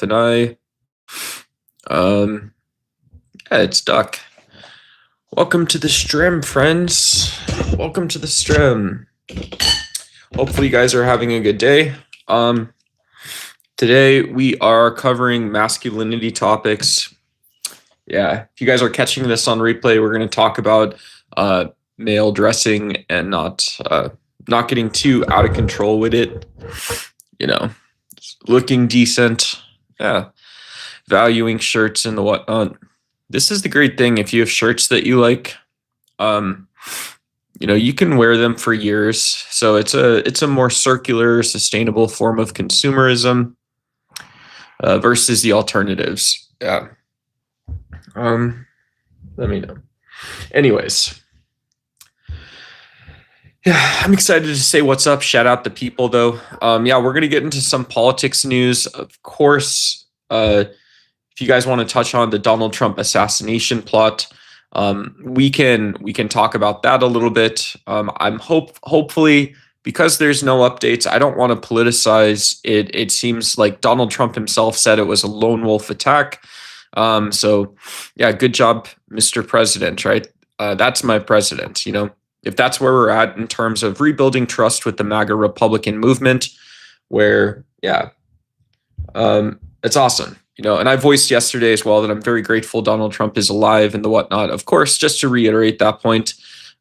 and I. Um, yeah, it's Duck. Welcome to the strem, friends. Welcome to the strem. Hopefully, you guys are having a good day. Today we are covering masculinity topics. Yeah, if you guys are catching this on replay, we're going to talk about male dressing and not getting too out of control with it. You know, looking decent. Yeah, valuing shirts and the whatnot. This is the great thing. If you have shirts that you like, you can wear them for years. So it's a more circular, sustainable form of consumerism versus the alternatives. Yeah. Let me know. Anyways. Yeah, I'm excited to say what's up. Shout out the people, though. We're going to get into some politics news. Of course, if you guys want to touch on the Donald Trump assassination plot, we can talk about that a little bit. Hopefully, because there's no updates, I don't want to politicize it. It seems like Donald Trump himself said it was a lone wolf attack. Good job, Mr. President, right? That's my president, if that's where we're at in terms of rebuilding trust with the MAGA Republican movement, where, it's awesome. And I voiced yesterday as well that I'm very grateful Donald Trump is alive and the whatnot. Of course, just to reiterate that point,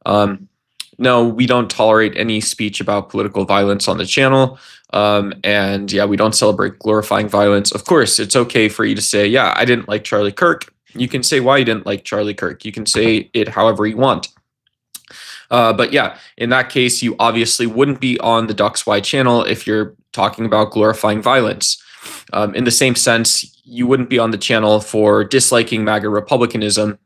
no, we don't tolerate any speech about political violence on the channel. We don't celebrate glorifying violence. Of course, it's okay for you to say, yeah, I didn't like Charlie Kirk. You can say why you didn't like Charlie Kirk. You can say it however you want. In that case, you obviously wouldn't be on the Ducks Y channel if you're talking about glorifying violence. In the same sense, you wouldn't be on the channel for disliking MAGA Republicanism.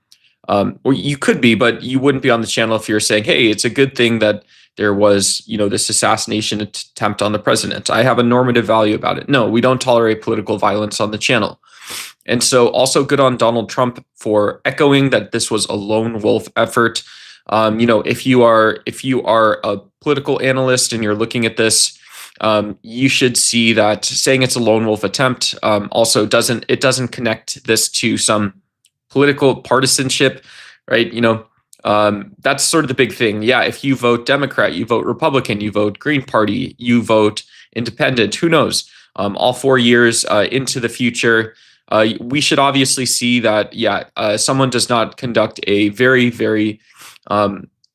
Or you could be, but you wouldn't be on the channel if you're saying, hey, it's a good thing that there was, this assassination attempt on the president. I have a normative value about it. No, we don't tolerate political violence on the channel. And so also good on Donald Trump for echoing that this was a lone wolf effort. If you are a political analyst and you're looking at this, you should see that saying it's a lone wolf attempt also doesn't connect this to some political partisanship, right? That's sort of the big thing. Yeah, if you vote Democrat, you vote Republican, you vote Green Party, you vote Independent, who knows? All 4 years into the future, we should obviously see that, someone does not conduct a very, very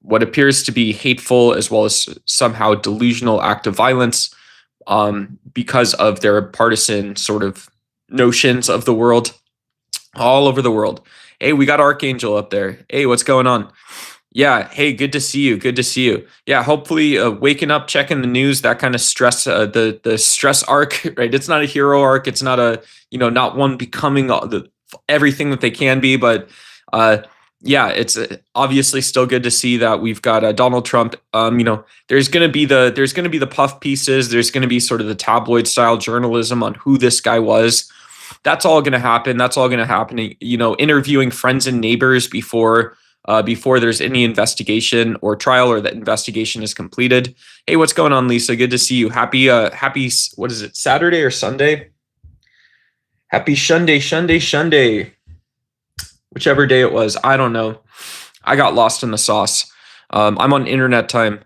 what appears to be hateful as well as somehow delusional act of violence because of their partisan sort of notions of the world all over the world. Hey, we got Archangel up there. Hey, what's going on? Yeah. Hey, good to see you. Good to see you. Yeah. Hopefully waking up, checking the news, that kind of stress, the stress arc, right? It's not a hero arc. It's not not one becoming everything that they can be, but it's obviously still good to see that we've got Donald Trump. There's going to be the puff pieces. There's going to be sort of the tabloid style journalism on who this guy was. That's all going to happen. Interviewing friends and neighbors before there's any investigation or trial or that investigation is completed. Hey, what's going on, Lisa? Good to see you. Happy, what is it, Saturday or Sunday? Happy Shunday. Whichever day it was, I don't know. I got lost in the sauce. I'm on internet time.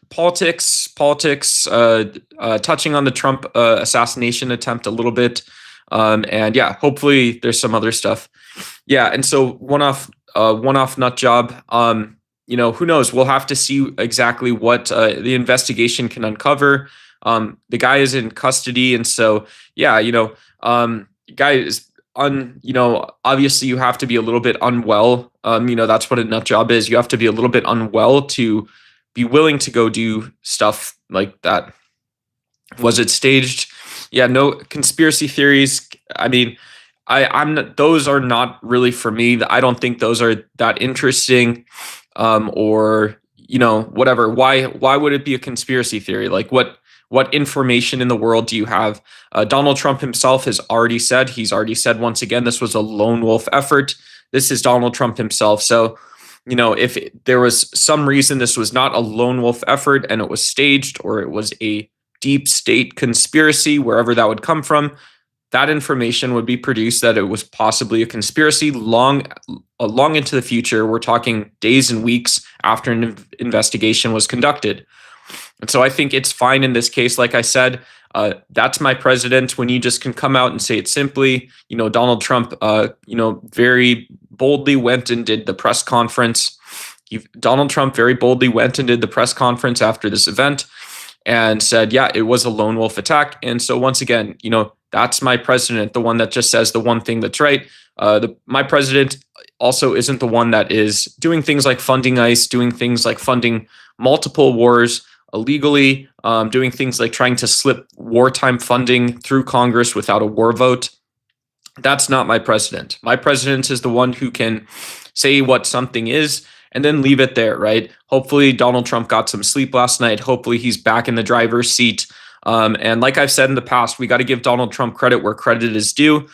Politics, touching on the Trump assassination attempt a little bit. Hopefully there's some other stuff. Yeah, and so one-off nut job. Who knows? We'll have to see exactly what the investigation can uncover. The guy is in custody, and so guy is obviously you have to be a little bit unwell. That's what a nut job is. You have to be a little bit unwell to be willing to go do stuff like that. Was it staged? Yeah, no conspiracy theories. I mean, those are not really for me. I don't think those are that interesting. Whatever. Why would it be a conspiracy theory? Like what information in the world do you have? Donald Trump himself has already said, once again, this was a lone wolf effort. This is Donald Trump himself. So, if there was some reason this was not a lone wolf effort and it was staged or it was a deep state conspiracy, wherever that would come from, that information would be produced that it was possibly a conspiracy long into the future. We're talking days and weeks after an investigation was conducted. And so I think it's fine in this case. Like I said, that's my president. When you just can come out and say it simply, Donald Trump, very boldly went and did the press conference. Donald Trump very boldly went and did the press conference after this event and said, yeah, it was a lone wolf attack. And so once again, that's my president, the one that just says the one thing that's right. My president also isn't the one that is doing things like funding ICE, doing things like funding multiple wars illegally, doing things like trying to slip wartime funding through Congress without a war vote. That's not my president. My president is the one who can say what something is and then leave it there, right? Hopefully Donald Trump got some sleep last night. Hopefully he's back in the driver's seat. And like I've said in the past, we got to give Donald Trump credit where credit is due.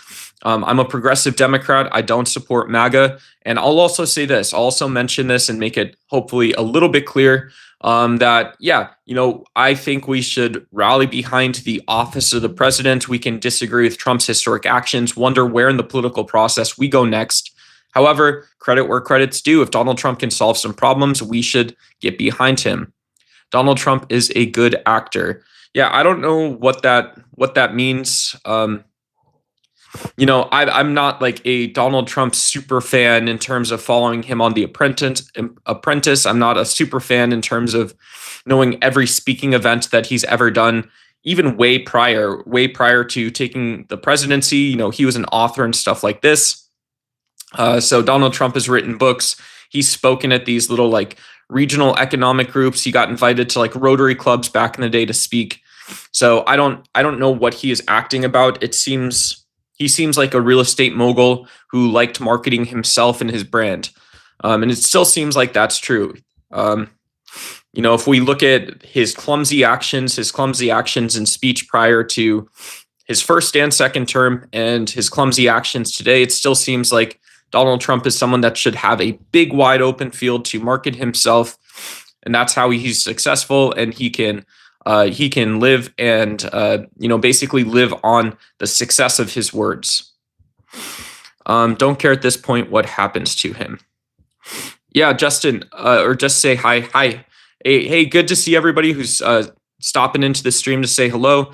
I'm a progressive Democrat. I don't support MAGA. And I'll also say this, I'll also mention this and make it hopefully a little bit clear that, I think we should rally behind the office of the president. We can disagree with Trump's historic actions, wonder where in the political process we go next. However, credit where credit's due. If Donald Trump can solve some problems, we should get behind him. Donald Trump is a good actor. Yeah, I don't know what that means. I'm not like a Donald Trump super fan in terms of following him on The Apprentice. I'm not a super fan in terms of knowing every speaking event that he's ever done, even way prior to taking the presidency. He was an author and stuff like this. So Donald Trump has written books. He's spoken at these little like regional economic groups. He got invited to like Rotary clubs back in the day to speak. So I don't know what he is acting about. He seems like a real estate mogul who liked marketing himself and his brand. And it still seems like that's true. If we look at his clumsy actions in speech prior to his first and second term and his clumsy actions today, it still seems like Donald Trump is someone that should have a big, wide open field to market himself. And that's how he's successful. And he can live and, basically live on the success of his words. Don't care at this point what happens to him. Yeah, Justin, or just say hi. Hi. Hey, good to see everybody who's stopping into the stream to say hello.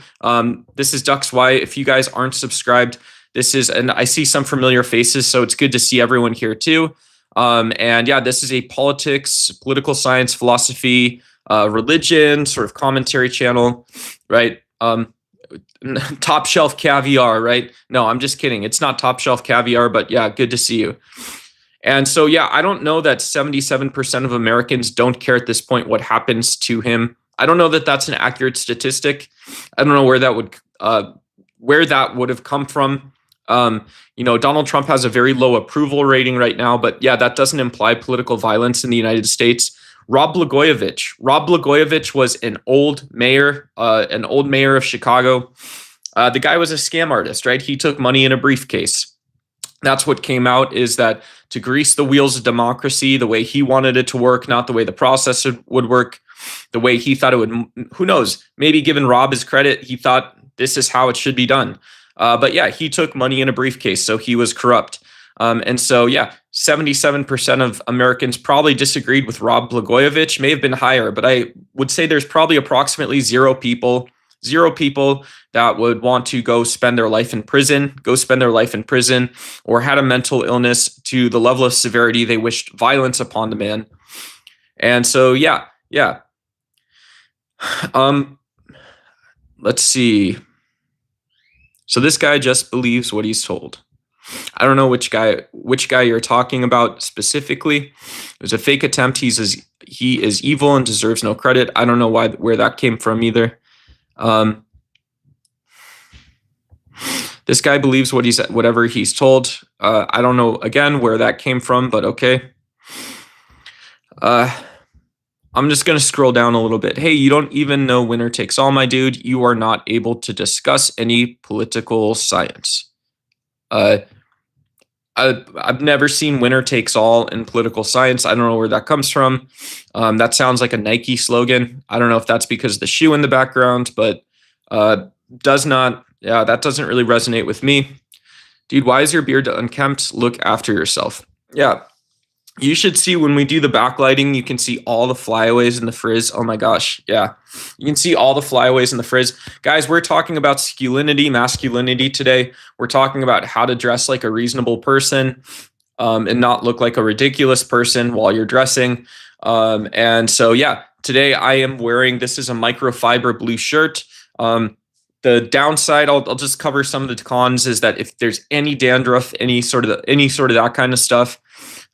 This is Ducks Y. If you guys aren't subscribed, and I see some familiar faces, so it's good to see everyone here too. This is a political science, philosophy, religion sort of commentary channel, right? Top shelf caviar, right? No, I'm just kidding. It's not top shelf caviar, but yeah, good to see you. And so, yeah, I don't know that 77% of Americans don't care at this point what happens to him. I don't know that that's an accurate statistic. I don't know where that would have come from. Donald Trump has a very low approval rating right now, but yeah, that doesn't imply political violence in the United States. Rod Blagojevich was an old mayor of Chicago. The guy was a scam artist, right? He took money in a briefcase. That's what came out, is that to grease the wheels of democracy the way he wanted it to work, not the way the process would work, the way he thought it would. Who knows? Maybe given Rob his credit, he thought this is how it should be done. But yeah, he took money in a briefcase, so he was corrupt. And so, yeah, 77% of Americans probably disagreed with Rod Blagojevich, may have been higher, but I would say there's probably approximately zero people that would want to go spend their life in prison, or had a mental illness to the level of severity they wished violence upon the man. And so, yeah. Let's see. So this guy just believes what he's told. I don't know which guy you're talking about specifically. It was a fake attempt. He is evil and deserves no credit. I don't know where that came from either. This guy believes whatever he's told. I don't know again where that came from, but okay. I'm just going to scroll down a little bit. Hey, you don't even know winner takes all, my dude. You are not able to discuss any political science. I've never seen winner takes all in political science. I don't know where that comes from. That sounds like a Nike slogan. I don't know if that's because of the shoe in the background, but Uh, does not, yeah, that doesn't really resonate with me. Dude, why is your beard unkempt? Look after yourself. Yeah, you should see when we do the backlighting, you can see all the flyaways in the frizz. Oh my gosh. Yeah. You can see all the flyaways in the frizz. Guys, we're talking about masculinity today. We're talking about how to dress like a reasonable person and not look like a ridiculous person while you're dressing. And so, yeah, today I am wearing, this is a microfiber blue shirt. The downside, I'll just cover some of the cons, is that if there's any dandruff, any sort of that kind of stuff,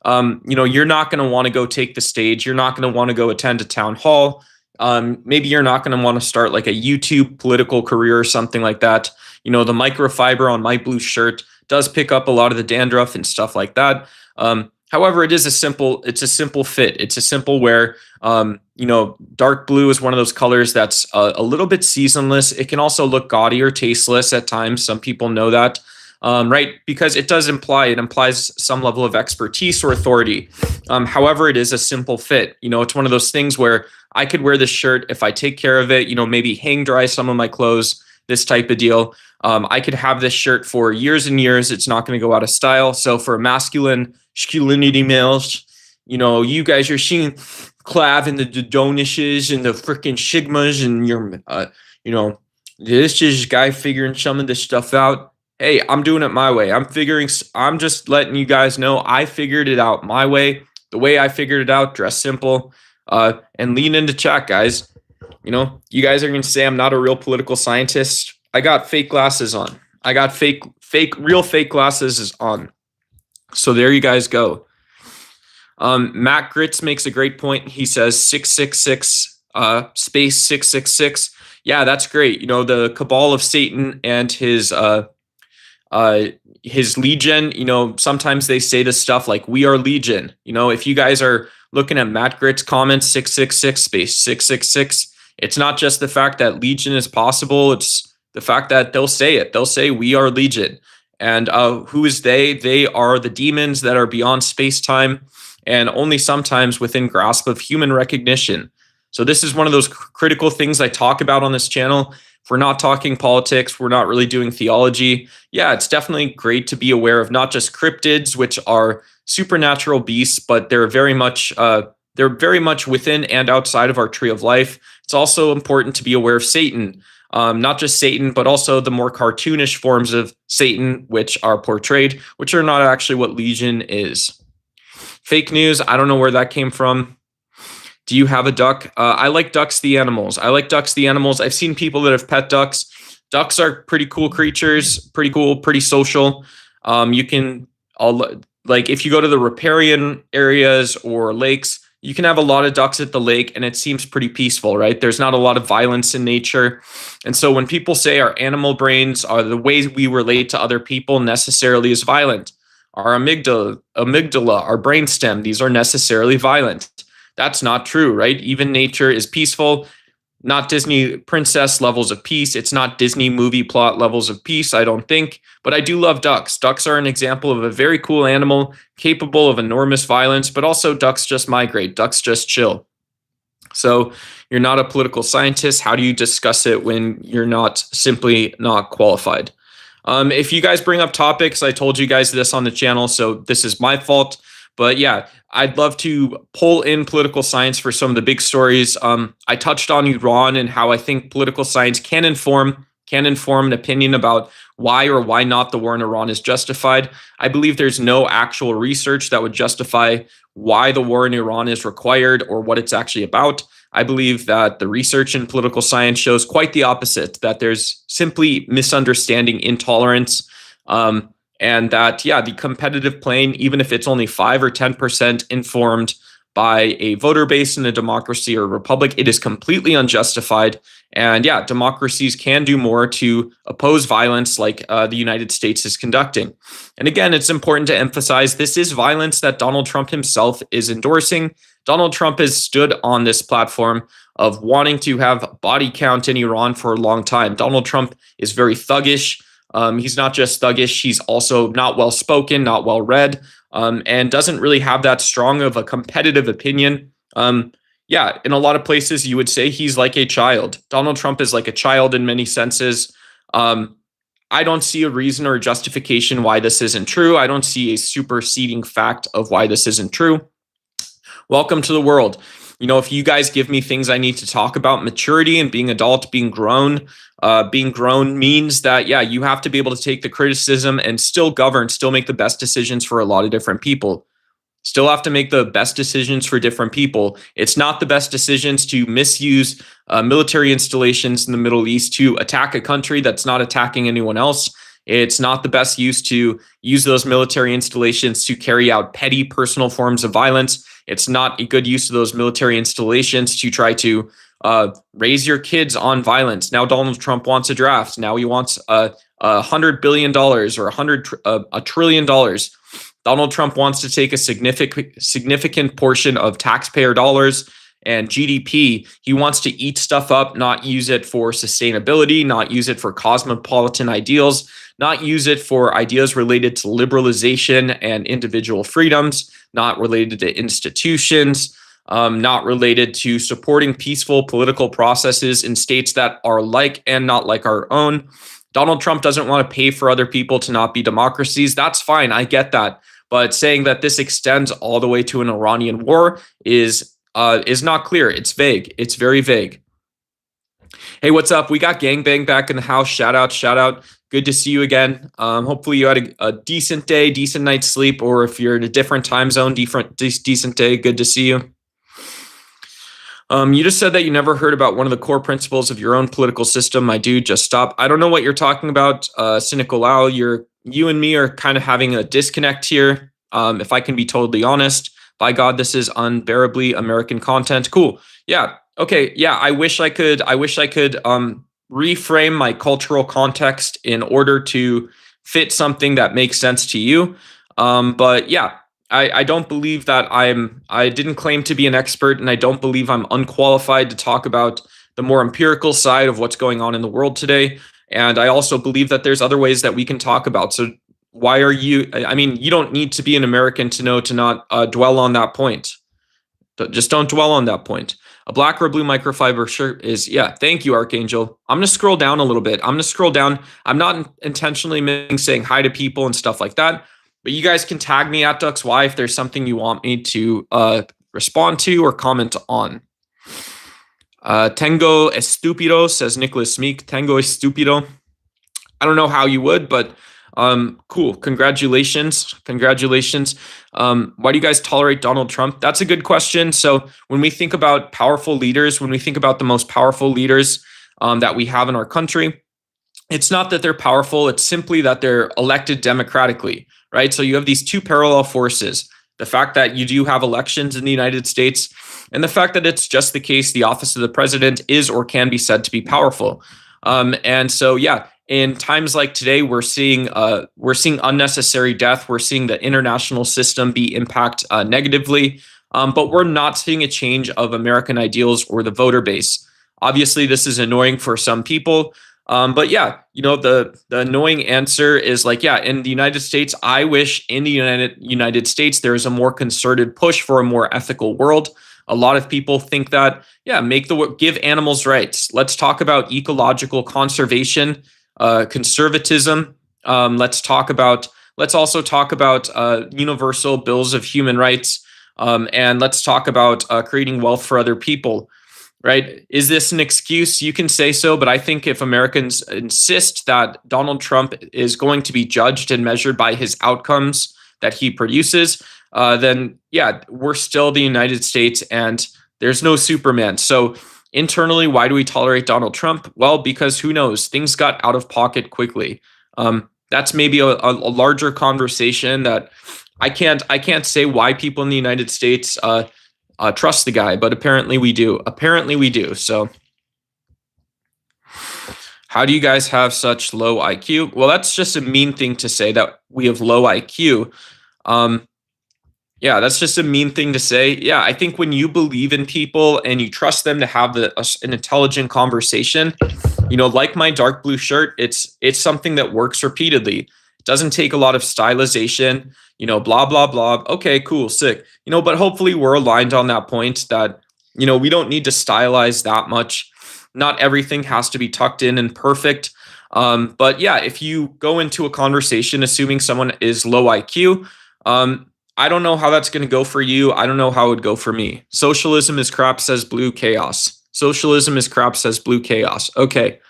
you're not going to want to go take the stage. You're not going to want to go attend a town hall. Maybe you're not going to want to start like a YouTube political career or something like that. The microfiber on my blue shirt does pick up a lot of the dandruff and stuff like that. However, it's a simple fit. It's a simple wear. Dark blue is one of those colors that's a little bit seasonless. It can also look gaudy or tasteless at times. Some people know that. Right? Because it implies some level of expertise or authority. However, it is a simple fit. It's one of those things where I could wear this shirt if I take care of it, maybe hang dry some of my clothes, this type of deal. I could have this shirt for years and years. It's not going to go out of style. So for masculinity males, you guys are seeing Clav and the Donishes and the freaking Sigmas and this is guy figuring some of this stuff out. Hey, I'm doing it my way. I'm just letting you guys know I figured it out my way. The way I figured it out, dress simple, and lean into chat, guys. You guys are going to say I'm not a real political scientist. I got fake glasses on. I got real fake glasses on. So there you guys go. Matt Gritz makes a great point. He says 666 space 666. Yeah, that's great. The cabal of Satan and his legion, sometimes they say this stuff like we are legion. If you guys are looking at Matt Grit's comments, 666 space 666, it's not just the fact that legion is possible. It's the fact that they'll say it. They'll say we are legion. And who is they? They are the demons that are beyond space-time and only sometimes within grasp of human recognition. So this is one of those critical things I talk about on this channel. If we're not talking politics, we're not really doing theology. Yeah, it's definitely great to be aware of not just cryptids, which are supernatural beasts, but they're very much within and outside of our tree of life. It's also important to be aware of Satan, not just Satan, but also the more cartoonish forms of Satan, which are portrayed, which are not actually what Legion is. Fake news, I don't know where that came from. Do you have a duck? I like ducks the animals. I've seen people that have pet ducks. Ducks are pretty cool creatures, pretty cool, pretty social. If you go to the riparian areas or lakes, you can have a lot of ducks at the lake and it seems pretty peaceful, right? There's not a lot of violence in nature. And so when people say our animal brains are the ways we relate to other people necessarily is violent, our amygdala, our brainstem, these are necessarily violent. That's not true, right? Even nature is peaceful, not Disney princess levels of peace. It's not Disney movie plot levels of peace, I don't think. But I do love ducks. Ducks are an example of a very cool animal, capable of enormous violence, but also ducks just migrate. Ducks just chill. So you're not a political scientist. How do you discuss it when you're simply not qualified? If you guys bring up topics, I told you guys this on the channel, so this is my fault. But yeah, I'd love to pull in political science for some of the big stories. I touched on Iran and how I think political science can inform an opinion about why or why not the war in Iran is justified. I believe there's no actual research that would justify why the war in Iran is required or what it's actually about. I believe that the research in political science shows quite the opposite, that there's simply misunderstanding, intolerance, and that, yeah, the competitive plane, even if it's only 5 or 10% informed by a voter base in a democracy or a republic, it is completely unjustified. And yeah, democracies can do more to oppose violence like the United States is conducting. And again, it's important to emphasize this is violence that Donald Trump himself is endorsing. Donald Trump has stood on this platform of wanting to have body count in Iran for a long time. Donald Trump is very thuggish. He's not just thuggish, he's also not well-spoken, not well-read, and doesn't really have that strong of a competitive opinion. yeah, in a lot of places you would say he's like a child. Donald Trump is like a child in many senses. Um, I don't see a reason or a justification why this isn't true. I don't see a superseding fact of why this isn't true. Welcome to the world. If you guys give me things I need to talk about, maturity and being adult, being grown means that, yeah, you have to be able to take the criticism and still govern, still make the best decisions for a lot of different people. Still have to make the best decisions for different people. It's not the best decisions to misuse military installations in the Middle East to attack a country that's not attacking anyone else. It's not the best use to use those military installations to carry out petty personal forms of violence. It's not a good use of those military installations to try to raise your kids on violence. Now Donald Trump wants a draft. Now he wants $100 billion or $1 trillion. Donald Trump wants to take a significant portion of taxpayer dollars and GDP. He wants to eat stuff up, not use it for sustainability, not use it for cosmopolitan ideals, not use it for ideas related to liberalization and individual freedoms, not related to institutions, not related to supporting peaceful political processes in states that are like and not like our own. Donald Trump doesn't want to pay for other people to not be democracies. That's fine. I get that. But saying that this extends all the way to an Iranian war is not clear. It's vague. It's very vague. Hey, what's up? We got Gangbang back in the house. Shout out. Good to see you again. Hopefully you had a decent day, decent night's sleep, or if you're in a different time zone, decent day. Good to see you. You just said that you never heard about one of the core principles of your own political system. My dude, just stop. I don't know what you're talking about, Cynical Lau. You and me are kind of having a disconnect here. If I can be totally honest, by God, this is unbearably American content. Cool. Yeah. Okay. Yeah. I wish I could reframe my cultural context in order to fit something that makes sense to you. But yeah, I don't believe that I didn't claim to be an expert, and I don't believe I'm unqualified to talk about the more empirical side of what's going on in the world today. And I also believe that there's other ways that we can talk about. So why are you, I mean, you don't need to be an American to know to not dwell on that point. Just don't dwell on that point. A black or a blue microfiber shirt is, yeah, thank you, Archangel. I'm going to scroll down a little bit. I'm going to scroll down. I'm not intentionally saying hi to people and stuff like that, but you guys can tag me at DuxY if there's something you want me to respond to or comment on. Tengo Estúpido, says Nicholas Meek. Tengo Estúpido. I don't know how you would, but cool. Congratulations. Why do you guys tolerate Donald Trump? That's a good question. So when we think about powerful leaders, when we think about the most powerful leaders that we have in our country, it's not that they're powerful. It's simply that they're elected democratically, right? So you have these two parallel forces. The fact that you do have elections in the United States and the fact that it's just the case the office of the president is or can be said to be powerful. And so, yeah, in times like today, we're seeing unnecessary death. We're seeing the international system be impacted negatively, but we're not seeing a change of American ideals or the voter base. Obviously, this is annoying for some people. But yeah, the annoying answer is like, yeah, in the United States, I wish in the United States, there's a more concerted push for a more ethical world. A lot of people think that, yeah, give animals rights. Let's talk about ecological conservation, conservatism. Let's also talk about universal bills of human rights. And let's talk about creating wealth for other people. Right? Is this an excuse? You can say so, but I think if Americans insist that Donald Trump is going to be judged and measured by his outcomes that he produces, then yeah, we're still the United States and there's no Superman. So internally, why do we tolerate Donald Trump? Well, because who knows? Things got out of pocket quickly. That's maybe a larger conversation that I can't say why people in the United States trust the guy, but apparently we do. So how do you guys have such low IQ? Well, that's just a mean thing to say that we have low IQ. Yeah, that's just a mean thing to say. Yeah, I think when you believe in people and you trust them to have an intelligent conversation, like my dark blue shirt, it's something that works repeatedly. It doesn't take a lot of stylization, blah, blah, blah. Okay, cool, sick. But hopefully we're aligned on that point that We don't need to stylize that much. Not everything has to be tucked in and perfect. But yeah, if you go into a conversation assuming someone is low IQ, I don't know how that's going to go for you. I don't know how it would go for me. Socialism is crap, says blue chaos. Socialism is crap, says blue chaos. Okay.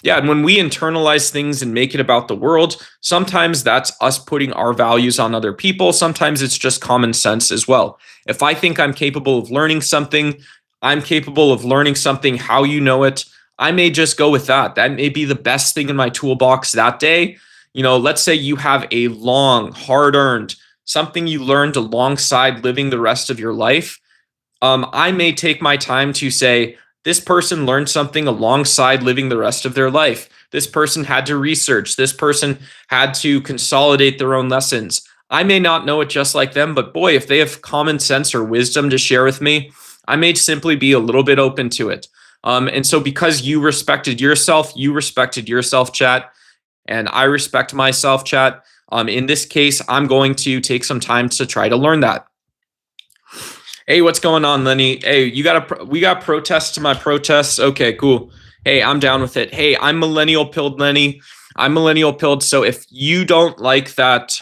Yeah, and when we internalize things and make it about the world, sometimes that's us putting our values on other people. Sometimes it's just common sense as well. If I think I'm capable of learning something, I'm capable of learning something, how you know it, I may just go with that. That may be the best thing in my toolbox that day. Let's say you have a long, hard earned, something you learned alongside living the rest of your life. I may take my time to say, this person learned something alongside living the rest of their life. This person had to research. This person had to consolidate their own lessons. I may not know it just like them, but boy, if they have common sense or wisdom to share with me, I may simply be a little bit open to it. And so because you respected yourself, chat, and I respect myself, chat. In this case, I'm going to take some time to try to learn that. Hey, what's going on, Lenny? Hey, we got protests to my protests. Okay, cool. Hey, I'm down with it. Hey, I'm millennial pilled, Lenny. I'm millennial pilled. So if you don't like that,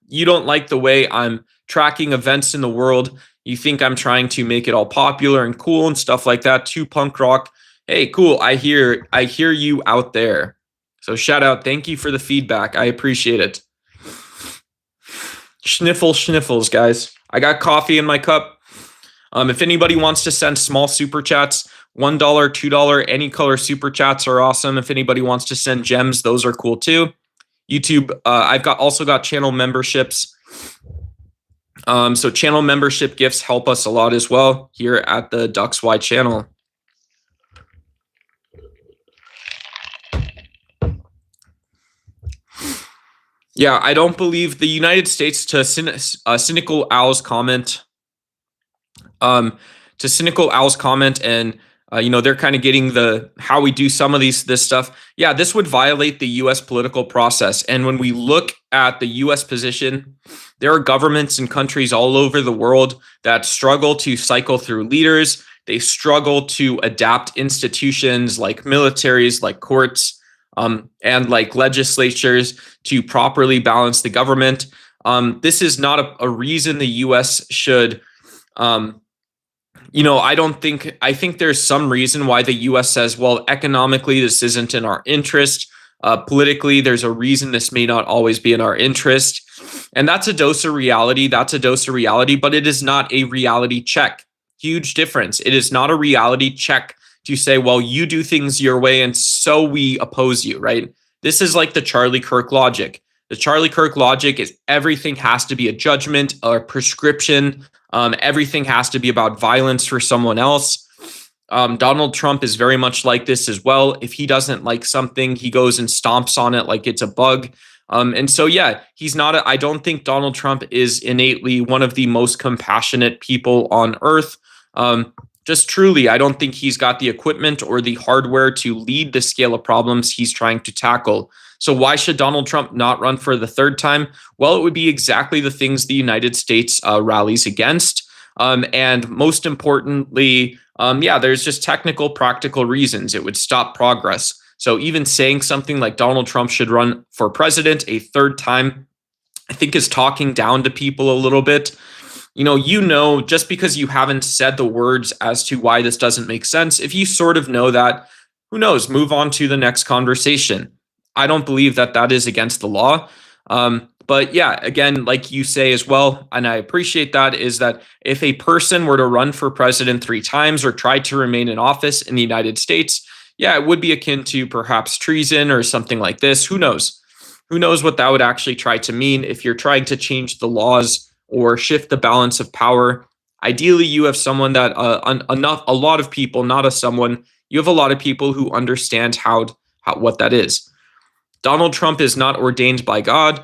you don't like the way I'm tracking events in the world, you think I'm trying to make it all popular and cool and stuff like that, too punk rock. Hey, cool. I hear you out there. So shout out. Thank you for the feedback. I appreciate it. Sniffles, guys. I got coffee in my cup. If anybody wants to send small super chats, $1, $2, any color super chats are awesome. If anybody wants to send gems, those are cool too. YouTube, I've also got channel memberships. So channel membership gifts help us a lot as well here at the DuxY channel. Yeah, I don't believe the United States, to Cynical Owl's comment, and they're kind of getting the how we do some of this stuff. Yeah, this would violate the U.S. political process. And when we look at the U.S. position, there are governments and countries all over the world that struggle to cycle through leaders. They struggle to adapt institutions like militaries, like courts, and like legislatures to properly balance the government. This is not a reason the U.S. should. I think there's some reason why the U.S. says, well, economically, this isn't in our interest. Politically, there's a reason this may not always be in our interest. And that's a dose of reality. But it is not a reality check. Huge difference. It is not a reality check to say, well, you do things your way and so we oppose you, right? This is like the Charlie Kirk logic. The Charlie Kirk logic is everything has to be a judgment or a prescription. Everything has to be about violence for someone else. Donald Trump is very much like this as well. If he doesn't like something, he goes and stomps on it like it's a bug. And so, yeah, I don't think Donald Trump is innately one of the most compassionate people on earth. Just truly, I don't think he's got the equipment or the hardware to lead the scale of problems he's trying to tackle. So why should Donald Trump not run for the third time? Well, it would be exactly the things the United States rallies against. And most importantly, there's just technical, practical reasons. It would stop progress. So even saying something like Donald Trump should run for president a third time, I think is talking down to people a little bit. Just because you haven't said the words as to why this doesn't make sense, if you sort of know that, who knows, move on to the next conversation. I don't believe that is against the law. But yeah, again, like you say as well, and I appreciate that, is that if a person were to run for president 3 times or try to remain in office in the United States, yeah, it would be akin to perhaps treason or something like this. Who knows? Who knows what that would actually try to mean if you're trying to change the laws or shift the balance of power. Ideally, you have someone that a lot of people, not a someone, you have a lot of people who understand what that is. Donald Trump is not ordained by God.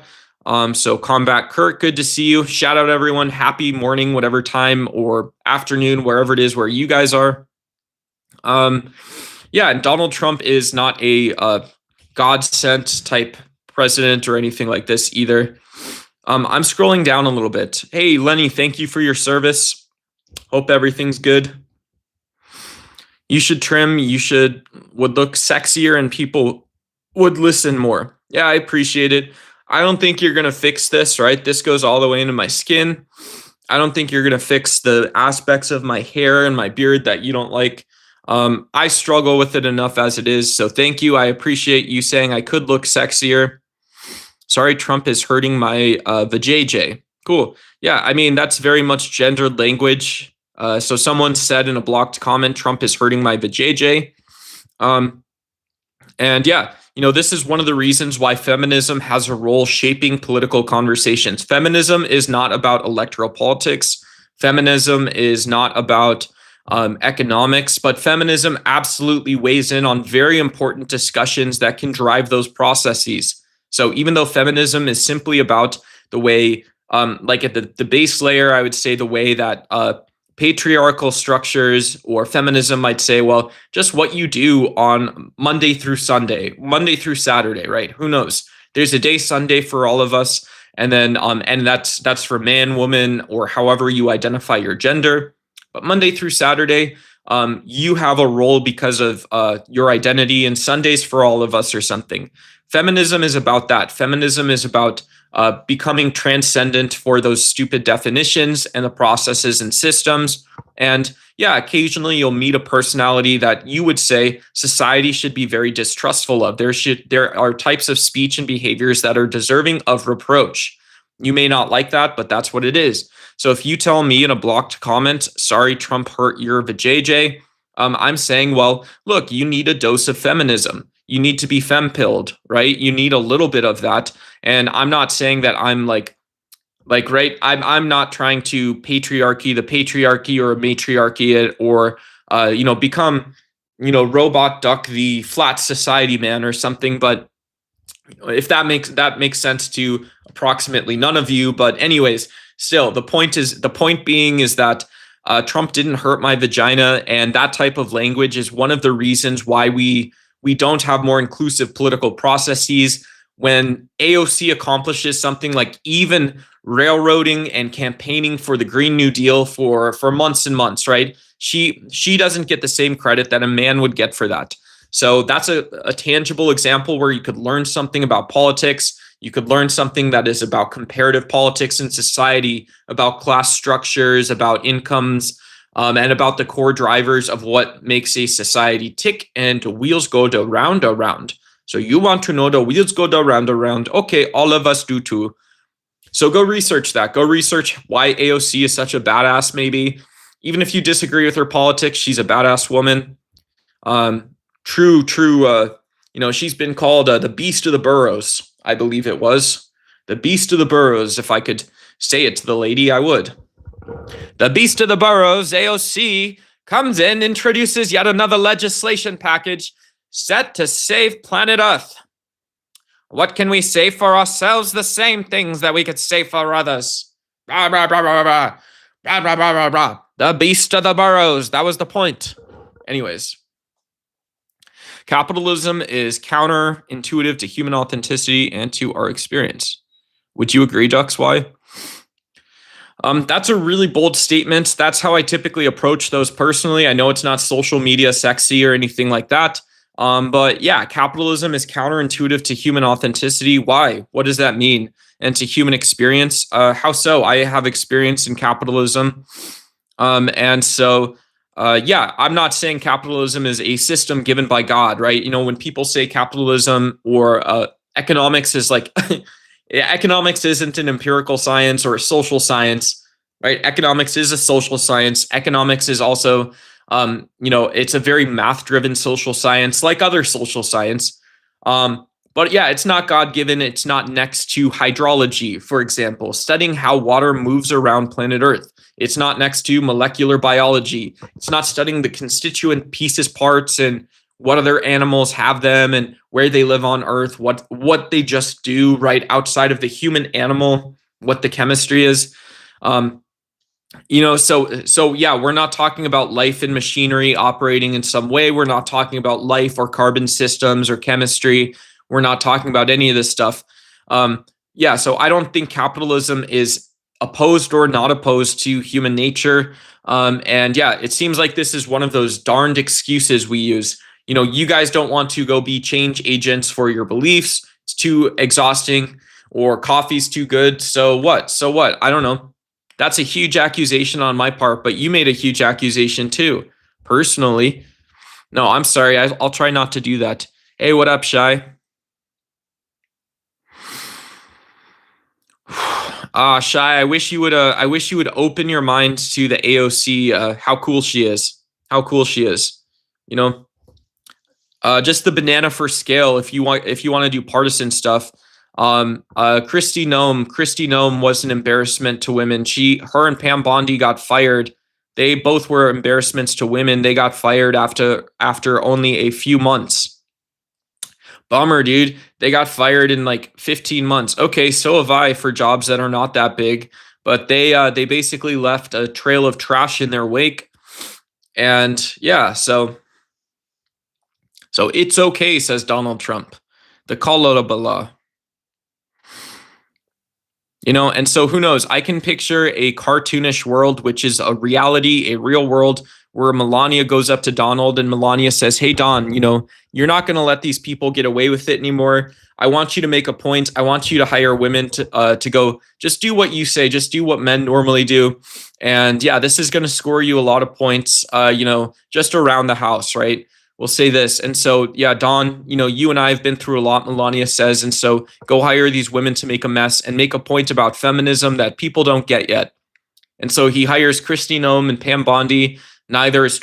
So Combat Kirk, good to see you. Shout out everyone. Happy morning, whatever time, or afternoon, wherever it is where you guys are. And Donald Trump is not a God-sent type president or anything like this either. I'm scrolling down a little bit. Hey, Lenny, thank you for your service. Hope everything's good. You should trim, you should would look sexier and people would listen more. Yeah, I appreciate it. I don't think you're going to fix this, right? This goes all the way into my skin. I don't think you're going to fix the aspects of my hair and my beard that you don't like. I struggle with it enough as it is. So thank you. I appreciate you saying I could look sexier. Sorry, Trump is hurting my vajayjay. Cool. Yeah, I mean, that's very much gendered language. So someone said in a blocked comment, Trump is hurting my vajayjay. And yeah, this is one of the reasons why feminism has a role shaping political conversations. Feminism is not about electoral politics. Feminism is not about economics, but feminism absolutely weighs in on very important discussions that can drive those processes. So even though feminism is simply about the way, like at the base layer, I would say the way that patriarchal structures or feminism might say, well, just what you do on Monday through Sunday, Monday through Saturday, right? Who knows? There's a day Sunday for all of us, and then and that's for man, woman, or however you identify your gender. But Monday through Saturday, you have a role because of your identity, and Sundays for all of us or something. Feminism is about that. Feminism is about becoming transcendent for those stupid definitions and the processes and systems. And yeah, occasionally you'll meet a personality that you would say society should be very distrustful of. There are types of speech and behaviors that are deserving of reproach. You may not like that, but that's what it is. So if you tell me in a blocked comment, sorry, Trump hurt your vajayjay, I'm saying, well, look, you need a dose of feminism. You need to be fempilled, right? You need a little bit of that. And I'm not saying that I'm like right. I'm not trying to the patriarchy or matriarchy it or become robot duck the flat society man or something. But if that makes sense to approximately none of you. But anyways, still the point being is that Trump didn't hurt my vagina, and that type of language is one of the reasons why we don't have more inclusive political processes. When AOC accomplishes something like even railroading and campaigning for the Green New Deal for months and months, right? She doesn't get the same credit that a man would get for that. So that's a tangible example where you could learn something about politics. You could learn something that is about comparative politics in society, about class structures, about incomes, and about the core drivers of what makes a society tick and the wheels go round. So you want to know the wheels go round. Okay, all of us do too. So go research that. Go research why AOC is such a badass, maybe. Even if you disagree with her politics, she's a badass woman. True. She's been called the beast of the boroughs, I believe it was. The beast of the boroughs. If I could say it to the lady, I would. The beast of the boroughs, AOC, comes in, introduces yet another legislation package set to save planet Earth. What can we say for ourselves? The same things that we could say for others. Rah, rah, rah, rah, rah. Rah, rah, rah, rah, rah. The beast of the boroughs. That was the point. Anyways. Capitalism is counterintuitive to human authenticity and to our experience. Would you agree, Dux? Why? That's a really bold statement. That's how I typically approach those personally. I know it's not social media sexy or anything like that. But yeah, capitalism is counterintuitive to human authenticity. Why? What does that mean? And to human experience? How so? I have experience in capitalism. And so, I'm not saying capitalism is a system given by God, right? When people say capitalism or economics is like, economics isn't an empirical science or a social science, right? Economics is a social science. Economics is also it's a very math-driven social science, like other social science. But yeah, it's not God-given. It's not next to hydrology, for example, studying how water moves around planet Earth. It's not next to molecular biology. It's not studying the constituent pieces, parts, and what other animals have them and where they live on Earth, what they just do right outside of the human animal, what the chemistry is. So yeah, we're not talking about life and machinery operating in some way. We're not talking about life or carbon systems or chemistry. We're not talking about any of this stuff. So I don't think capitalism is opposed or not opposed to human nature. And yeah, it seems like this is one of those darned excuses we use. You guys don't want to go be change agents for your beliefs. It's too exhausting, or coffee's too good. So what? So what? I don't know. That's a huge accusation on my part, but you made a huge accusation too, personally. No, I'm sorry. I'll try not to do that. Hey, what up, Shy? Shy, I wish you would. I wish you would open your mind to the AOC. How cool she is. How cool she is. You know, just the banana for scale. If you want to do partisan stuff, Christy Nome was an embarrassment to women. Her and Pam Bondi got fired. They both were embarrassments to women. They got fired after only a few months. Bummer, dude. They got fired in like 15 months. Okay, so have I, for jobs that are not that big, but they basically left a trail of trash in their wake. And yeah, so it's okay, says Donald Trump. The Kalorabala. And so who knows? I can picture a cartoonish world, which is a reality, a real world, where Melania goes up to Donald and Melania says, "Hey, Don, you're not going to let these people get away with it anymore. I want you to make a point. I want you to hire women to go, just do what you say, just do what men normally do. And yeah, this is going to score you a lot of points, just around the house, right? We'll say this." And so, yeah, Don, you and I have been through a lot, Melania says. And so go hire these women to make a mess and make a point about feminism that people don't get yet. And so he hires Christy Nome and Pam Bondi. Neither is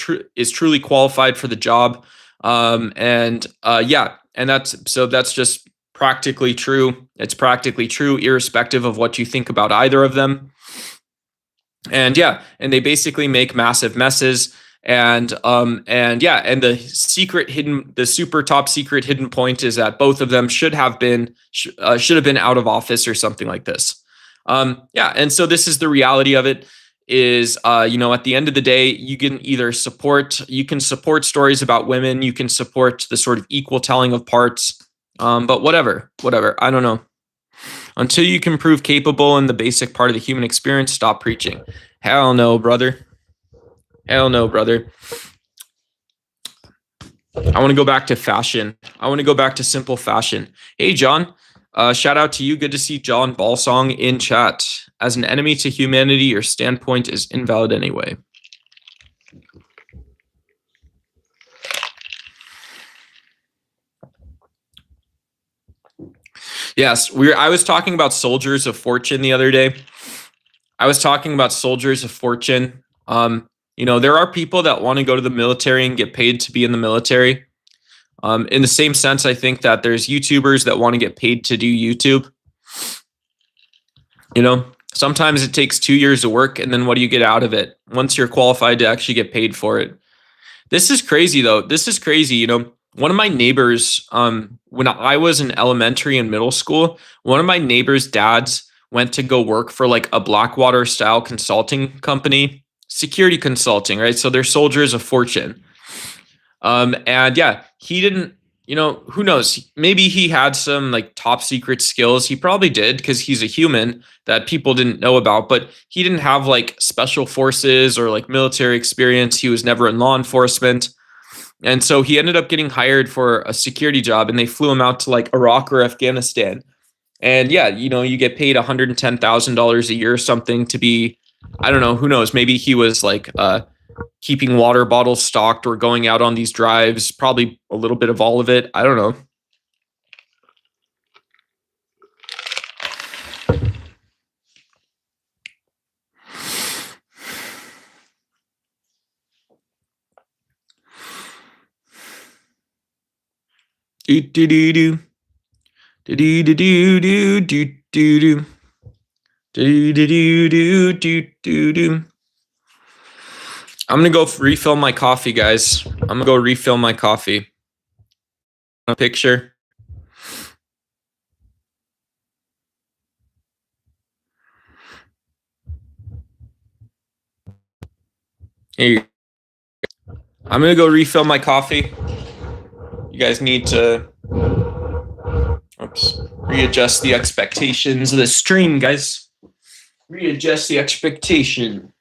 truly qualified for the job. And that's just practically true. It's practically true, irrespective of what you think about either of them. And yeah, and they basically make massive messes. And the super top secret hidden point is that both of them should have been out of office or something like this. And so this is the reality of it. Is at the end of the day, you can support stories about women, you can support the sort of equal telling of parts, but whatever, I don't know. Until you can prove capable in the basic part of the human experience, stop preaching. Hell no, brother. Hell no, brother. I want to go back to fashion. I want to go back to simple fashion. Hey, John. Shout out to you. Good to see John Balsong in chat. As an enemy to humanity, your standpoint is invalid anyway. Yes, I was talking about soldiers of fortune the other day. There are people that want to go to the military and get paid to be in the military. In the same sense, I think that there's YouTubers that want to get paid to do YouTube. Sometimes it takes 2 years of work, and then what do you get out of it once you're qualified to actually get paid for it? This is crazy, though. This is crazy. One of my neighbors, when I was in elementary and middle school, one of my neighbors' dads went to go work for like a Blackwater style consulting company, security consulting, right? So they're soldiers of fortune. And yeah, he didn't, who knows? Maybe he had some like top secret skills. He probably did, because he's a human that people didn't know about, but he didn't have like special forces or like military experience. He was never in law enforcement. And so he ended up getting hired for a security job, and they flew him out to like Iraq or Afghanistan. And yeah, you get paid $110,000 a year or something to be, I don't know, who knows? Maybe he was like, keeping water bottles stocked or going out on these drives, probably a little bit of all of it. I don't know. Do do do do do do do do do do do do do do do do. I'm gonna go refill my coffee, guys. I'm gonna go refill my coffee. A picture. Here. I'm gonna go refill my coffee. You guys need to readjust the expectations of the stream, guys. Readjust the expectation.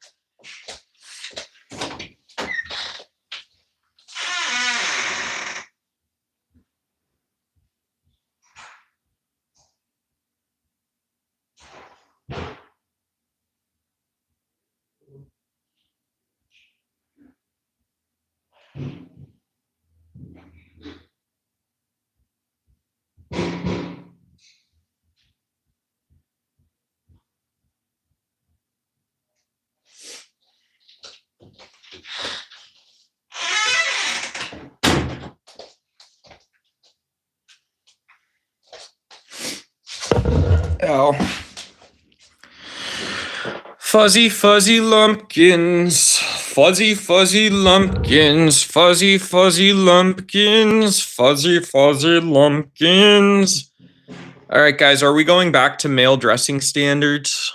Ow. Fuzzy, fuzzy lumpkins, fuzzy, fuzzy lumpkins, fuzzy, fuzzy lumpkins, fuzzy, fuzzy lumpkins. All right, guys, are we going back to male dressing standards?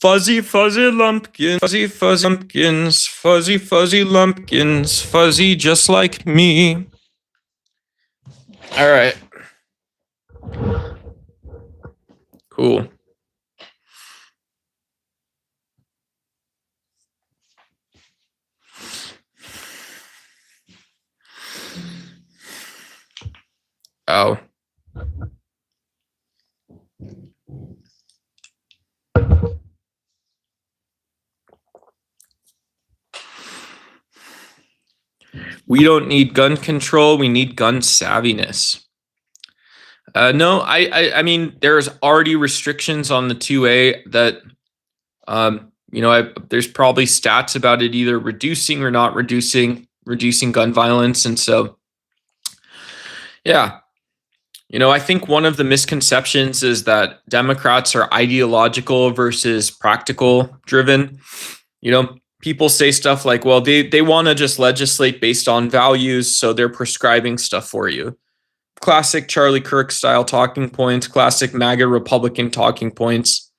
Fuzzy, fuzzy lumpkins, fuzzy, fuzzy lumpkins, fuzzy, fuzzy lumpkins, fuzzy just like me. All right. Cool. Oh. We don't need gun control. We need gun savviness. No, I mean, there's already restrictions on the 2A that, there's probably stats about it either reducing or not reducing gun violence. And so, yeah, I think one of the misconceptions is that Democrats are ideological versus practical driven. People say stuff like, well, they want to just legislate based on values, so they're prescribing stuff for you. Classic Charlie Kirk style talking points, classic MAGA Republican talking points.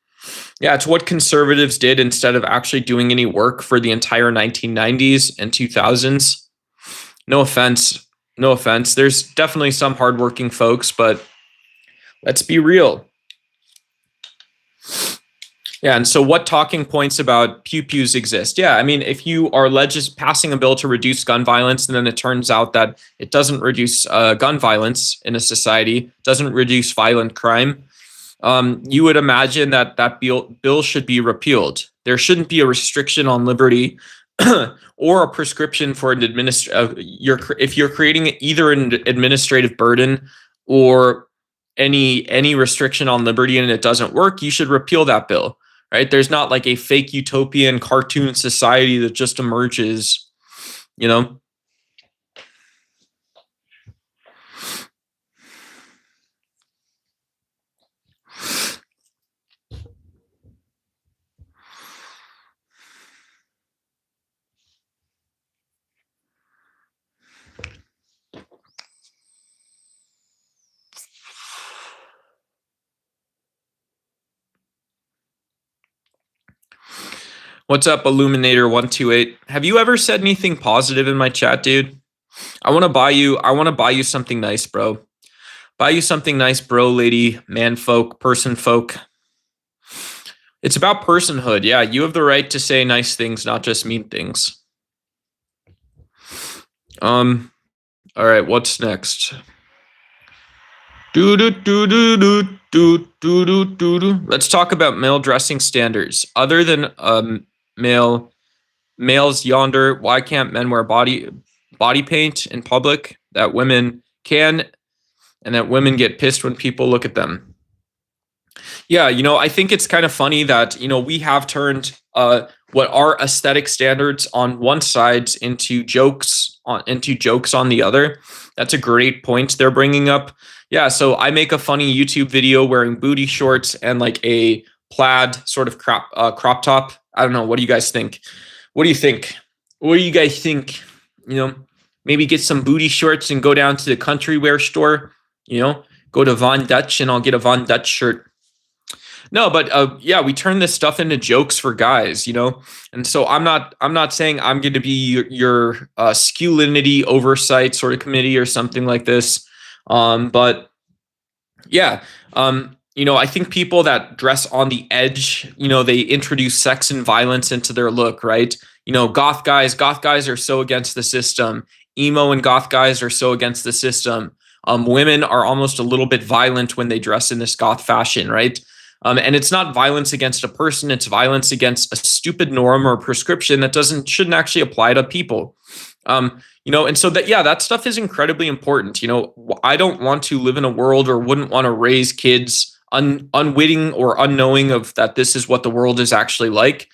Yeah, it's what conservatives did instead of actually doing any work for the entire 1990s and 2000s. No offense. There's definitely some hardworking folks, but let's be real. Yeah, and so what talking points about pew-pews exist? Yeah, I mean, if you are passing a bill to reduce gun violence, and then it turns out that it doesn't reduce gun violence in a society, doesn't reduce violent crime, you would imagine that bill should be repealed. There shouldn't be a restriction on liberty or a prescription for an if you're creating either an administrative burden or any restriction on liberty and it doesn't work, you should repeal that bill. Right? There's not like a fake utopian cartoon society that just emerges, What's up, Illuminator128? Have you ever said anything positive in my chat, dude? I want to buy you something nice, bro. Buy you something nice, bro, lady, man folk, person folk. It's about personhood. Yeah, you have the right to say nice things, not just mean things. All right, what's next? Let's talk about male dressing standards. Other than males yonder, why can't men wear body paint in public that women can, and that women get pissed when people look at them? Yeah, I think it's kind of funny that, we have turned what are aesthetic standards on one side into jokes on the other. That's a great point they're bringing up. Yeah, so I make a funny YouTube video wearing booty shorts and like a plaid sort of crop top. I don't know. What do you guys think? What do you think? What do you guys think? Maybe get some booty shorts and go down to the country wear store. Go to Von Dutch and I'll get a Von Dutch shirt. No, but yeah, we turn this stuff into jokes for guys, and so I'm not saying I'm going to be your masculinity oversight sort of committee or something like this, but yeah, I think people that dress on the edge, they introduce sex and violence into their look, right? Goth guys are so against the system. Emo and goth guys are so against the system. Women are almost a little bit violent when they dress in this goth fashion, right? And it's not violence against a person; it's violence against a stupid norm or prescription that shouldn't actually apply to people. And so that stuff is incredibly important. I don't want to live in a world or wouldn't want to raise kids unwitting or unknowing of that this is what the world is actually like.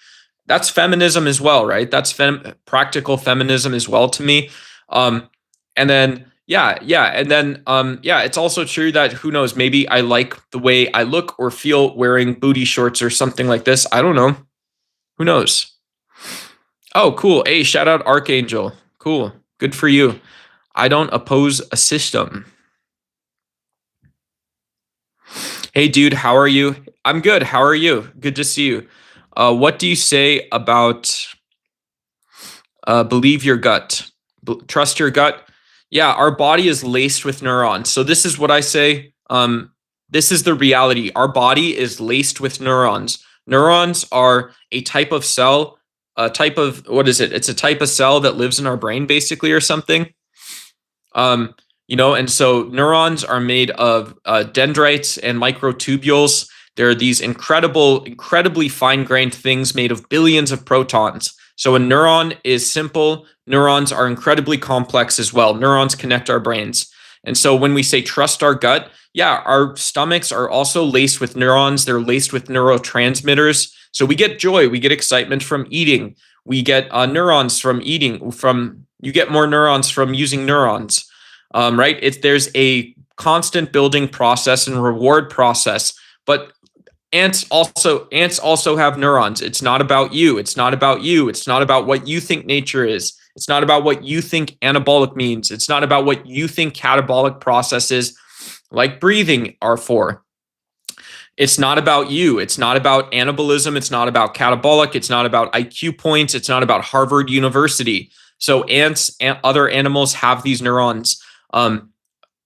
That's feminism as well, right? That's practical feminism as well to me. And then Yeah. And then, yeah, it's also true that who knows, maybe I like the way I look or feel wearing booty shorts or something like this. I don't know. Who knows? Oh, cool. Hey, shout out Archangel. Cool. Good for you. I don't oppose a system. Hey, dude, how are you? I'm good. How are you? Good to see you. What do you say about believe your gut? Trust your gut? Yeah, our body is laced with neurons. So this is what I say. This is the reality. Our body is laced with neurons. Neurons are a type of cell, a type of, what is it? It's a type of cell that lives in our brain, basically, or something. And so neurons are made of dendrites and microtubules. There are these incredibly fine-grained things made of billions of protons. So a neuron is simple. Neurons are incredibly complex as well. Neurons connect our brains. And so when we say trust our gut, yeah, our stomachs are also laced with neurons. They're laced with neurotransmitters. So we get joy, we get excitement from eating. We get neurons from eating. You get more neurons from using neurons. Right? There's a constant building process and reward process, but ants also have neurons. It's not about you. It's not about you. It's not about what you think nature is. It's not about what you think anabolic means. It's not about what you think catabolic processes like breathing are for. It's not about you. It's not about anabolism. It's not about catabolic. It's not about IQ points. It's not about Harvard University. So ants and other animals have these neurons.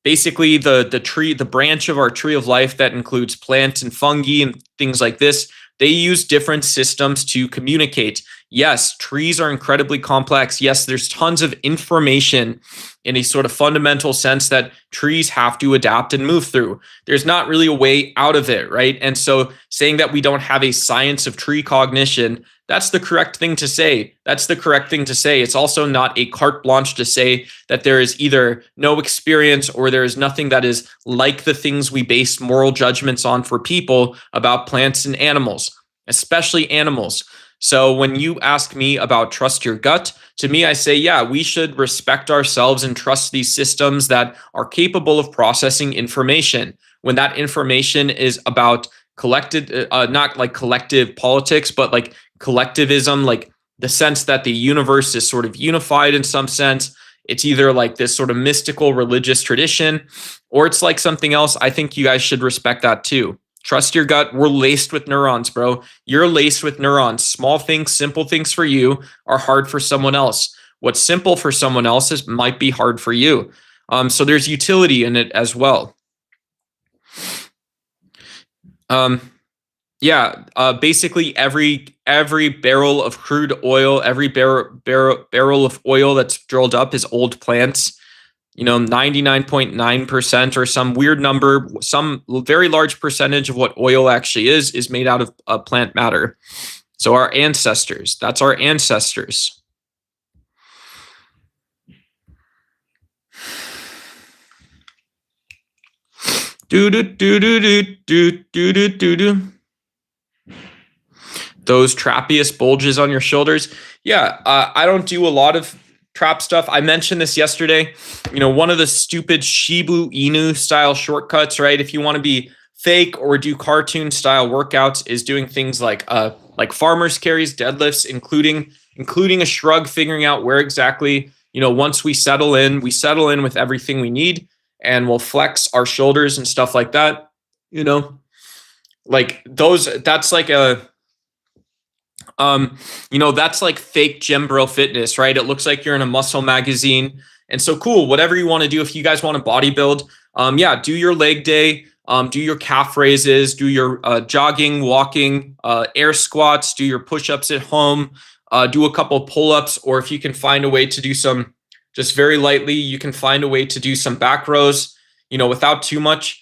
Basically, the branch of our tree of life that includes plants and fungi and things like this, they use different systems to communicate. Yes, trees are incredibly complex. Yes, there's tons of information in a sort of fundamental sense that trees have to adapt and move through. There's not really a way out of it, right? And so saying that we don't have a science of tree cognition, that's the correct thing to say. That's the correct thing to say. It's also not a carte blanche to say that there is either no experience or there is nothing that is like the things we base moral judgments on for people about plants and animals, especially animals. So when you ask me about trust your gut, to me, I say, yeah, we should respect ourselves and trust these systems that are capable of processing information. When that information is about collected, not like collective politics, but like collectivism, like the sense that the universe is sort of unified in some sense. It's either like this sort of mystical religious tradition, or it's like something else. I think you guys should respect that too. Trust your gut. We're laced with neurons, bro. You're laced with neurons. Small things, simple things for you are hard for someone else. What's simple for someone else might be hard for you. So there's utility in it as well. Basically every barrel of crude oil, every barrel of oil that's drilled up is old plants. 99.9% or some weird number, some very large percentage of what oil actually is made out of plant matter. So our ancestors, that's our ancestors. Those trapeus bulges on your shoulders. Yeah, I don't do a lot of trap stuff. I mentioned this yesterday. One of the stupid Shibu Inu style shortcuts, right? If you want to be fake or do cartoon style workouts, is doing things like farmers carries, deadlifts, including a shrug, figuring out where exactly, once we settle in with everything we need, and we'll flex our shoulders and stuff like that. Like those. That's like that's like fake gym bro fitness, right? It looks like you're in a muscle magazine. And so cool, whatever you want to do. If you guys want to bodybuild, do your leg day, do your calf raises, do your jogging, walking, air squats, do your push-ups at home, do a couple pull-ups, or if you can find a way to do some, just very lightly, you can find a way to do some back rows, without too much.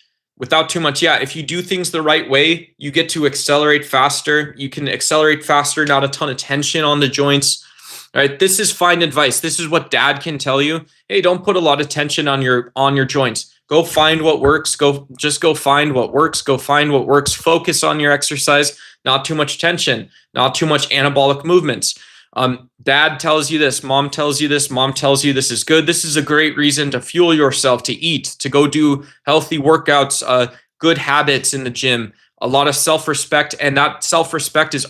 Yeah, if you do things the right way, you get to accelerate faster. You can accelerate faster, not a ton of tension on the joints. All right, this is fine advice. This is what dad can tell you. Hey, don't put a lot of tension on your joints. Go find what works. Go find what works. Go find what works. Focus on your exercise. Not too much tension. Not too much anabolic movements. Dad tells you this, mom tells you this, mom tells you this is good. This is a great reason to fuel yourself, to eat, to go do healthy workouts, good habits in the gym, a lot of self-respect. And that self-respect is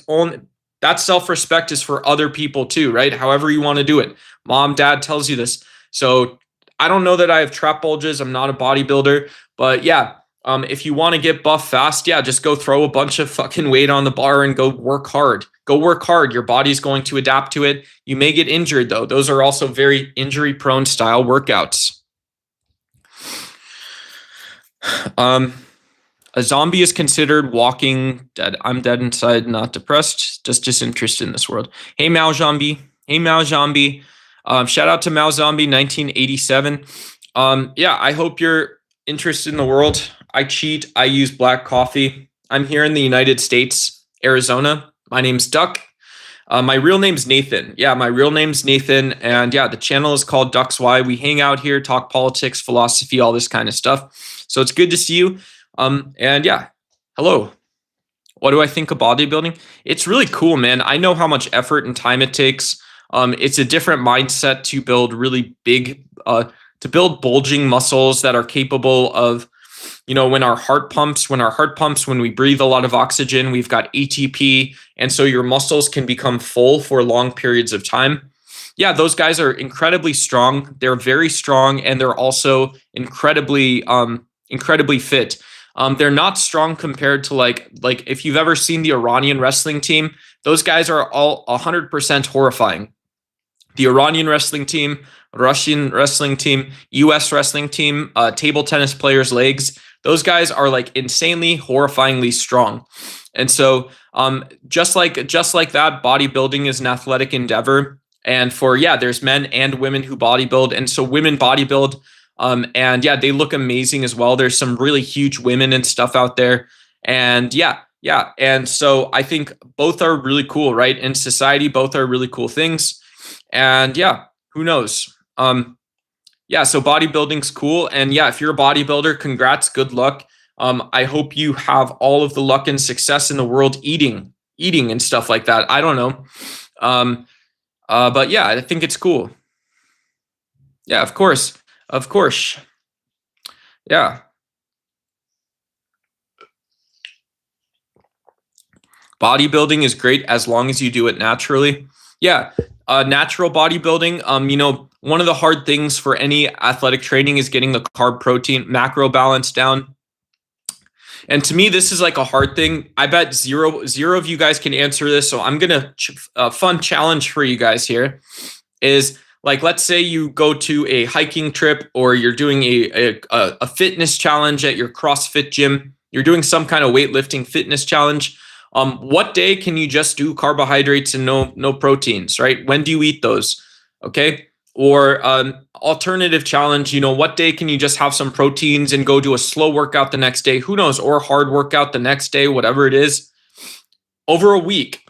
for other people too, right? However you want to do it. Mom, dad tells you this. So I don't know that I have trap bulges. I'm not a bodybuilder, but yeah, if you want to get buff fast, yeah, just go throw a bunch of fucking weight on the bar and go work hard. Go work hard. Your body's going to adapt to it. You may get injured though. Those are also very injury prone style workouts. A zombie is considered walking dead. I'm dead inside, not depressed, just disinterested in this world. Hey, Mao Zombie. Hey, Mao Zombie. Shout out to Mao Zombie 1987. Yeah, I hope you're interested in the world. I cheat. I use black coffee. I'm here in the United States, Arizona. My name's Duck. My real name's Nathan. Yeah, my real name's Nathan. And yeah, the channel is called Duck's Why. We hang out here, talk politics, philosophy, all this kind of stuff. So it's good to see you. And yeah, hello. What do I think of bodybuilding? It's really cool, man. I know how much effort and time it takes. It's a different mindset to build really big, to build bulging muscles that are capable of, when our heart pumps, when we breathe a lot of oxygen, we've got ATP. And so your muscles can become full for long periods of time. Yeah, those guys are incredibly strong. They're very strong, and they're also incredibly fit. They're not strong compared to like if you've ever seen the Iranian wrestling team, those guys are all 100% horrifying. The Iranian wrestling team, Russian wrestling team, US wrestling team, table tennis players' legs, those guys are like insanely, horrifyingly strong. And so just like that, bodybuilding is an athletic endeavor. And there's men and women who bodybuild. And so women bodybuild. And yeah, they look amazing as well. There's some really huge women and stuff out there. And yeah. And so I think both are really cool, right? In society, both are really cool things. And yeah, who knows? Yeah, so bodybuilding's cool. And yeah, if you're a bodybuilder, congrats, good luck. I hope you have all of the luck and success in the world eating and stuff like that. I don't know. But yeah, I think it's cool. Yeah, of course. Yeah. Bodybuilding is great as long as you do it naturally. Yeah, natural bodybuilding. One of the hard things for any athletic training is getting the carb protein macro balance down. And to me, this is like a hard thing. I bet zero of you guys can answer this. So I'm gonna a fun challenge for you guys here is like, let's say you go to a hiking trip, or you're doing a fitness challenge at your CrossFit gym. You're doing some kind of weightlifting fitness challenge. What day can you just do carbohydrates and no proteins, right? When do you eat those? Okay. Or alternative challenge, what day can you just have some proteins and go do a slow workout the next day? Who knows? Or hard workout the next day, whatever it is. Over a week.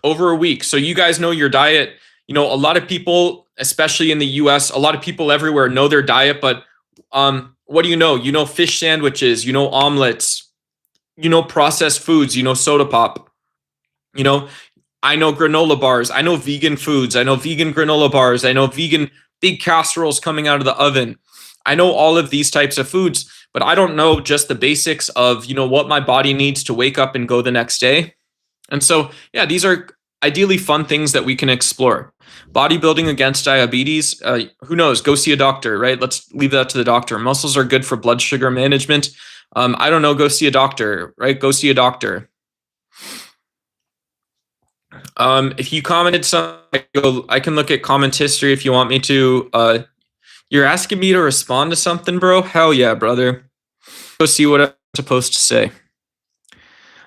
So you guys know your diet. A lot of people, especially in the US, a lot of people everywhere know their diet, but what do you know? Fish sandwiches, omelets, processed foods, soda pop. I know granola bars. I know vegan foods. I know vegan granola bars. I know vegan big casseroles coming out of the oven. I know all of these types of foods, but I don't know just the basics of, what my body needs to wake up and go the next day. And so, yeah, these are ideally fun things that we can explore. Bodybuilding against diabetes, who knows? Go see a doctor, right? Let's leave that to the doctor. Muscles are good for blood sugar management. I don't know. Go see a doctor, right? Go see a doctor. If you commented something, I can look at comment history if you want me to. You're asking me to respond to something, bro? Hell yeah, brother. Go see what I'm supposed to say.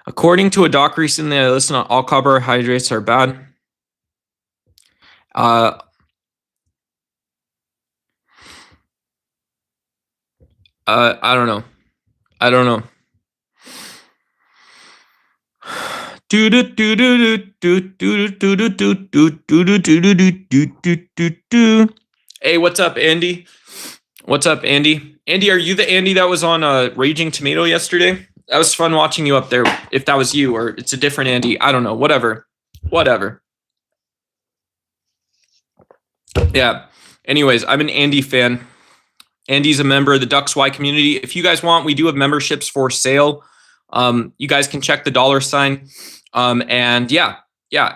According to a doc recently, I listened on all carbohydrates are bad. I don't know. Hey, what's up, Andy? Andy, are you the Andy that was on Raging Tomato yesterday? That was fun watching you up there. If that was you, or it's a different Andy, I don't know. Whatever. Yeah. Anyways, I'm an Andy fan. Andy's a member of the Ducks Y community. If you guys want, we do have memberships for sale. You guys can check the $sign. And yeah,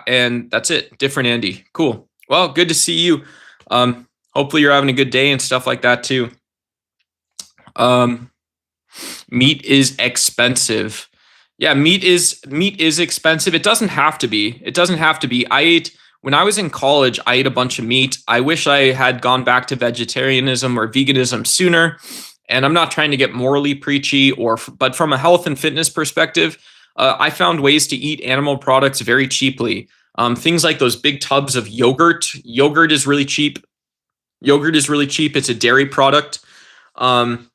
and that's it. Different Andy. Cool. Well, good to see you. Hopefully you're having a good day and stuff like that too. Meat is expensive. Yeah, meat is expensive. It doesn't have to be. It doesn't have to be. When I was in college, I ate a bunch of meat. I wish I had gone back to vegetarianism or veganism sooner. And I'm not trying to get morally preachy, but from a health and fitness perspective, I found ways to eat animal products very cheaply. Things like those big tubs of yogurt. Yogurt is really cheap. It's a dairy product. And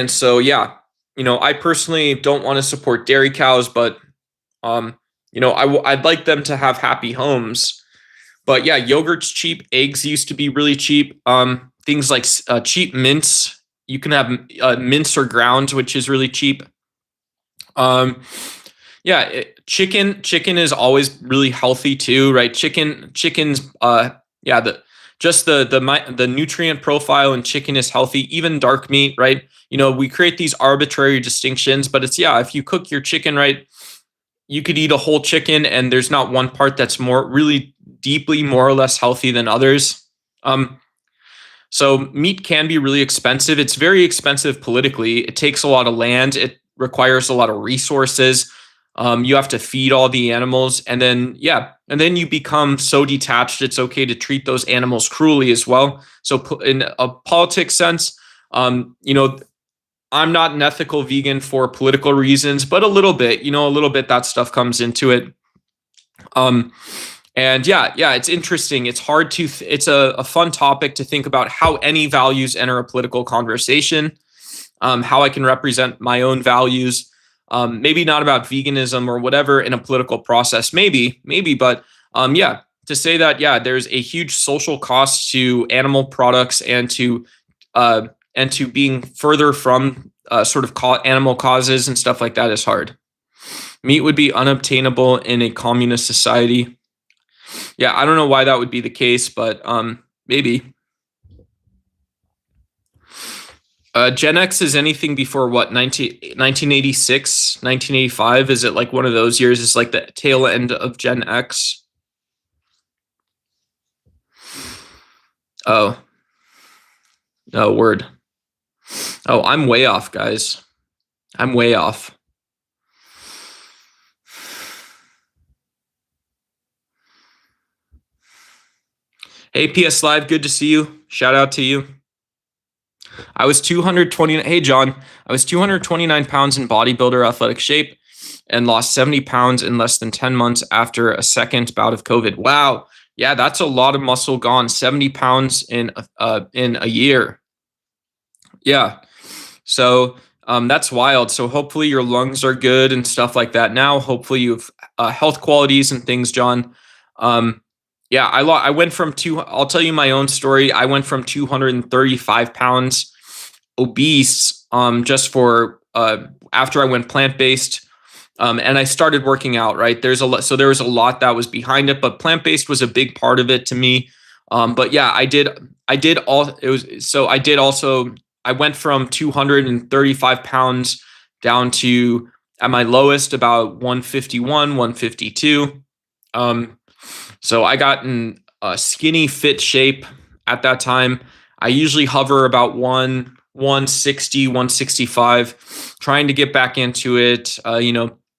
so, yeah, I personally don't want to support dairy cows, but, I'd like them to have happy homes. But yeah, yogurt's cheap. Eggs used to be really cheap. Things like cheap mince. You can have mince or grounds, which is really cheap. Chicken is always really healthy too, right? Chicken's the nutrient profile in chicken is healthy. Even dark meat, right? We create these arbitrary distinctions, but if you cook your chicken right, you could eat a whole chicken and there's not one part that's really deeply more or less healthy than others. So meat can be really expensive. It's very expensive politically. It takes a lot of land. It requires a lot of resources. You have to feed all the animals, and then you become so detached. It's okay to treat those animals cruelly as well. So in a politics sense, I'm not an ethical vegan for political reasons, but a little bit that stuff comes into it. And it's interesting. It's hard to, it's a fun topic to think about how any values enter a political conversation, how I can represent my own values, maybe not about veganism or whatever in a political process, maybe, but to say that, there's a huge social cost to animal products and to being further from animal causes and stuff like that is hard. Meat would be unobtainable in a communist society. Yeah, I don't know why that would be the case, but maybe. Gen X is anything before what, 1986, 1985? Is it like one of those years? Is like the tail end of Gen X? Oh. Oh, word. Oh, I'm way off, guys. I'm way off. Hey, PS Live, good to see you. Shout out to you. I was 220. Hey, John. I was 229 pounds in bodybuilder athletic shape and lost 70 pounds in less than 10 months after a second bout of COVID. Wow. Yeah, that's a lot of muscle gone. 70 pounds in a year. Yeah. So that's wild. So hopefully your lungs are good and stuff like that now. Hopefully you have health qualities and things, John. I went from I'll tell you my own story. I went from 235 pounds obese just for after I went plant-based. And I started working out, right? There was a lot that was behind it, but plant-based was a big part of it to me. But yeah, I went from 235 pounds down to at my lowest about 151, 152. So I got in a skinny fit shape at that time. I usually hover about 160, 165, trying to get back into it,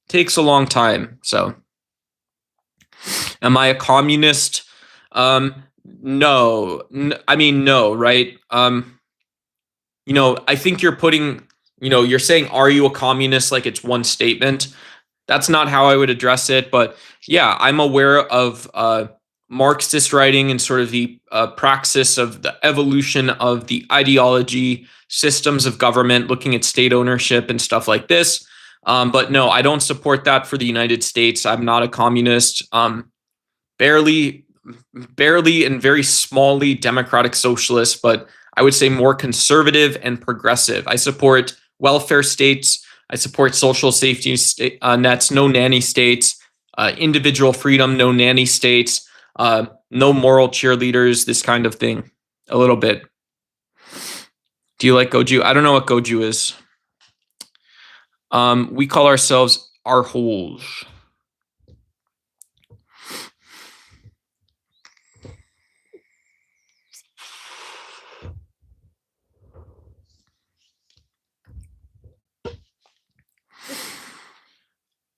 takes a long time. So am I a communist? No, no, right? I think you're putting, you're saying, are you a communist? Like it's one statement. That's not how I would address it. But yeah, I'm aware of Marxist writing and sort of the praxis of the evolution of the ideology, systems of government, looking at state ownership and stuff like this. But no, I don't support that for the United States. I'm not a communist. Barely and very smallly democratic socialist, but I would say more conservative and progressive. I support welfare states. I support social safety nets, no nanny states, individual freedom, no nanny states. No moral cheerleaders, this kind of thing. A little bit. Do you like Goju? I don't know what Goju is. We call ourselves our holes.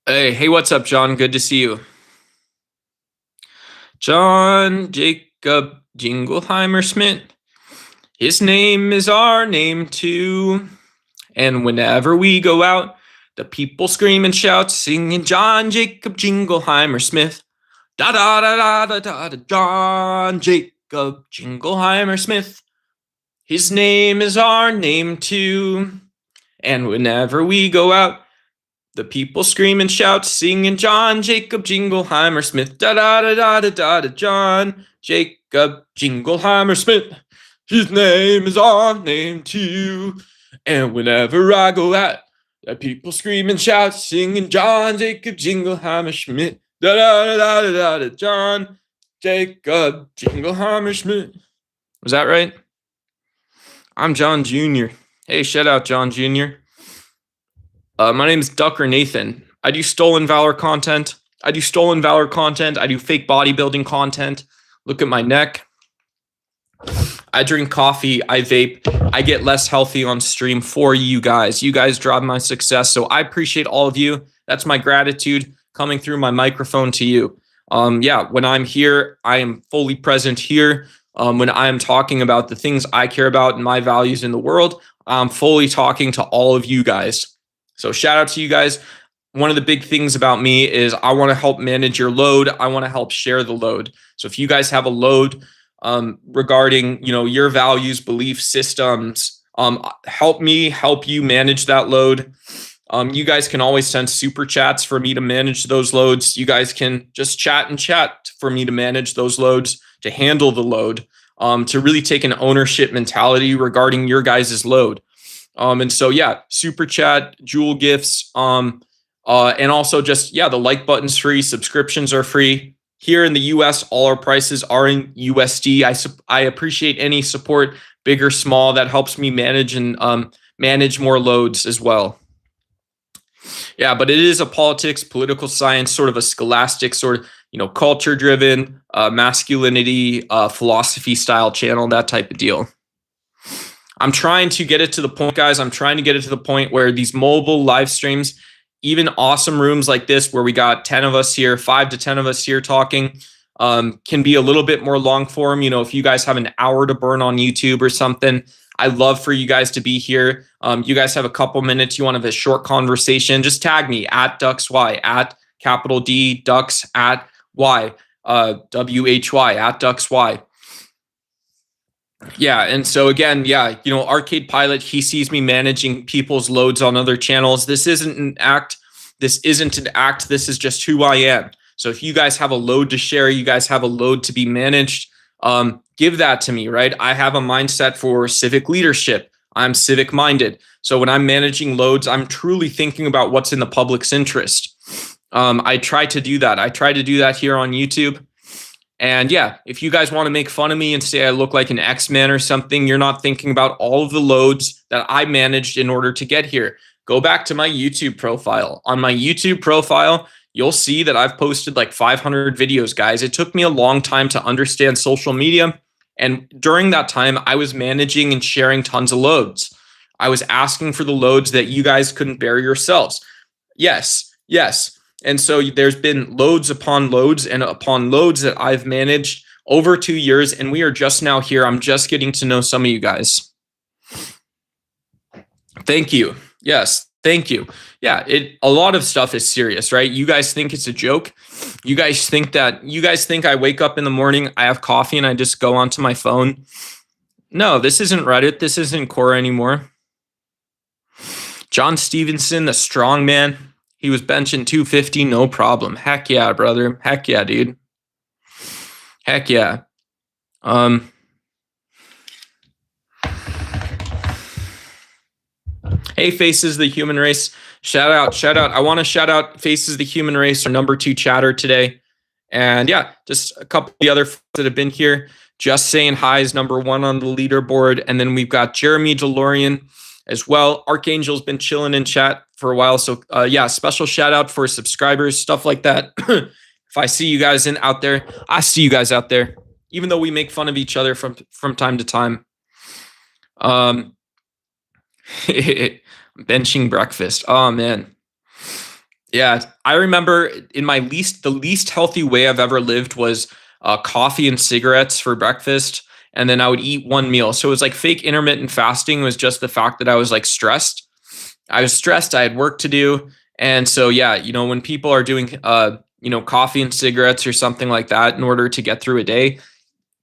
Hey, what's up, John? Good to see you. John Jacob Jingleheimer Smith. His name is our name too. And whenever we go out, the people scream and shout, singing John Jacob Jingleheimer Smith. Da da da da da da da. John Jacob Jingleheimer Smith. His name is our name too. And whenever we go out, the people scream and shout, singing John Jacob Jingleheimer Smith. Da da da da da da da. John Jacob Jingleheimer Smith. His name is our name too. And whenever I go out, the people scream and shout, singing John Jacob Jingleheimer Smith. Da da da da da da. John Jacob Jingleheimer Smith. Was that right? I'm John Jr. Hey, shout out John Jr. My name is Ducker Nathan. I do stolen valor content. I do fake bodybuilding content. Look at my neck. I drink coffee. I vape. I get less healthy on stream for you guys. You guys drive my success. So I appreciate all of you. That's my gratitude coming through my microphone to you. When I'm here, I am fully present here. When I am talking about the things I care about and my values in the world, I'm fully talking to all of you guys. So shout out to you guys. One of the big things about me is I want to help manage your load. I want to help share the load. So if you guys have a load regarding, your values, belief systems, help me help you manage that load. You guys can always send super chats for me to manage those loads. You guys can just chat for me to manage those loads, to handle the load, to really take an ownership mentality regarding your guys' load. Super chat, jewel gifts, and also just, the like button's free, subscriptions are free. Here in the US, all our prices are in USD. I appreciate any support, big or small, that helps me manage and manage more loads as well. Yeah, but it is a political science, sort of a scholastic, culture-driven, masculinity, philosophy style channel, that type of deal. I'm trying to get it to the point, guys. I'm trying to get it to the point where these mobile live streams, even awesome rooms like this, where we got 10 of us here, 5 to 10 of us here talking, can be a little bit more long form. If you guys have an hour to burn on YouTube or something, I'd love for you guys to be here. You guys have a couple minutes, you want to have a short conversation, just tag me at DucksY, at capital D, Ducks, at Y, WHY, at DucksY. Yeah, and so again, Arcade Pilot, he sees me managing people's loads on other channels. This isn't an act. This is just who I am. So if you guys have a load to share, you guys have a load to be managed, give that to me, right? I have a mindset for civic leadership. I'm civic minded. So when I'm managing loads, I'm truly thinking about what's in the public's interest. I try to do that. I try to do that here on YouTube. And if you guys want to make fun of me and say I look like an X-Man or something, you're not thinking about all of the loads that I managed in order to get here. Go back to my YouTube profile. On my YouTube profile, you'll see that I've posted like 500 videos, guys. It took me a long time to understand social media. And during that time, I was managing and sharing tons of loads. I was asking for the loads that you guys couldn't bear yourselves. Yes. And so there's been loads upon loads and upon loads that I've managed over 2 years, and we are just now here. I'm just getting to know some of you guys. Thank you. Yes, thank you. Yeah, a lot of stuff is serious, right? You guys think it's a joke. You guys think I wake up in the morning, I have coffee, and I just go onto my phone. No, this isn't Reddit. This isn't Quora anymore. John Stevenson, the strong man. He was benching 250, no problem. Heck yeah, brother. Heck yeah, dude. Heck yeah. Hey, Faces the Human Race. Shout out. I want to shout out Faces the Human Race, our number 2 chatter today. And yeah, just a couple of the other folks that have been here. Just saying hi is number one on the leaderboard. And then we've got Jeremy DeLorean as well. Archangel's been chilling in chat for a while. So yeah, special shout out for subscribers, stuff like that. If I see you guys out there, I see you guys out there, even though we make fun of each other from time to time. Benching breakfast. Oh man. Yeah, I remember in the least healthy way I've ever lived was coffee and cigarettes for breakfast, and then I would eat one meal. So it was like fake intermittent fasting was just the fact that I was like stressed. I was stressed. I had work to do, and so yeah, when people are doing coffee and cigarettes or something like that in order to get through a day,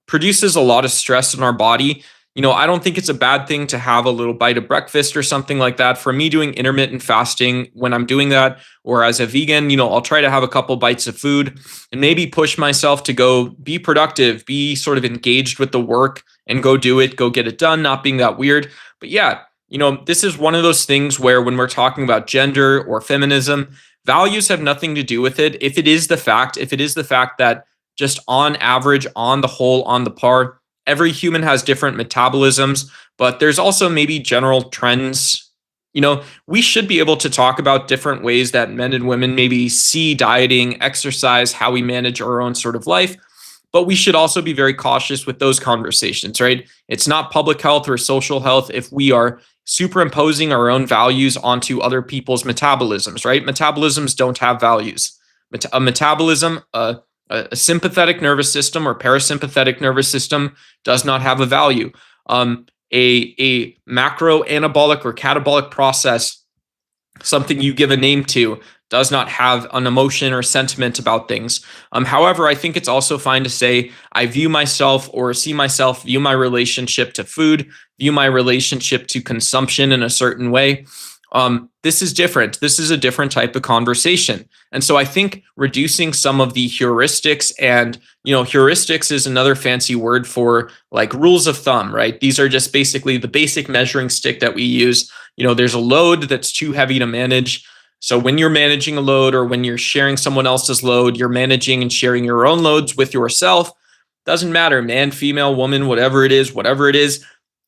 produces a lot of stress in our body. I don't think it's a bad thing to have a little bite of breakfast or something like that. For me, doing intermittent fasting, when I'm doing that, or as a vegan, I'll try to have a couple bites of food and maybe push myself to go be productive, be sort of engaged with the work and go do it, go get it done, not being that weird. But yeah, this is one of those things where when we're talking about gender or feminism, values have nothing to do with it. If it is the fact that just on average, on the whole, on the par, every human has different metabolisms, but there's also maybe general trends. We should be able to talk about different ways that men and women maybe see dieting, exercise, how we manage our own sort of life. But we should also be very cautious with those conversations, right? It's not public health or social health if we are superimposing our own values onto other people's metabolisms, right? Metabolisms don't have values. A metabolism, a sympathetic nervous system or parasympathetic nervous system does not have a value. A macro anabolic or catabolic process, something you give a name to, does not have an emotion or sentiment about things. However, I think it's also fine to say I view myself or see myself, view my relationship to food, view my relationship to consumption in a certain way. This is different. This is a different type of conversation. And so I think reducing some of the heuristics, and, heuristics is another fancy word for like rules of thumb, right? These are just basically the basic measuring stick that we use. There's a load that's too heavy to manage. So when you're managing a load or when you're sharing someone else's load, you're managing and sharing your own loads with yourself. Doesn't matter, man, female, woman, whatever it is.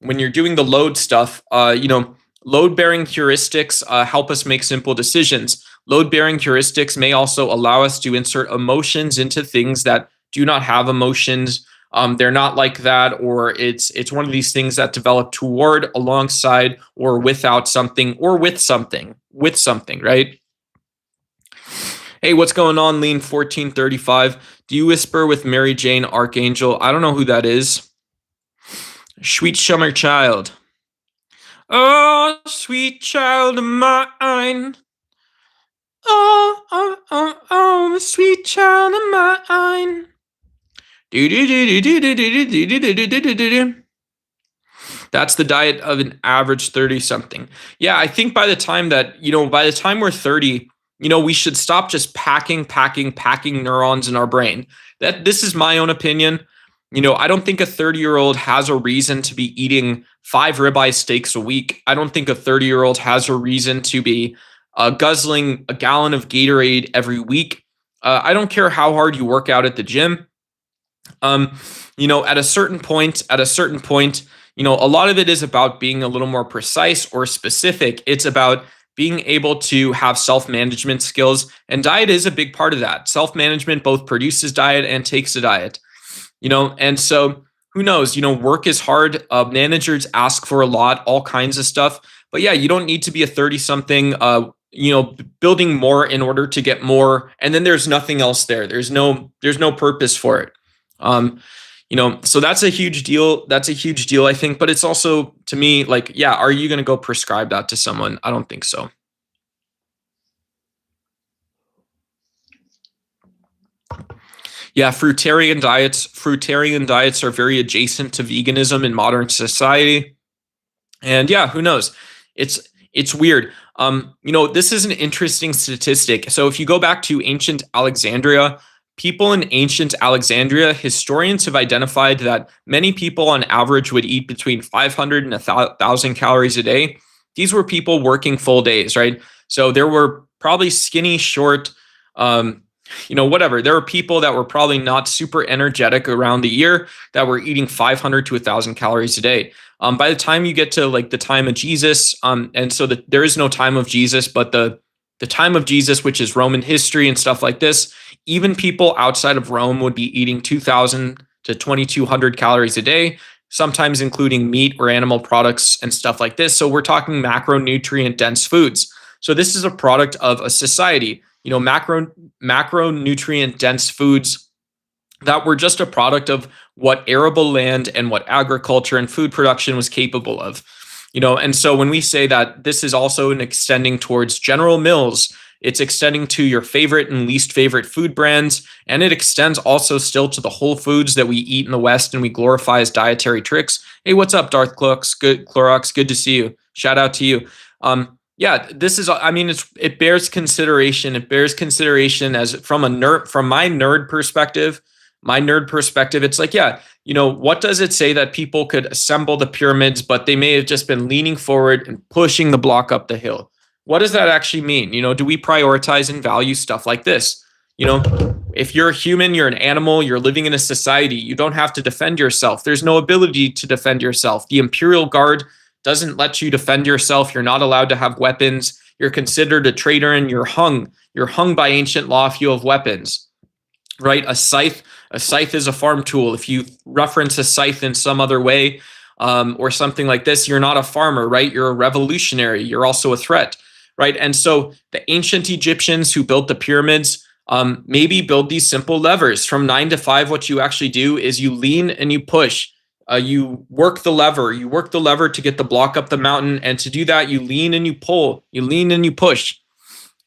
When you're doing the load stuff, load-bearing heuristics help us make simple decisions. Load-bearing heuristics may also allow us to insert emotions into things that do not have emotions. They're not like that, or it's one of these things that develop toward, alongside, or without something, or with something, right? Hey, what's going on, Lean 1435? Do you whisper with Mary Jane Archangel? I don't know who that is. Sweet summer child. Oh, sweet child of mine. Oh, sweet child of mine. That's the diet of an average 30-something. Yeah, I think by the time we're 30, we should stop just packing neurons in our brain. This is my own opinion. I don't think a 30-year-old has a reason to be eating 5 ribeye steaks a week. I don't think a 30-year-old has a reason to be guzzling a gallon of Gatorade every week. I don't care how hard you work out at the gym. At a certain point, a lot of it is about being a little more precise or specific. It's about being able to have self-management skills, and diet is a big part of that. Self-management both produces diet and takes a diet. And so who knows, work is hard. Managers ask for a lot, all kinds of stuff. But yeah, you don't need to be a 30-something, building more in order to get more. And then there's nothing else there. There's no purpose for it. So that's a huge deal. I think. But it's also, to me, like, yeah, are you going to go prescribe that to someone? I don't think so. Yeah, fruitarian diets are very adjacent to veganism in modern society. And yeah, who knows? It's weird. This is an interesting statistic. So if you go back to ancient Alexandria, people in ancient Alexandria, historians have identified that many people on average would eat between 500 and 1,000 calories a day. These were people working full days, right? So there were probably skinny, short, whatever. There were people that were probably not super energetic around the year that were eating 500 to 1,000 calories a day. By the time you get to like the time of Jesus, and so there is no time of Jesus, but the time of Jesus, which is Roman history and stuff like this, even people outside of Rome would be eating 2,000 to 2,200 calories a day, sometimes including meat or animal products and stuff like this. So we're talking macronutrient dense foods. So this is a product of a society, macronutrient dense foods that were just a product of what arable land and what agriculture and food production was capable of. And so when we say that this is also an extending towards General Mills, it's extending to your favorite and least favorite food brands, and it extends also still to the whole foods that we eat in the West and we glorify as dietary tricks. Hey, what's up, Darth Clorox? Good to see you. Shout out to you. Yeah, this is, I mean, it bears consideration. It bears consideration as from my nerd perspective. It's like, yeah, what does it say that people could assemble the pyramids, but they may have just been leaning forward and pushing the block up the hill? What does that actually mean? Do we prioritize and value stuff like this? If you're a human, you're an animal, you're living in a society, you don't have to defend yourself. There's no ability to defend yourself. The Imperial Guard doesn't let you defend yourself. You're not allowed to have weapons. You're considered a traitor and you're hung. You're hung by ancient law if you have weapons, right? A scythe is a farm tool. If you reference a scythe in some other way or something like this, you're not a farmer, right? You're a revolutionary. You're also a threat, right? And so the ancient Egyptians who built the pyramids maybe build these simple levers. From 9 to 5, what you actually do is you lean and you push. You work the lever. You work the lever to get the block up the mountain. And to do that, you lean and you pull. You lean and you push.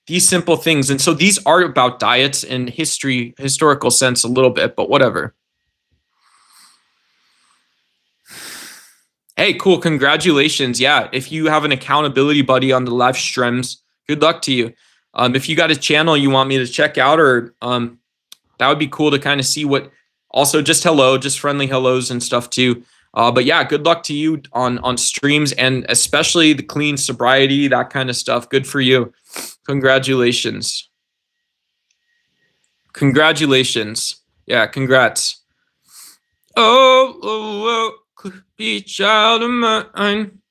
These simple things. And so these are about diets in historical sense a little bit, but whatever. Hey, cool. Congratulations. Yeah. If you have an accountability buddy on the live streams, good luck to you. If you got a channel you want me to check out, or that would be cool to kind of see what, also just friendly hellos and stuff too. But yeah, good luck to you on streams, and especially the clean sobriety, that kind of stuff. Good for you. Congratulations. Yeah, congrats. Oh, could be child of mine.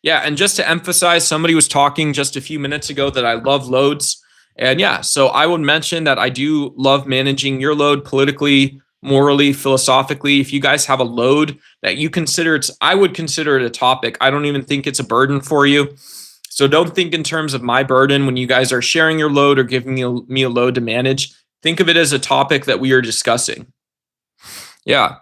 Yeah, and just to emphasize, somebody was talking just a few minutes ago that I love loads. And yeah, so I would mention that I do love managing your load politically, morally, philosophically. If you guys have a load that you consider I would consider it a topic. I don't even think it's a burden for you. So don't think in terms of my burden when you guys are sharing your load or giving me a load to manage. Think of it as a topic that we are discussing. Yeah.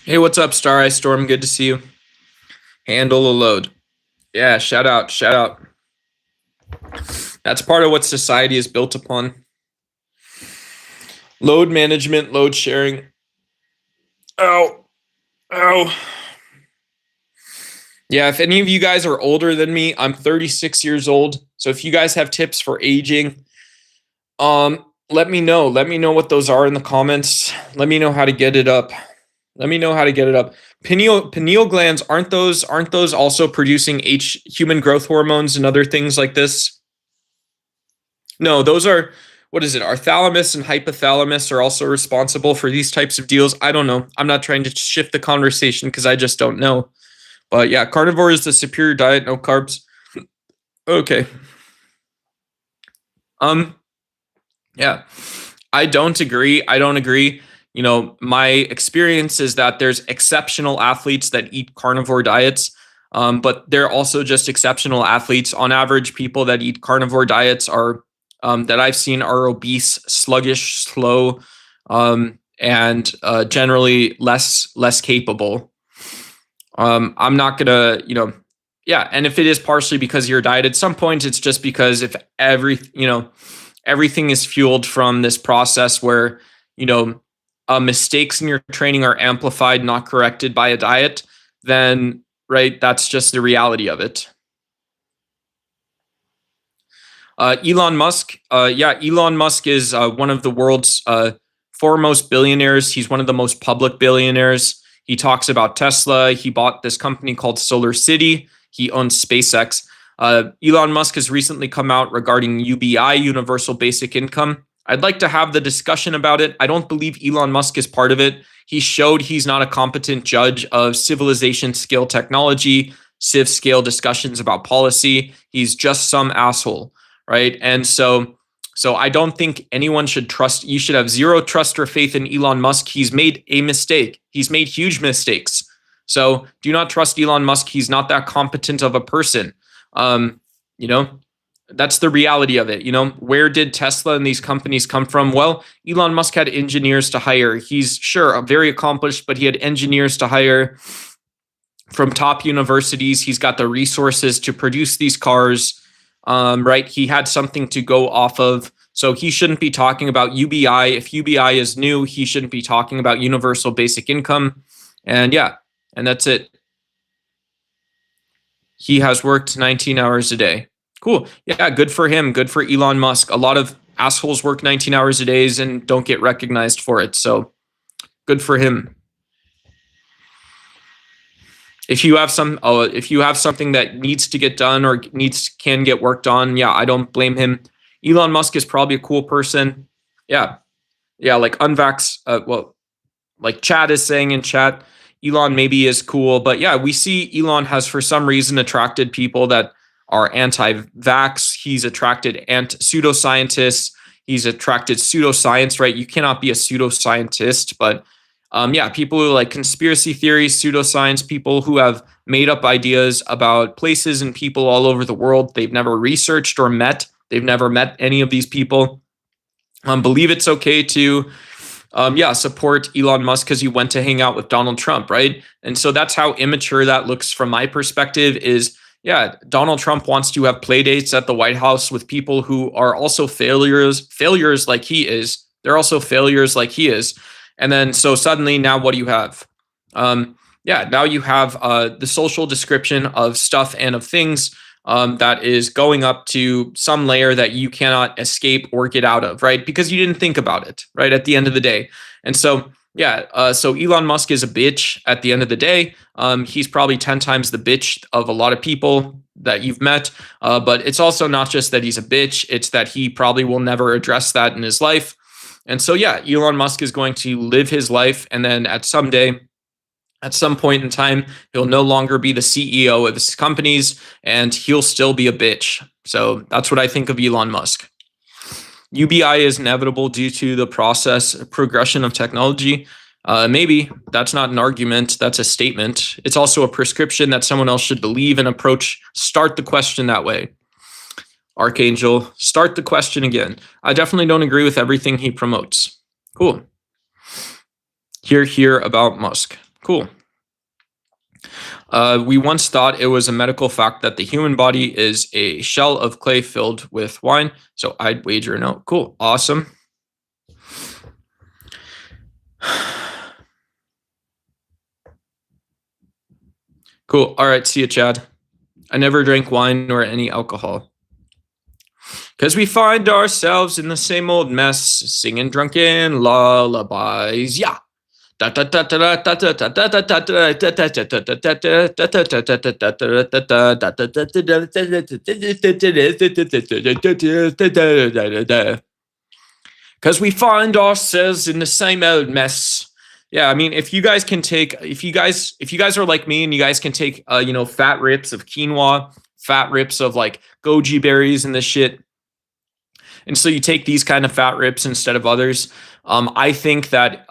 Hey, what's up, Star Eye Storm? Good to see you. Handle a load. Yeah, shout out. That's part of what society is built upon. Load management, load sharing. Ow. Yeah, if any of you guys are older than me, I'm 36 years old. So if you guys have tips for aging, let me know. Let me know what those are in the comments. Let me know how to get it up. Pineal glands, aren't those also producing human growth hormones and other things like this? No, those are, what is it? Our thalamus and hypothalamus are also responsible for these types of deals. I don't know. I'm not trying to shift the conversation because I just don't know. But yeah, carnivore is the superior diet, no carbs. Okay. Yeah, I don't agree. My experience is that there's exceptional athletes that eat carnivore diets, but they're also just exceptional athletes. On average, people that eat carnivore diets are, that I've seen, are obese, sluggish, slow, and generally less capable. I'm not gonna, yeah. And if it is partially because of your diet, at some point it's just because if everything is fueled from this process where, mistakes in your training are amplified, not corrected by a diet, then, right, that's just the reality of it. Elon Musk. Elon Musk is one of the world's foremost billionaires. He's one of the most public billionaires. He talks about Tesla. He bought this company called Solar City. He owns SpaceX. Elon Musk has recently come out regarding UBI, Universal Basic Income. I'd like to have the discussion about it. I don't believe Elon Musk is part of it. He showed he's not a competent judge of civilization scale technology, civ scale discussions about policy. He's just some asshole, right? And so I don't think anyone should trust. You should have zero trust or faith in Elon Musk. He's made a mistake. He's made huge mistakes. So do not trust Elon Musk. He's not that competent of a person. You know, that's the reality of it. You know, where did Tesla and these companies come from? Well, Elon Musk had engineers to hire. He's sure very accomplished, but he had engineers to hire from top universities. He's got the resources to produce these cars, right? He had something to go off of. So he shouldn't be talking about UBI. If UBI is new, he shouldn't be talking about universal basic income. And yeah, and that's it. He has worked 19 hours a day. Cool. Yeah, good for him. Good for Elon Musk. A lot of assholes work 19 hours a day and don't get recognized for it. So good for him. If you have something that needs to get done or can get worked on, yeah, I don't blame him. Elon Musk is probably a cool person. Yeah, like unvax. Like Chad is saying in chat, Elon maybe is cool, but yeah, we see Elon has for some reason attracted people that are anti-vax. He's attracted pseudoscientists. He's attracted pseudoscience, right? You cannot be a pseudoscientist, but people who like conspiracy theories, pseudoscience, people who have made up ideas about places and people all over the world they've never researched or met. They've never met any of these people. Believe it's okay to support Elon Musk because he went to hang out with Donald Trump, right? And so that's how immature that looks from my perspective is, yeah, Donald Trump wants to have play dates at the White House with people who are also failures like he is. They're also failures like he is. And then so suddenly now what do you have? Now you have the social description of stuff and of things that is going up to some layer that you cannot escape or get out of, right? Because you didn't think about it, right? At the end of the day. And so, so Elon Musk is a bitch at the end of the day. He's probably 10 times the bitch of a lot of people that you've met. But it's also not just that he's a bitch. It's that he probably will never address that in his life. And so, yeah, Elon Musk is going to live his life. And then at some point in time, he'll no longer be the CEO of his companies and he'll still be a bitch. So that's what I think of Elon Musk. UBI is inevitable due to the progression of technology. Maybe that's not an argument. That's a statement. It's also a prescription that someone else should believe and start the question that way. Archangel, start the question again. I definitely don't agree with everything he promotes. Cool. Hear about Musk. Cool. We once thought it was a medical fact that the human body is a shell of clay filled with wine. So I'd wager no. Cool. Awesome. Cool. All right. See you, Chad. I never drank wine or any alcohol. Because we find ourselves in the same old mess, singing drunken lullabies. Yeah. Because we find ourselves in the same old mess. Yeah, I mean, if you guys are like me and you guys can take, fat rips of quinoa, fat rips of like goji berries and this shit, and so you take these kind of fat rips instead of others. I think that,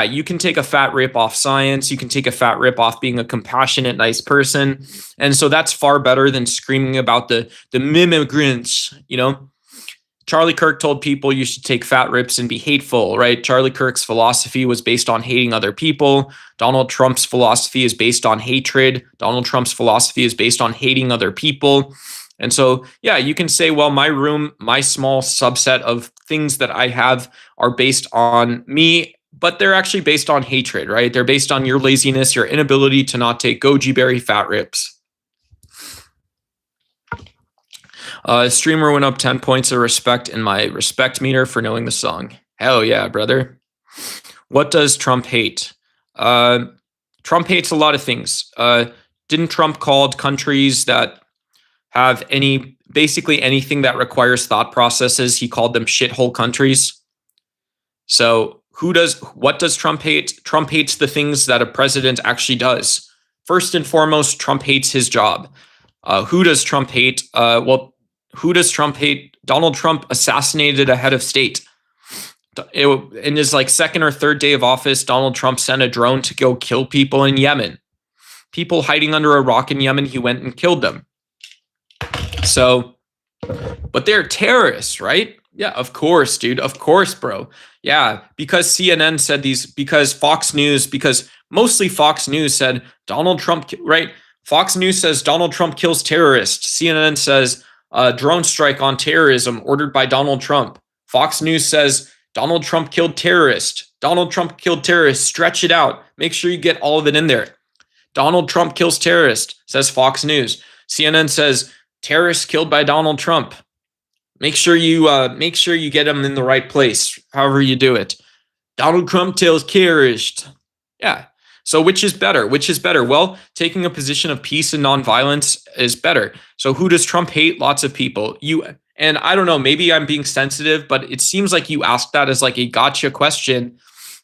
you can take a fat rip off science. You can take a fat rip off being a compassionate, nice person. And so that's far better than screaming about the immigrants, Charlie Kirk told people you should take fat rips and be hateful, right? Charlie Kirk's philosophy was based on hating other people. Donald Trump's philosophy is based on hatred. Donald Trump's philosophy is based on hating other people. And so, you can say, well, my small subset of things that I have are based on me, but they're actually based on hatred, right? They're based on your laziness, your inability to not take goji berry fat rips. Streamer went up 10 points of respect in my respect meter for knowing the song. Hell yeah, brother. What does Trump hate? Trump hates a lot of things. Didn't Trump call countries that have basically anything that requires thought processes, he called them shithole countries? So what does Trump hate? Trump hates the things that a president actually does. First and foremost, Trump hates his job. Who does Trump hate? Who does Trump hate? Donald Trump assassinated a head of state. In his second or third day of office, Donald Trump sent a drone to go kill people in Yemen. People hiding under a rock in Yemen, he went and killed them. So, but they're terrorists, right? Yeah, of course, dude. Of course, bro. Yeah, because CNN said because Fox News, because mostly Fox News said Donald Trump, right? Fox News says Donald Trump kills terrorists. CNN says drone strike on terrorism ordered by Donald Trump. Fox News says Donald Trump killed terrorists. Donald Trump killed terrorists. Stretch it out. Make sure you get all of it in there. Donald Trump kills terrorists, says Fox News. CNN says terrorists killed by Donald Trump. Make sure you get them in the right place, however you do it. Donald Trump kills terrorists. Yeah. So which is better? Which is better? Well, taking a position of peace and nonviolence is better. So who does Trump hate? Lots of people. And I don't know, maybe I'm being sensitive, but it seems like you asked that as a gotcha question.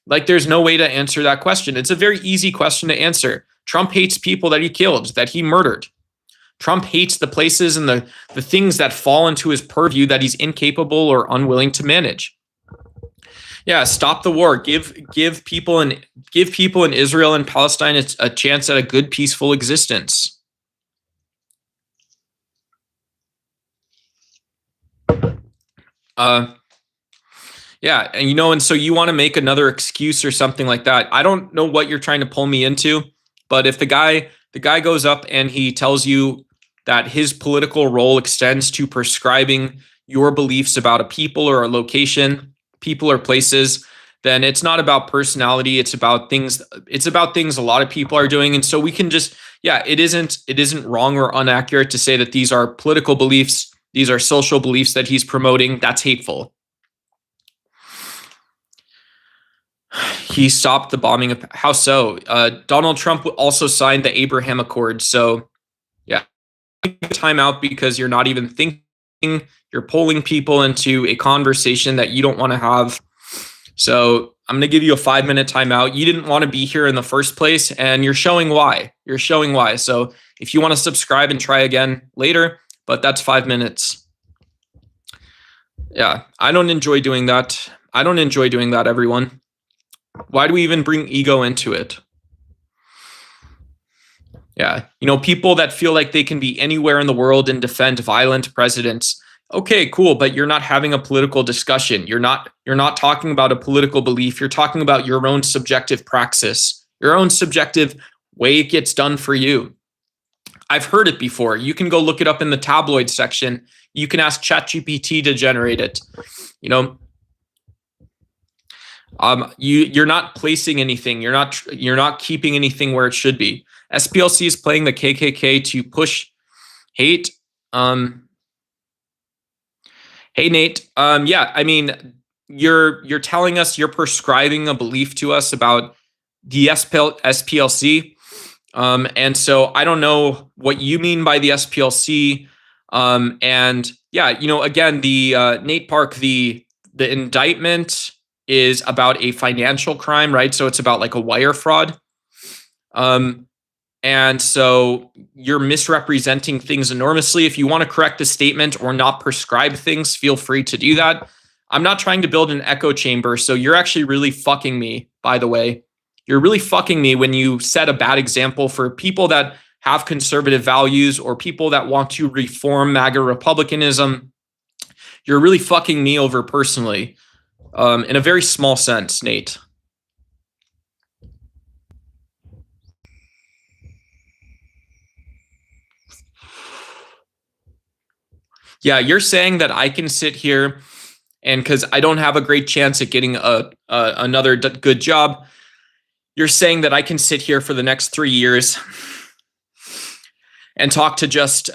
There's no way to answer that question. It's a very easy question to answer. Trump hates people that he killed, that he murdered. Trump hates the places and the things that fall into his purview that he's incapable or unwilling to manage. Yeah, stop the war. Give people in Israel and Palestine a chance at a good, peaceful existence. Yeah, and so you want to make another excuse or something like that. I don't know what you're trying to pull me into, but if the guy goes up and he tells you that his political role extends to prescribing your beliefs about a people or a location, people or places, then it's not about personality. It's about things a lot of people are doing. And so we can just, it isn't wrong or inaccurate to say that these are political beliefs. These are social beliefs that he's promoting. That's hateful. He stopped the bombing of, how so? Donald Trump also signed the Abraham Accords. So yeah, time out because you're not even thinking, you're pulling people into a conversation that you don't want to have. So I'm going to give you a 5-minute timeout. You didn't want to be here in the first place, and you're showing why. So if you want to subscribe and try again later, but that's 5 minutes. Yeah, I don't enjoy doing that. Everyone. Why do we even bring ego into it? Yeah, people that feel like they can be anywhere in the world and defend violent presidents. Okay, cool, but you're not having a political discussion. You're not talking about a political belief. You're talking about your own subjective praxis, your own subjective way it gets done for you. I've heard it before. You can go look it up in the tabloid section. You can ask ChatGPT to generate it. You're not placing anything. You're not keeping anything where it should be. SPLC is playing the KKK to push hate. Hey Nate. You're telling us, you're prescribing a belief to us about the SPLC. And so I don't know what you mean by the SPLC. Again, the Nate Park, the indictment is about a financial crime, right? So it's about a wire fraud. And so you're misrepresenting things enormously. If you want to correct the statement or not prescribe things, feel free to do that. I'm not trying to build an echo chamber. So you're actually really fucking me, by the way. You're really fucking me when you set a bad example for people that have conservative values or people that want to reform MAGA Republicanism. You're really fucking me over personally. In a very small sense, Nate. Yeah, you're saying that I can sit here and because I don't have a great chance at getting another good job, you're saying that I can sit here for the next 3 years and talk to just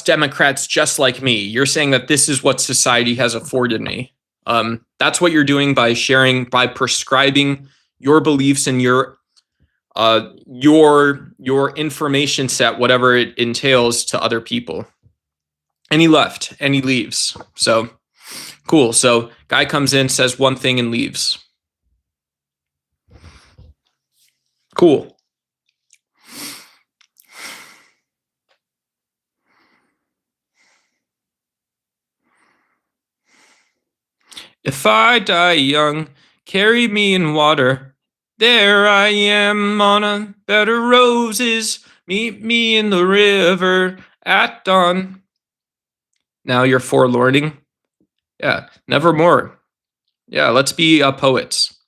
Democrats just like me. You're saying that this is what society has afforded me. That's what you're doing by sharing, by prescribing your beliefs and your information set, whatever it entails, to other people. And he left and he leaves. So cool. So guy comes in, says one thing and leaves. Cool. If I die young, carry me in water. There I am on a bed of roses. Meet me in the river at dawn. Now you're forlorning. Yeah, nevermore. Yeah, let's be poets.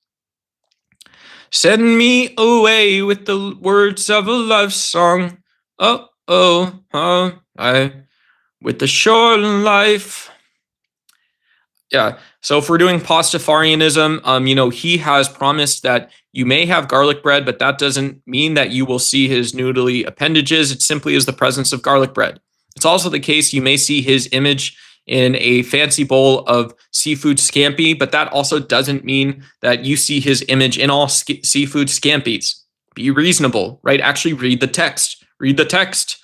Send me away with the words of a love song. With the short life. Yeah. So if we're doing Pastafarianism, he has promised that you may have garlic bread, but that doesn't mean that you will see his noodly appendages. It simply is the presence of garlic bread. It's also the case you may see his image in a fancy bowl of seafood scampi, but that also doesn't mean that you see his image in all seafood scampies. Be reasonable, right? Actually read the text. Read the text,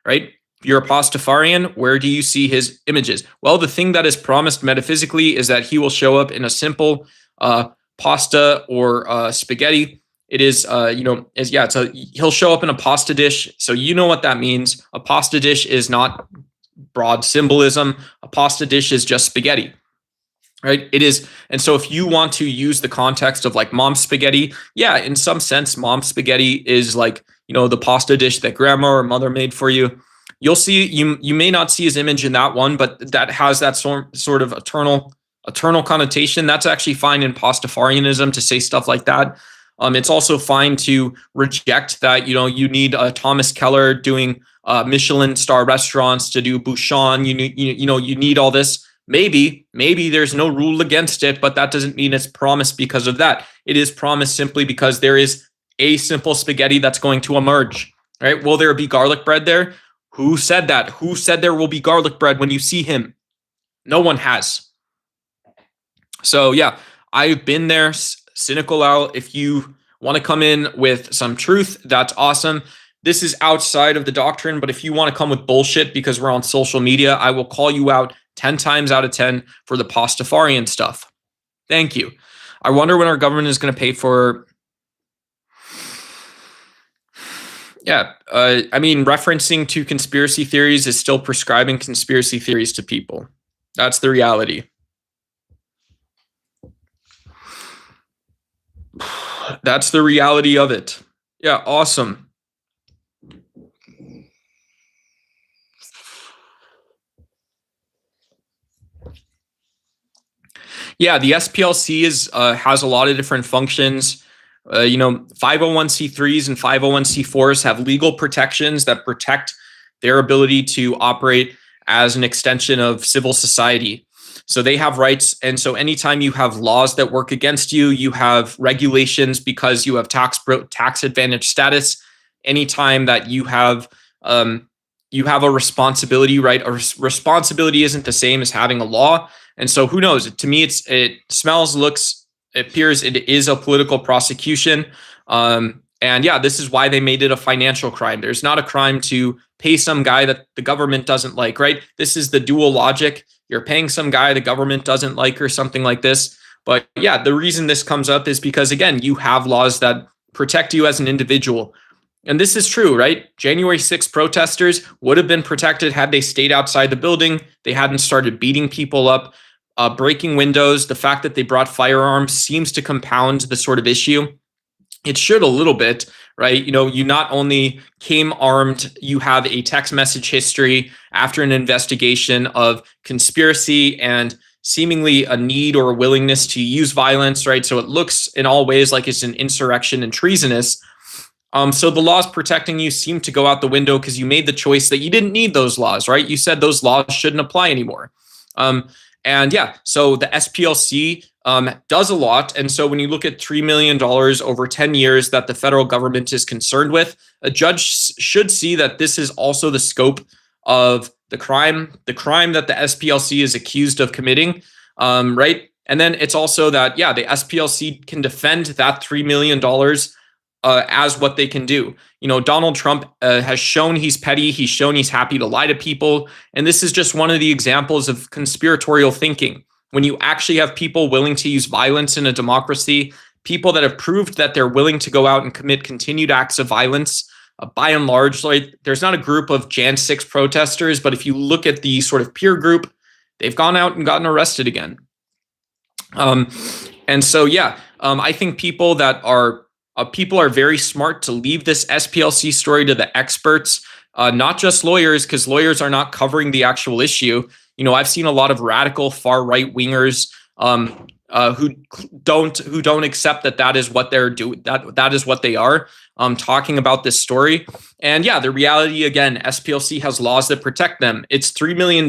right? If you're a Pastafarian, where do you see his images? Well, the thing that is promised metaphysically is that he will show up in a simple pasta or spaghetti. It is, he'll show up in a pasta dish. So you know what that means. A pasta dish is not broad symbolism. A pasta dish is just spaghetti, right? It is. And so if you want to use the context of like mom spaghetti, yeah, in some sense, mom spaghetti is like, the pasta dish that grandma or mother made for you. You'll see, you may not see his image in that one, but that has that sort of eternal connotation. That's actually fine in Pastafarianism to say stuff like that. It's also fine to reject that, you need Thomas Keller doing Michelin star restaurants to do Bouchon. You need all this. Maybe there's no rule against it, but that doesn't mean it's promised because of that. It is promised simply because there is a simple spaghetti that's going to emerge, right? Will there be garlic bread there? Who said that? Who said there will be garlic bread when you see him? No one has. So yeah, I've been there. Cynical Al, if you want to come in with some truth, that's awesome. This is outside of the doctrine, but if you want to come with bullshit because we're on social media, I will call you out 10 times out of 10 for the Pastafarian stuff. Thank you. I wonder when our government is going to pay for... Yeah, referencing to conspiracy theories is still prescribing conspiracy theories to people. That's the reality. That's the reality of it. Yeah, awesome. Yeah, the SPLC has a lot of different functions. 501c3s and 501c4s have legal protections that protect their ability to operate as an extension of civil society. So they have rights. And so anytime you have laws that work against you, you have regulations because you have tax advantage status. Anytime that you have a responsibility, right? A responsibility isn't the same as having a law. And so who knows? To me, it smells, looks, it appears it is a political prosecution. And yeah, this is why they made it a financial crime. There's not a crime to pay some guy that the government doesn't like, right? This is the dual logic. You're paying some guy the government doesn't like or something like this. But yeah, the reason this comes up is because, again, you have laws that protect you as an individual. And this is true, right? January 6th protesters would have been protected had they stayed outside the building. They hadn't started beating people up, breaking windows. The fact that they brought firearms seems to compound the sort of issue. It should a little bit, right? You not only came armed, you have a text message history after an investigation of conspiracy and seemingly a need or a willingness to use violence, right? So it looks in all ways like it's an insurrection and treasonous. So the laws protecting you seem to go out the window because you made the choice that you didn't need those laws, right? You said those laws shouldn't apply anymore. And yeah, so the SPLC does a lot. And so when you look at $3 million over 10 years that the federal government is concerned with, a judge should see that this is also the scope of the crime that the SPLC is accused of committing, right? And then it's also that, yeah, the SPLC can defend that $3 million as what they can do. You know, Donald Trump has shown he's petty. He's shown he's happy to lie to people. And this is just one of the examples of conspiratorial thinking. When you actually have people willing to use violence in a democracy, people that have proved that they're willing to go out and commit continued acts of violence, by and large, like there's not a group of Jan 6 protesters, but if you look at the sort of peer group, they've gone out and gotten arrested again. And so, yeah, I think people are very smart to leave this SPLC story to the experts, not just lawyers, because lawyers are not covering the actual issue. You know, I've seen a lot of radical far right wingers who don't accept that is what they're doing, that is what they are, talking about this story. And yeah, the reality again, SPLC has laws that protect them. It's $3 million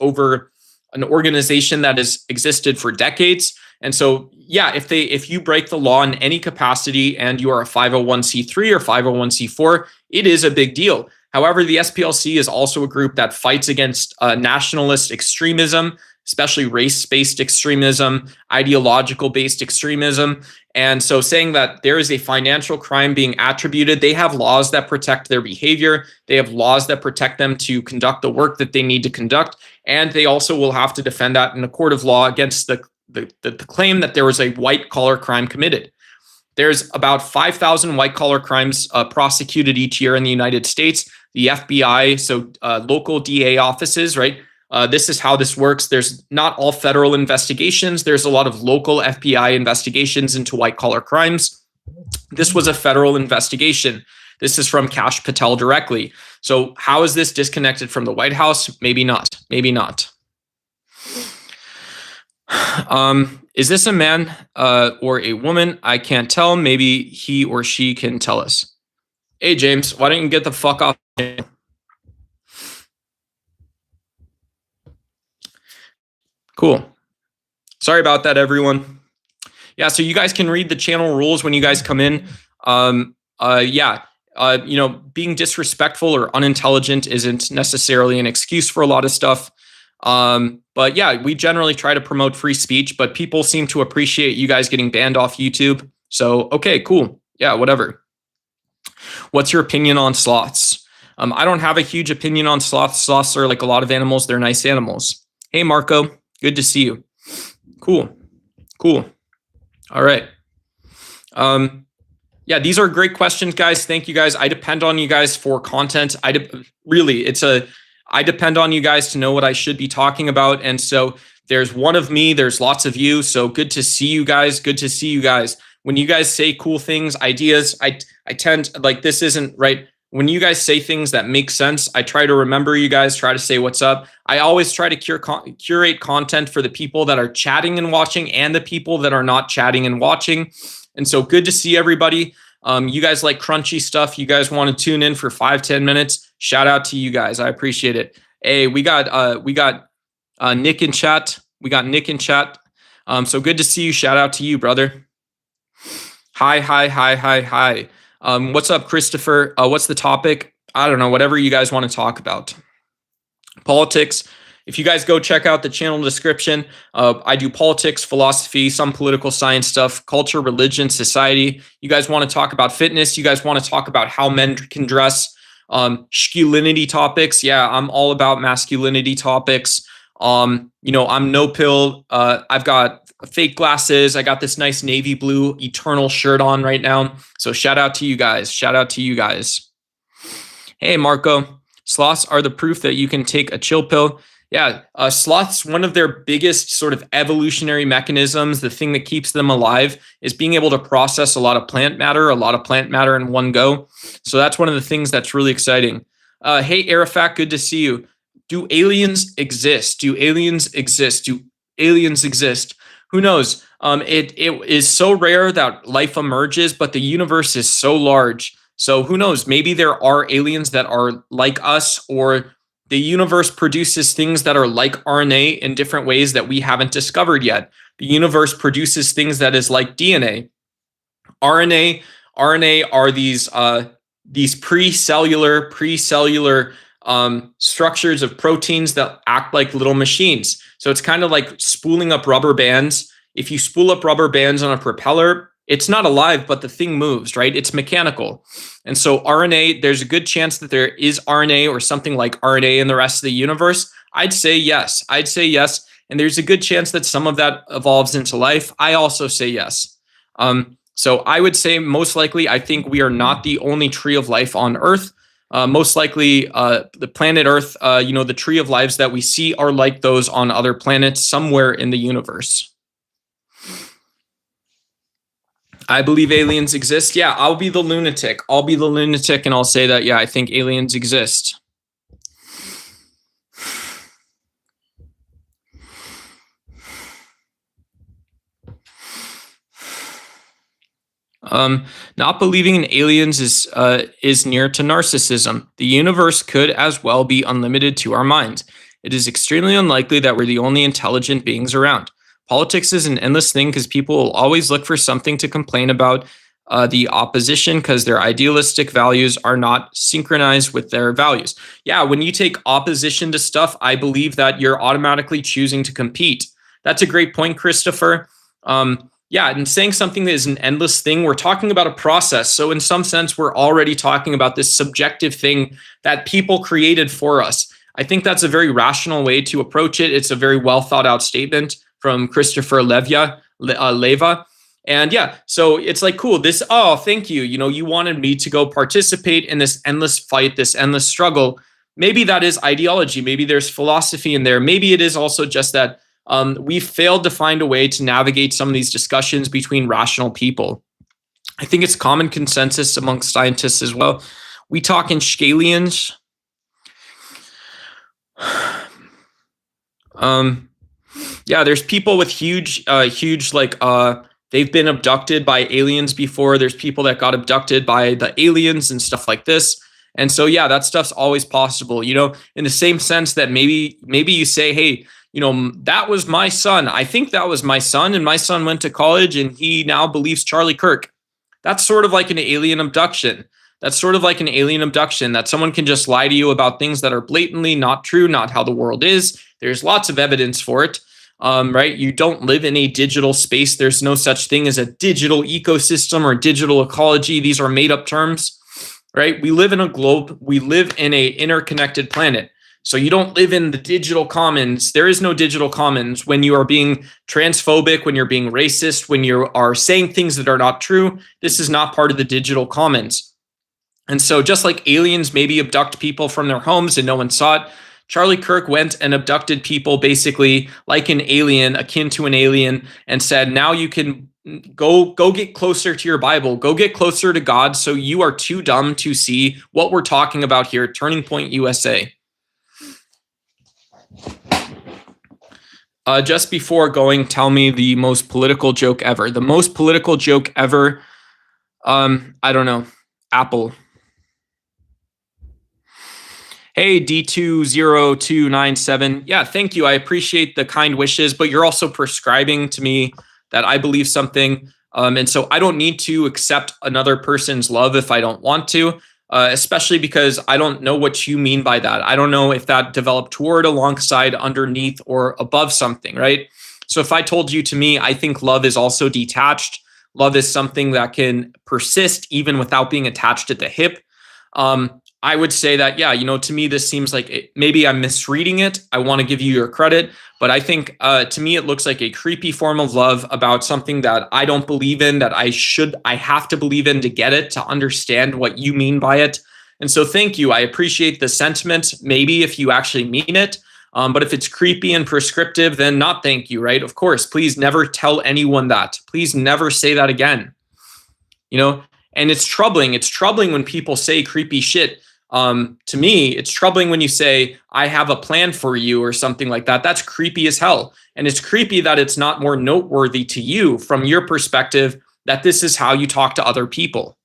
over an organization that has existed for decades. And so, yeah, if you break the law in any capacity and you are a 501c3 or 501c4, it is a big deal. However, the SPLC is also a group that fights against nationalist extremism, especially race-based extremism, ideological-based extremism. And so saying that there is a financial crime being attributed, they have laws that protect their behavior. They have laws that protect them to conduct the work that they need to conduct. And they also will have to defend that in a court of law against the claim that there was a white-collar crime committed. There's about 5,000 white-collar crimes prosecuted each year in the United States. The FBI, so local DA offices, right? This is how this works. There's not all federal investigations. There's a lot of local FBI investigations into white-collar crimes. This was a federal investigation. This is from Kash Patel directly. So how is this disconnected from the White House? Maybe not. Maybe not. Is this a man or a woman? I can't tell. Maybe he or she can tell us. Hey, James, why don't you get the fuck off? Cool. Sorry about that, everyone. Yeah, so you guys can read the channel rules when you guys come in. You know, being disrespectful or unintelligent isn't necessarily an excuse for a lot of stuff. But yeah, we generally try to promote free speech, but people seem to appreciate you guys getting banned off YouTube. So, okay, cool. Yeah, whatever. What's your opinion on sloths? I don't have a huge opinion on sloths. Sloths are like a lot of animals. They're nice animals. Hey, Marco. Good to see you. Cool. Cool. All right. Yeah, these are great questions, guys. Thank you, guys. I depend on you guys for content. I depend on you guys to know what I should be talking about. And so there's one of me, there's lots of you. So good to see you guys. Good to see you guys. When you guys say cool things, ideas, I tend, like, this isn't right. When you guys say things that make sense, I try to remember you guys, try to say what's up. I always try to curate content for the people that are chatting and watching and the people that are not chatting and watching. And so good to see everybody. You guys like crunchy stuff. You guys want to tune in for 5-10 minutes. Shout out to you guys. I appreciate it. Hey, we got Nick in chat. We got Nick in chat. So good to see you. Shout out to you, brother. Hi. What's up, Christopher? What's the topic? I don't know, whatever you guys want to talk about. Politics. If you guys go check out the channel description, I do politics, philosophy, some political science stuff, culture, religion, society. You guys want to talk about fitness. You guys want to talk about how men can dress. Masculinity topics. Yeah, I'm all about masculinity topics. You know, I'm no pill. I've got fake glasses. I got this nice navy blue Eternal shirt on right now. So shout out to you guys. Shout out to you guys. Hey, Marco. Sloths are the proof that you can take a chill pill. Yeah, sloths, one of their biggest sort of evolutionary mechanisms, the thing that keeps them alive, is being able to process a lot of plant matter in one go. So that's one of the things that's really exciting. Hey, Arafat, good to see you. Do aliens exist? Do aliens exist? Do aliens exist? Who knows? It is so rare that life emerges, but the universe is so large. So who knows? Maybe there are aliens that are like us, or the universe produces things that are like RNA in different ways that we haven't discovered yet. The universe produces things that is like DNA. RNA are these precellular structures of proteins that act like little machines. So it's kind of like spooling up rubber bands. If you spool up rubber bands on a propeller, it's not alive, but the thing moves, right? It's mechanical. And so RNA, there's a good chance that there is RNA or something like RNA in the rest of the universe. I'd say yes. And there's a good chance that some of that evolves into life. I also say yes. So I would say most likely, I think we are not the only tree of life on Earth. Most likely, the planet Earth, the tree of lives that we see are like those on other planets somewhere in the universe. I believe aliens exist. Yeah, I'll be the lunatic. And I'll say that, yeah, I think aliens exist. Not believing in aliens is near to narcissism. The universe could as well be unlimited to our minds. It is extremely unlikely that we're the only intelligent beings around. Politics is an endless thing because people will always look for something to complain about the opposition because their idealistic values are not synchronized with their values. Yeah, when you take opposition to stuff, I believe that you're automatically choosing to compete. That's a great point, Christopher. Yeah, and saying something that is an endless thing, we're talking about a process. So in some sense, we're already talking about this subjective thing that people created for us. I think that's a very rational way to approach it. It's a very well thought out statement from Christopher Leva. And yeah, so it's like, cool, thank you. You wanted me to go participate in this endless fight, this endless struggle. Maybe that is ideology. Maybe there's philosophy in there. Maybe it is also just that we failed to find a way to navigate some of these discussions between rational people. I think it's common consensus amongst scientists as well. We talk in scalians. Yeah, there's people with huge, they've been abducted by aliens before. There's people that got abducted by the aliens and stuff like this. And so, yeah, that stuff's always possible, in the same sense that maybe you say, hey, that was my son. I think that was my son, and my son went to college and he now believes Charlie Kirk. That's sort of like an alien abduction. That someone can just lie to you about things that are blatantly not true, not how the world is. There's lots of evidence for it, right? You don't live in a digital space. There's no such thing as a digital ecosystem or digital ecology. These are made up terms, right? We live in a globe. We live in a interconnected planet. So you don't live in the digital commons. There is no digital commons when you are being transphobic, when you're being racist, when you are saying things that are not true. This is not part of the digital commons. And so just like aliens maybe abduct people from their homes and no one saw it, Charlie Kirk went and abducted people basically like an alien, akin to an alien, and said, now you can go get closer to your Bible, go get closer to God. So you are too dumb to see what we're talking about here. Turning Point USA. Just before going, tell me the most political joke ever. The most political joke ever. I don't know. Apple. Hey, D20297. Yeah, thank you. I appreciate the kind wishes, but you're also prescribing to me that I believe something. And so I don't need to accept another person's love if I don't want to. Especially because I don't know what you mean by that. I don't know if that developed toward, alongside, underneath, or above something, right? So if I told you to me, I think love is also detached. Love is something that can persist even without being attached at the hip. I would say that, yeah, to me, this seems like maybe I'm misreading it. I want to give you your credit, but I think to me, it looks like a creepy form of love about something that I don't believe in, that I have to believe in to get it, to understand what you mean by it. And so thank you. I appreciate the sentiment, maybe if you actually mean it. But if it's creepy and prescriptive, then not thank you, right? Of course, please never tell anyone that. Please never say that again. And it's troubling. It's troubling when people say creepy shit. To me, it's troubling when you say, I have a plan for you or something like that. That's creepy as hell. And it's creepy that it's not more noteworthy to you from your perspective that this is how you talk to other people.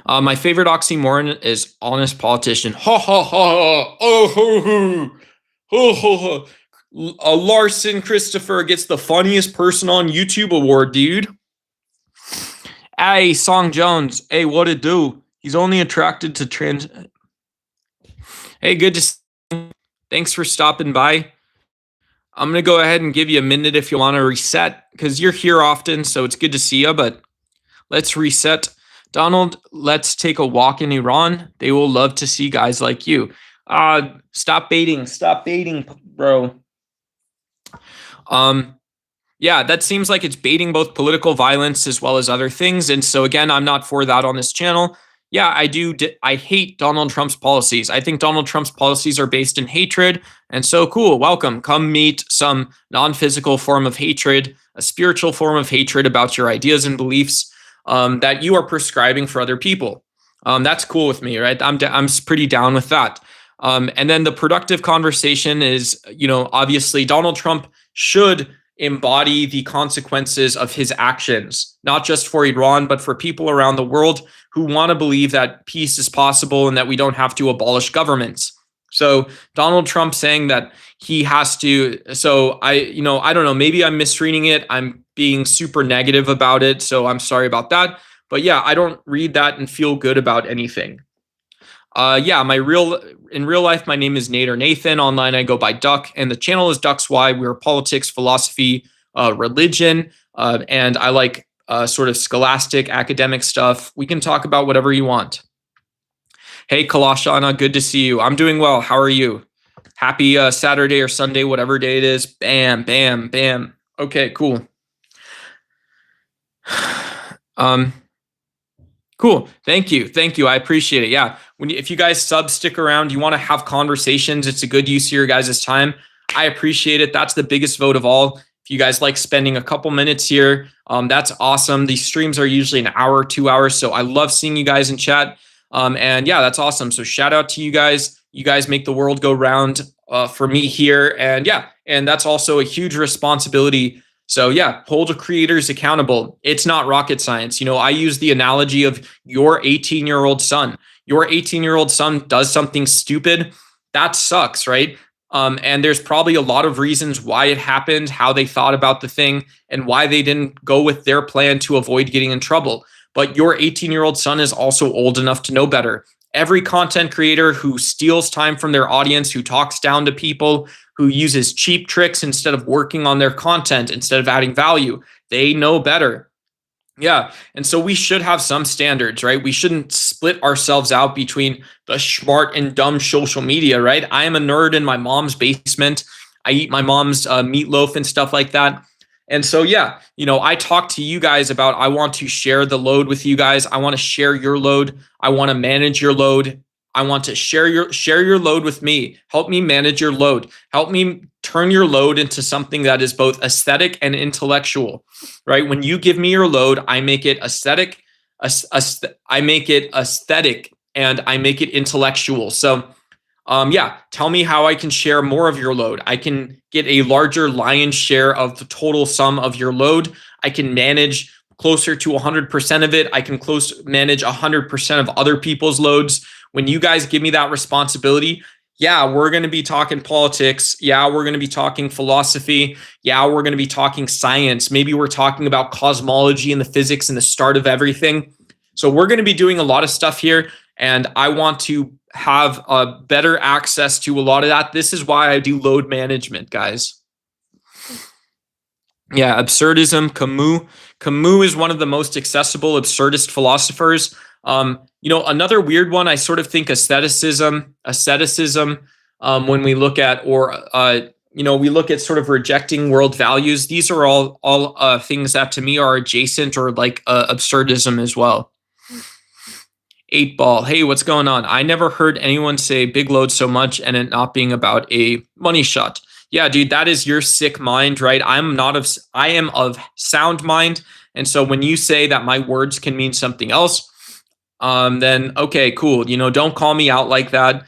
My favorite oxymoron is honest politician. Ha ha ha. Oh ho ho. Ho ho ho. Larson Christopher gets the funniest person on YouTube award, dude. Hey, Song Jones. Hey, what it do? He's only attracted to trans. Hey, good to see you. Thanks for stopping by. I'm going to go ahead and give you a minute if you want to reset, because you're here often, so it's good to see you, but let's reset. Donald, let's take a walk in Iran. They will love to see guys like you. Stop baiting, bro. Yeah, that seems like it's baiting both political violence as well as other things. And so again, I'm not for that on this channel. Yeah, I hate Donald Trump's policies. I think Donald Trump's policies are based in hatred. And so cool, welcome. Come meet some non-physical form of hatred, a spiritual form of hatred about your ideas and beliefs that you are prescribing for other people. That's cool with me, right? I'm pretty down with that. And then the productive conversation is, obviously Donald Trump should embody the consequences of his actions, not just for Iran, but for people around the world who want to believe that peace is possible and that we don't have to abolish governments. So Donald Trump saying that he has to, so I don't know, maybe I'm misreading it. I'm being super negative about it. So I'm sorry about that. But yeah, I don't read that and feel good about anything. Yeah, in real life, my name is Nate or Nathan. Online, I go by Duck, and the channel is Duck's Why. We're politics, philosophy, religion, and I like sort of scholastic academic stuff. We can talk about whatever you want. Hey, Kalashana, good to see you. I'm doing well. How are you? Happy Saturday or Sunday, whatever day it is. Bam, bam, bam. Okay, cool. Cool. Thank you. I appreciate it. Yeah. If you guys stick around, you want to have conversations, it's a good use of your guys' time. I appreciate it. That's the biggest vote of all. If you guys like spending a couple minutes here, that's awesome. These streams are usually an hour, 2 hours. So I love seeing you guys in chat. And yeah, that's awesome. So shout out to you guys. You guys make the world go round for me here. And yeah, and that's also a huge responsibility. So yeah, hold creators accountable. It's not rocket science. I use the analogy of your 18-year-old son. Your 18-year-old son does something stupid. That sucks, right? And there's probably a lot of reasons why it happened, how they thought about the thing, and why they didn't go with their plan to avoid getting in trouble. But your 18-year-old son is also old enough to know better. Every content creator who steals time from their audience, who talks down to people, who uses cheap tricks instead of working on their content, instead of adding value, they know better. Yeah. And so we should have some standards, right? We shouldn't split ourselves out between the smart and dumb social media, right? I am a nerd in my mom's basement. I eat my mom's meatloaf and stuff like that. And so, yeah, I talk to you guys about, I want to share the load with you guys. I want to share your load. I want to manage your load. I want to share your load with me. Help me manage your load. Help me turn your load into something that is both aesthetic and intellectual, right? When you give me your load, I make it aesthetic, I make it aesthetic, and I make it intellectual. So, yeah, tell me how I can share more of your load. I can get a larger lion's share of the total sum of your load. I can manage closer to 100% of it. I can manage 100% of other people's loads. When you guys give me that responsibility, yeah, we're going to be talking politics. Yeah, we're going to be talking philosophy. Yeah, we're going to be talking science. Maybe we're talking about cosmology and the physics and the start of everything. So we're going to be doing a lot of stuff here, and I want to have better access to a lot of that. This is why I do load management, guys. Yeah, absurdism, Camus. Camus is one of the most accessible absurdist philosophers. Another weird one, I sort of think asceticism, when we look at, we look at sort of rejecting world values. These are all things that to me are adjacent or like absurdism as well. 8-ball. Hey, what's going on? I never heard anyone say big load so much and it not being about a money shot. Yeah, dude, that is your sick mind, right? I am of sound mind. And so when you say that my words can mean something else, then okay, cool. Don't call me out like that.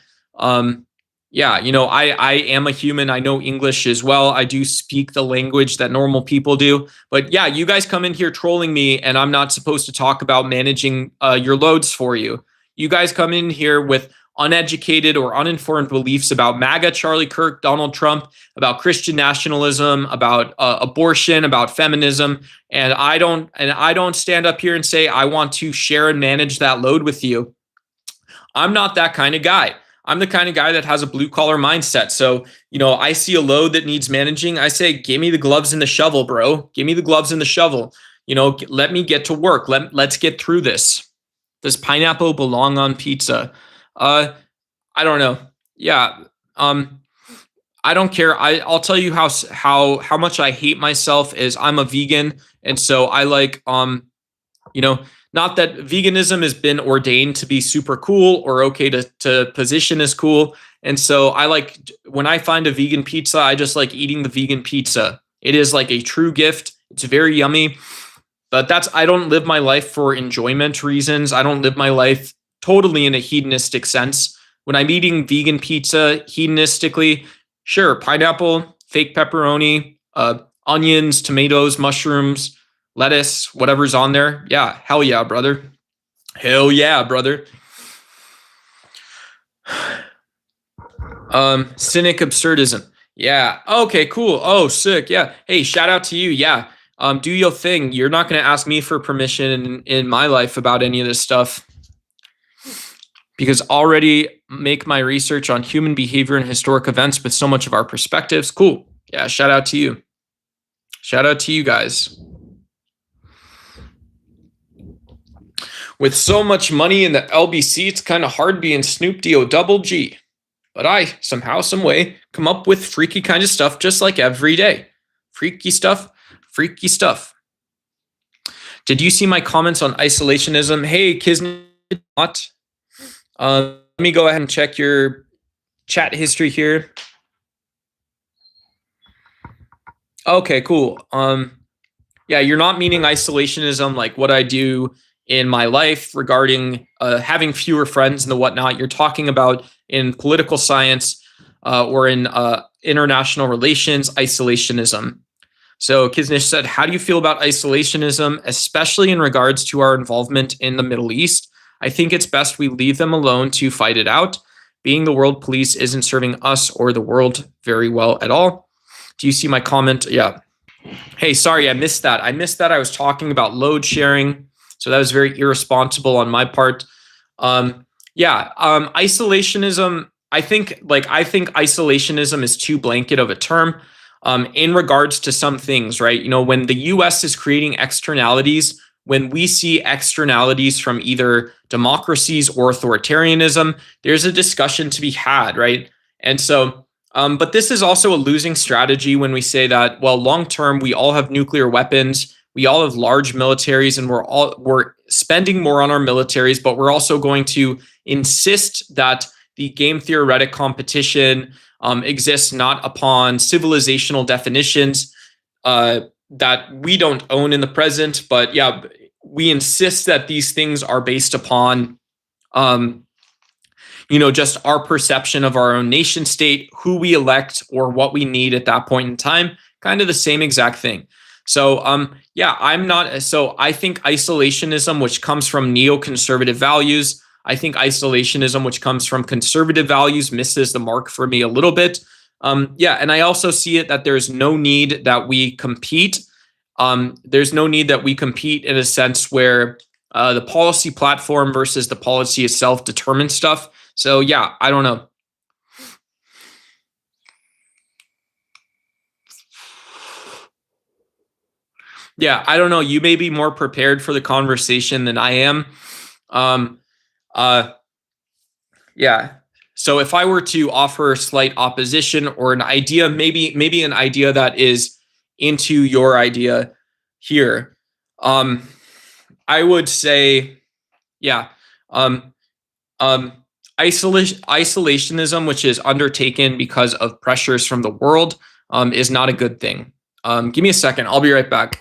Yeah, I am a human. I know English as well. I do speak the language that normal people do. But yeah, you guys come in here trolling me, and I'm not supposed to talk about managing your loads for you. You guys come in here with uneducated or uninformed beliefs about MAGA, Charlie Kirk, Donald Trump, about Christian nationalism, about abortion, about feminism, and I don't stand up here and say I want to share and manage that load with you. I'm not that kind of guy. I'm the kind of guy that has a blue collar mindset. So, I see a load that needs managing. I say, give me the gloves and the shovel, bro. Give me the gloves and the shovel. Let me get to work. Let's get through this. Does pineapple belong on pizza? I don't know. Yeah. I don't care. I'll tell you how much I hate myself is I'm a vegan, and so I like you know, not that veganism has been ordained to be super cool or okay to position as cool. And so I like when I find a vegan pizza, I just like eating the vegan pizza. It is like a true gift. It's very yummy. But I don't live my life for enjoyment reasons. I don't live my life totally in a hedonistic sense. When I'm eating vegan pizza hedonistically, sure, pineapple, fake pepperoni, onions, tomatoes, mushrooms, lettuce, whatever's on there. Yeah, hell yeah, brother. Hell yeah, brother. Cynic absurdism. Yeah. Okay, cool. Oh, sick. Yeah. Hey, shout out to you. Yeah. Do your thing. You're not going to ask me for permission in my life about any of this stuff because already make my research on human behavior and historic events with so much of our perspectives. Cool. Yeah. Shout out to you. Shout out to you guys. With so much money in the LBC, it's kind of hard being Snoop D-O double G. But I, somehow, some way, come up with freaky kind of stuff just like every day. Freaky stuff, freaky stuff. Did you see my comments on isolationism? Hey, Kisnet, let me go ahead and check your chat history here. Okay, cool. Yeah, you're not meaning isolationism like what I do in my life regarding having fewer friends and the whatnot. You're talking about in political science or in international relations, isolationism. So Kiznish said, how do you feel about isolationism, especially in regards to our involvement in the Middle East? I think it's best we leave them alone to fight it out. Being the world police isn't serving us or the world very well at all. Do you see my comment? Yeah. Hey, sorry, I missed that. I was talking about load sharing. So that was very irresponsible on my part. Isolationism, I think isolationism is too blanket of a term in regards to some things, right? When the US is creating externalities, when we see externalities from either democracies or authoritarianism, there's a discussion to be had, right? And so but this is also a losing strategy when we say that, well, long term, we all have nuclear weapons, we all have large militaries, and we're spending more on our militaries, but we're also going to insist that the game theoretic competition exists not upon civilizational definitions that we don't own in the present, but yeah, we insist that these things are based upon just our perception of our own nation state, who we elect, or what we need at that point in time, kind of the same exact thing. So, I'm not. So, I think isolationism, which comes from neoconservative values, I think isolationism, which comes from conservative values, misses the mark for me a little bit. And I also see it that there's no need that we compete. There's no need that we compete in a sense where the policy platform versus the policy itself determines stuff. So yeah, I don't know. Yeah, I don't know. You may be more prepared for the conversation than I am. Um, uh, yeah. So if I were to offer slight opposition or an idea, maybe an idea that is into your idea here, I would say, yeah, um, um, isolationism, which is undertaken because of pressures from the world, is not a good thing. Give me a second. I'll be right back.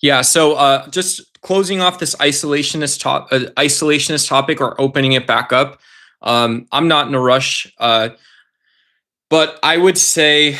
Yeah. So just closing off this isolationist topic or opening it back up. I'm not in a rush, but I would say,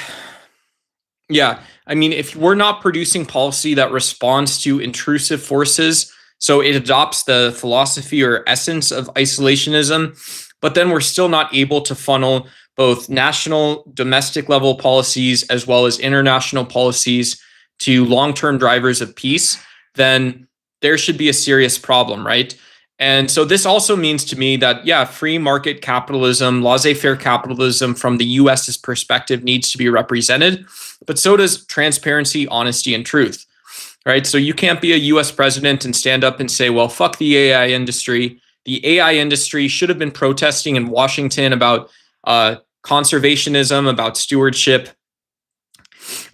yeah. I mean, if we're not producing policy that responds to intrusive forces, so it adopts the philosophy or essence of isolationism, but then we're still not able to funnel both national, domestic level policies as well as international policies to long term drivers of peace, then there should be a serious problem, right? And so this also means to me that, yeah, free market capitalism, laissez faire capitalism from the US's perspective needs to be represented, but so does transparency, honesty, and truth, right? So you can't be a US president and stand up and say, well, fuck the AI industry. The AI industry should have been protesting in Washington about conservationism, about stewardship,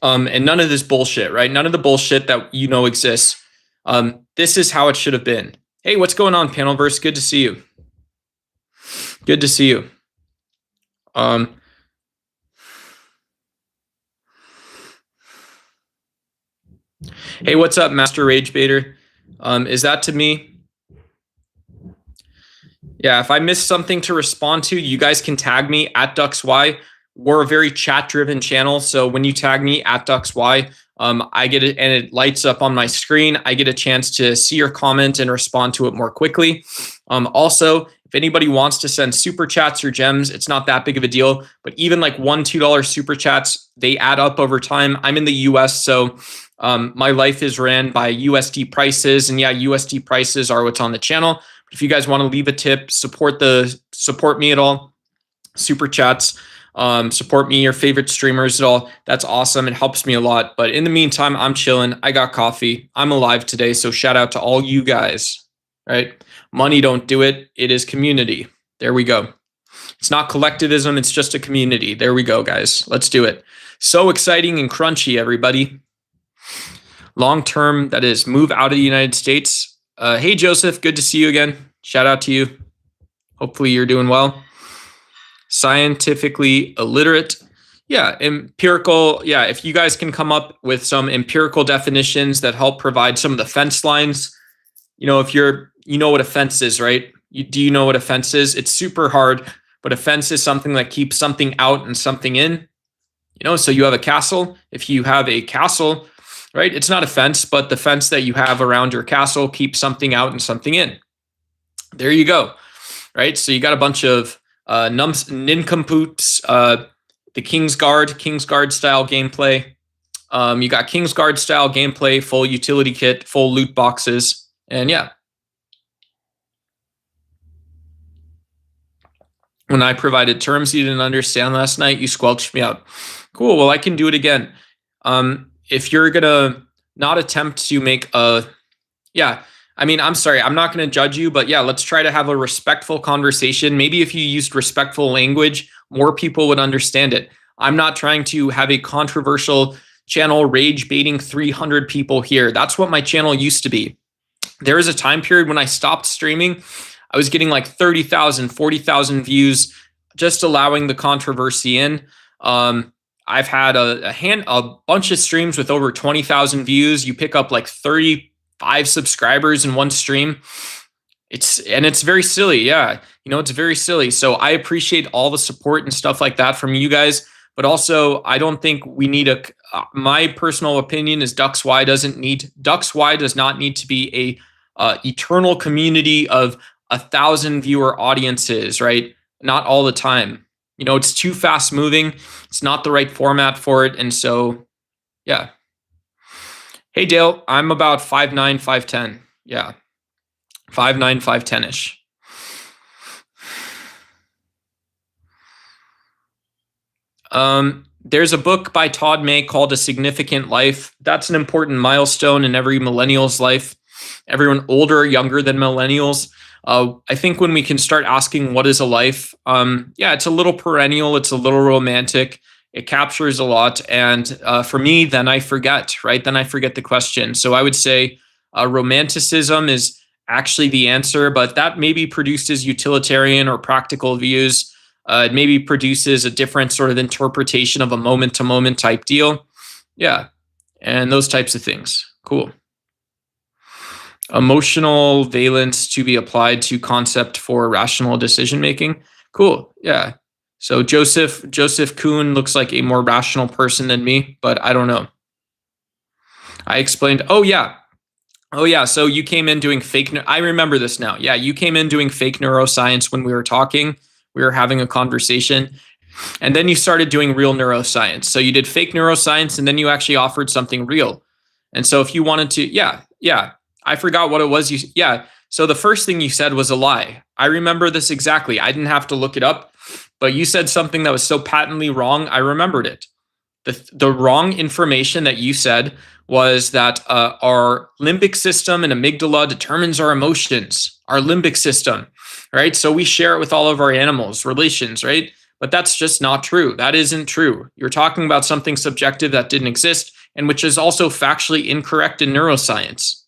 and none of this bullshit, right? None of the bullshit that you know exists. This is how it should have been. Hey, what's going on, Panelverse? Good to see you. Good to see you. Hey, what's up, Master Rage Baiter? Is that to me? Yeah, if I miss something to respond to, you guys can tag me at DuxY. We're a very chat-driven channel, so when you tag me at DuxY, I get it and it lights up on my screen. I get a chance to see your comment and respond to it more quickly. Also, if anybody wants to send super chats or gems, it's not that big of a deal. But even like $1, $2 super chats, they add up over time. I'm in the US, so my life is ran by USD prices, and yeah, USD prices are what's on the channel. If you guys want to leave a tip, support me at all, super chats, support me, your favorite streamers at all. That's awesome. It helps me a lot. But in the meantime, I'm chilling. I got coffee. I'm alive today. So shout out to all you guys, right? Money don't do it. It is community. There we go. It's not collectivism. It's just a community. There we go, guys. Let's do it. So exciting and crunchy, everybody. Long term, that is, move out of the United States. Hey, Joseph, good to see you again. Shout out to you. Hopefully you're doing well. Scientifically illiterate. Yeah, empirical. Yeah, if you guys can come up with some empirical definitions that help provide some of the fence lines. You know, if you know what a fence is, right? Do you know what a fence is? It's super hard, but a fence is something that keeps something out and something in. You know, so you have a castle. If you have a castle, right, it's not a fence, but the fence that you have around your castle keeps something out and something in. There you go, right? So you got a bunch of nincompoops, the Kingsguard style gameplay. You got Kingsguard style gameplay, full utility kit, full loot boxes, and yeah. When I provided terms you didn't understand last night, you squelched me out. Cool, well, I can do it again. If you're gonna not attempt to make I mean, I'm sorry, I'm not going to judge you, but yeah, let's try to have a respectful conversation. Maybe if you used respectful language, more people would understand it. I'm not trying to have a controversial channel rage baiting 300 people here. That's what my channel used to be. There was a time period when I stopped streaming, I was getting like 30,000, 40,000 views, just allowing the controversy in. I've had a bunch of streams with over 20,000 views. You pick up like 35 subscribers in one stream. It's very silly. Yeah. You know, it's very silly. So I appreciate all the support and stuff like that from you guys. But also, I don't think we need my personal opinion is DuxY does not need to be a eternal community of 1,000 viewer audiences, right? Not all the time. You know, it's too fast moving. It's not the right format for it. And so, yeah. Hey, Dale, I'm about 5'9", 5'10". Yeah. 5'9", 5'10"-ish. There's a book by Todd May called A Significant Life. That's an important milestone in every millennial's life. Everyone older or younger than millennials. I think when we can start asking what is a life, yeah, it's a little perennial. It's a little romantic. It captures a lot. And for me, then I forget, right? Then I forget the question. So I would say romanticism is actually the answer, but that maybe produces utilitarian or practical views. It maybe produces a different sort of interpretation of a moment-to-moment type deal. Yeah, and those types of things. Cool. Emotional valence to be applied to concept for rational decision making. Cool. Yeah. So Joseph Kuhn looks like a more rational person than me, but I don't know. I explained. Oh yeah. Oh yeah. So you came in doing fake. I remember this now. Yeah, you came in doing fake neuroscience when we were talking. We were having a conversation, and then you started doing real neuroscience. So you did fake neuroscience, and then you actually offered something real. And so if you wanted to, yeah, I forgot what it was. Yeah. So the first thing you said was a lie. I remember this exactly. I didn't have to look it up, but you said something that was so patently wrong. I remembered it. The wrong information that you said was that our limbic system and amygdala determines our emotions, our limbic system, right? So we share it with all of our animals, relations, right? But that's just not true. That isn't true. You're talking about something subjective that didn't exist and which is also factually incorrect in neuroscience.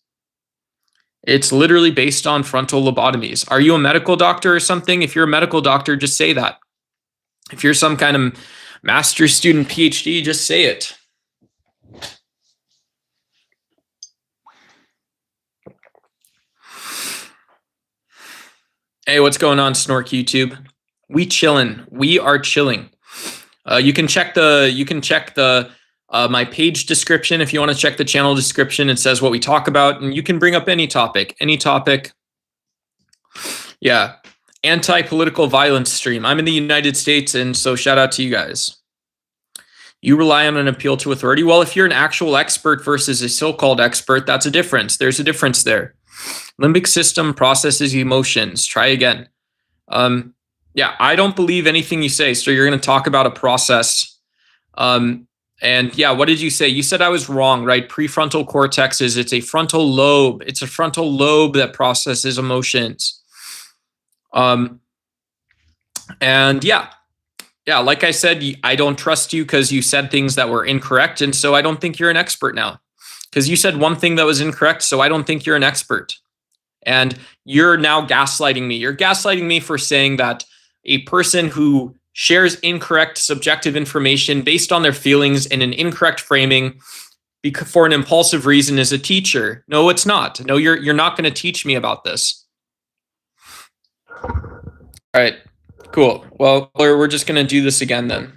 It's literally based on frontal lobotomies. Are you a medical doctor or something? If you're a medical doctor, just say that. If you're some kind of master's student, PhD, just say it. Hey, what's going on, Snork YouTube? We chillin'. We are chilling. You can check the my page description if you want to check the channel description. It says what we talk about, and you can bring up any topic. Yeah, anti-political violence stream. I'm in the United States, and so shout out to you guys. You rely on an appeal to authority. Well, if you're an actual expert versus a so-called expert, that's a difference. There's a difference there. Limbic system processes emotions. Try again. Yeah, I don't believe anything you say. So you're going to talk about a process. And yeah, what did you say? You said I was wrong, right? Prefrontal cortex it's a frontal lobe. It's a frontal lobe that processes emotions. And yeah, like I said, I don't trust you because you said things that were incorrect. And so I don't think you're an expert now because you said one thing that was incorrect. So I don't think you're an expert. And you're now gaslighting me. You're gaslighting me for saying that a person who shares incorrect subjective information based on their feelings in an incorrect framing for an impulsive reason is a teacher. No, it's not. No, you're not going to teach me about this. All right, cool. Well, we're just going to do this again then.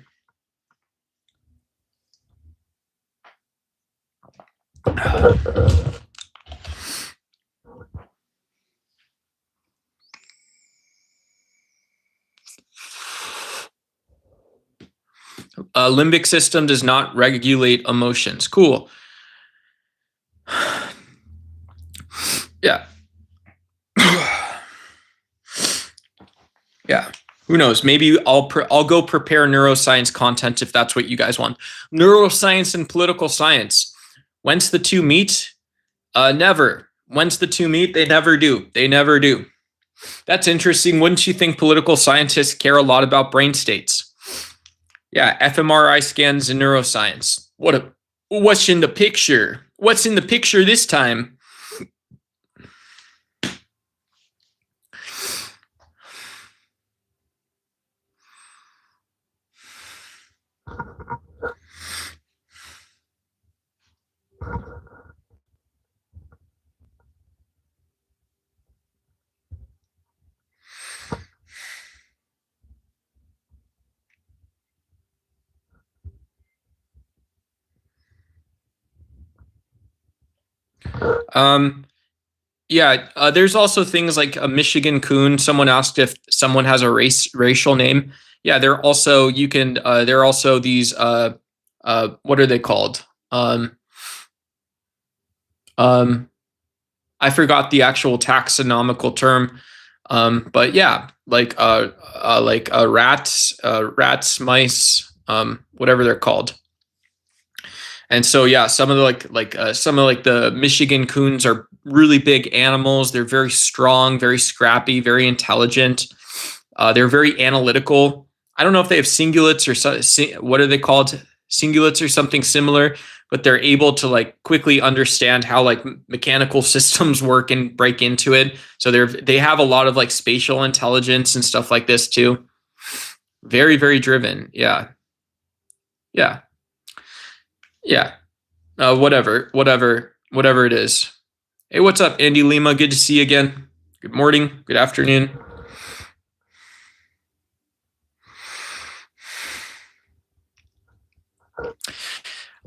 Limbic system does not regulate emotions. Cool. Yeah. Yeah. Who knows? Maybe I'll go prepare neuroscience content if that's what you guys want. Neuroscience and political science. Whence the two meet? Never. Whence the two meet? They never do. They never do. That's interesting. Wouldn't you think political scientists care a lot about brain states? Yeah, fMRI scans and neuroscience. What's in the picture? What's in the picture this time? Yeah, there's also things like a Michigan coon. Someone asked if someone has a racial name. Yeah, there are also these what are they called? I forgot the actual taxonomical term. But yeah, like rats, mice, whatever they're called. And so yeah, some of the Michigan coons are really big animals. They're very strong, very scrappy, very intelligent. They're very analytical. I don't know if they have cingulates or what are they called? Cingulates or something similar, but they're able to like quickly understand how like mechanical systems work and break into it. So they have a lot of like spatial intelligence and stuff like this too. Very, very driven. Yeah. Whatever it is. Hey, what's up, Andy Lima? Good to see you again. Good morning, good afternoon.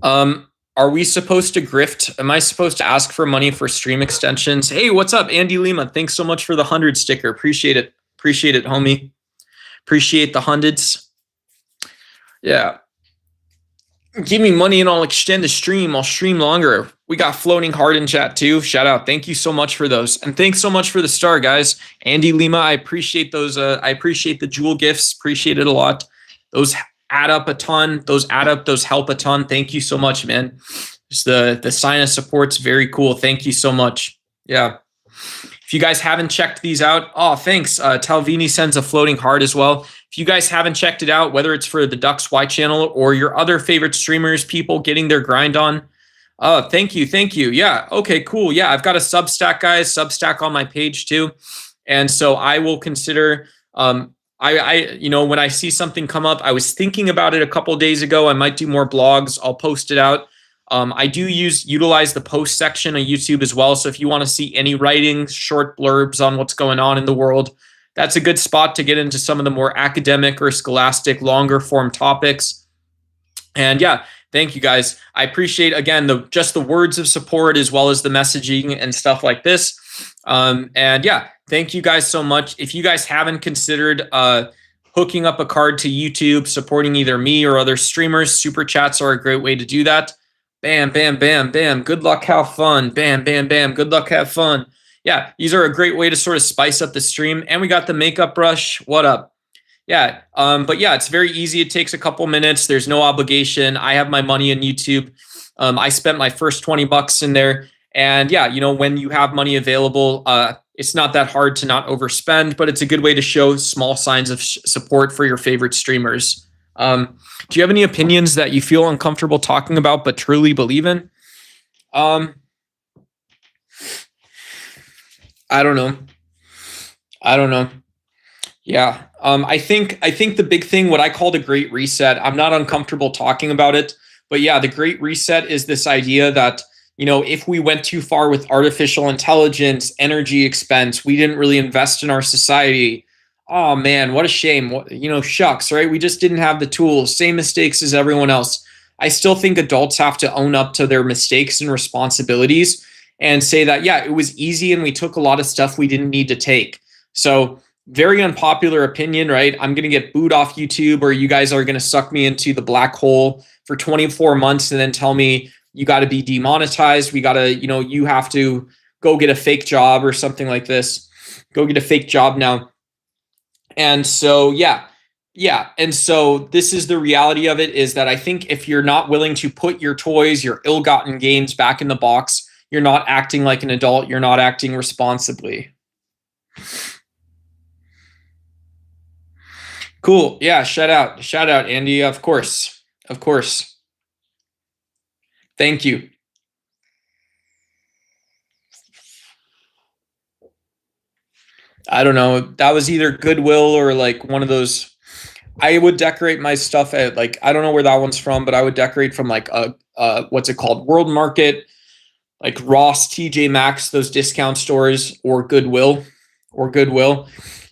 Are we supposed to grift? Am I supposed to ask for money for stream extensions? Hey, what's up, Andy Lima? Thanks so much for the 100 sticker. Appreciate it. Appreciate it, homie. Appreciate the hundreds. Yeah. Give me money and I'll extend the stream. I'll stream longer. We got Floating Heart in chat too. Shout out. Thank you so much for those. And thanks so much for the star, guys. Andy Lima, I appreciate those. I appreciate the jewel gifts. Appreciate it a lot. Those add up a ton. Those add up. Those help a ton. Thank you so much, man. Just the sign of support's very cool. Thank you so much. Yeah. If you guys haven't checked these out, oh, thanks. Talvini sends a floating heart as well. If you guys haven't checked it out, whether it's for the Ducks Y channel or your other favorite streamers, people getting their grind on, thank you. Thank you. Yeah. Okay, cool. Yeah, I've got a Substack, guys, Substack on my page too. And so I will consider, you know, when I see something come up, I was thinking about it a couple of days ago. I might do more blogs. I'll post it out. I do utilize the post section of YouTube as well. So if you want to see any writings, short blurbs on what's going on in the world, that's a good spot to get into some of the more academic or scholastic, longer form topics. And yeah, thank you guys. I appreciate, again, just the words of support as well as the messaging and stuff like this. And yeah, thank you guys so much. If you guys haven't considered hooking up a card to YouTube, supporting either me or other streamers, super chats are a great way to do that. Bam, bam, bam, bam. Good luck, have fun. Bam, bam, bam. Good luck, have fun. Yeah, these are a great way to sort of spice up the stream. And we got the makeup brush. What up? Yeah, but yeah, it's very easy. It takes a couple minutes. There's no obligation. I have my money in YouTube. I spent my first 20 bucks in there. And yeah, you know, when you have money available, it's not that hard to not overspend, but it's a good way to show small signs of support for your favorite streamers. Do you have any opinions that you feel uncomfortable talking about but truly believe in? I don't know. Yeah. I think the big thing, what I call the Great Reset, I'm not uncomfortable talking about it, but yeah, the Great Reset is this idea that, you know, if we went too far with artificial intelligence, energy expense, we didn't really invest in our society. Oh man, what a shame. You know, shucks, right? We just didn't have the tools, same mistakes as everyone else. I still think adults have to own up to their mistakes and responsibilities and say that, yeah, it was easy and we took a lot of stuff we didn't need to take. So very unpopular opinion, right? I'm going to get booed off YouTube, or you guys are going to suck me into the black hole for 24 months and then tell me you got to be demonetized. We got to, you know, you have to go get a fake job or something like this. Go get a fake job now. And so, yeah. And so this is the reality of it, is that I think if you're not willing to put your toys, your ill-gotten gains back in the box, you're not acting like an adult. You're not acting responsibly. Cool. Yeah. Shout out, Andy. Of course. Thank you. I don't know. That was either Goodwill or like one of those. I would decorate my stuff at, like, I don't know where that one's from, but I would decorate from like what's it called? World Market, like Ross, TJ Maxx, those discount stores, or Goodwill.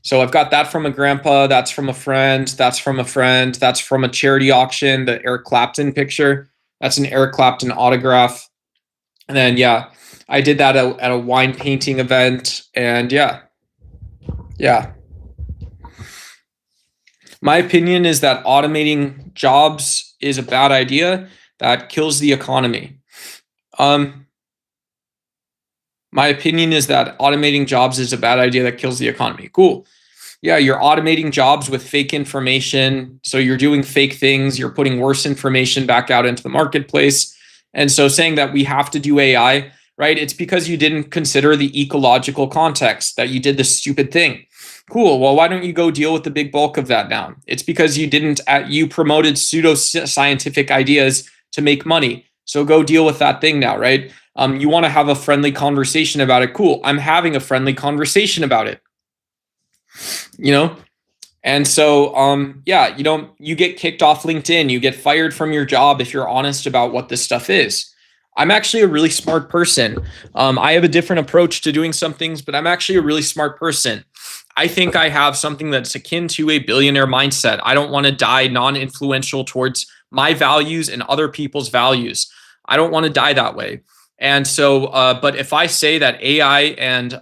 So I've got that from a grandpa. That's from a friend. That's from a friend. That's from a charity auction. The Eric Clapton picture. That's an Eric Clapton autograph. And then, yeah, I did that at a wine painting event. And yeah. My opinion is that automating jobs is a bad idea that kills the economy. My opinion is that automating jobs is a bad idea that kills the economy. Cool. Yeah, you're automating jobs with fake information. So you're doing fake things. You're putting worse information back out into the marketplace. And so saying that we have to do AI, right? It's because you didn't consider the ecological context, that you did this stupid thing. Cool. Well, why don't you go deal with the big bulk of that now? It's because you promoted pseudo-scientific ideas to make money. So go deal with that thing now, right? You want to have a friendly conversation about it. Cool. I'm having a friendly conversation about it. You know? And so, yeah, you get kicked off LinkedIn. You get fired from your job if you're honest about what this stuff is. I'm actually a really smart person. I have a different approach to doing some things, but I'm actually a really smart person. I think I have something that's akin to a billionaire mindset. I don't want to die non-influential towards my values and other people's values. I don't want to die that way. And so, but if I say that AI and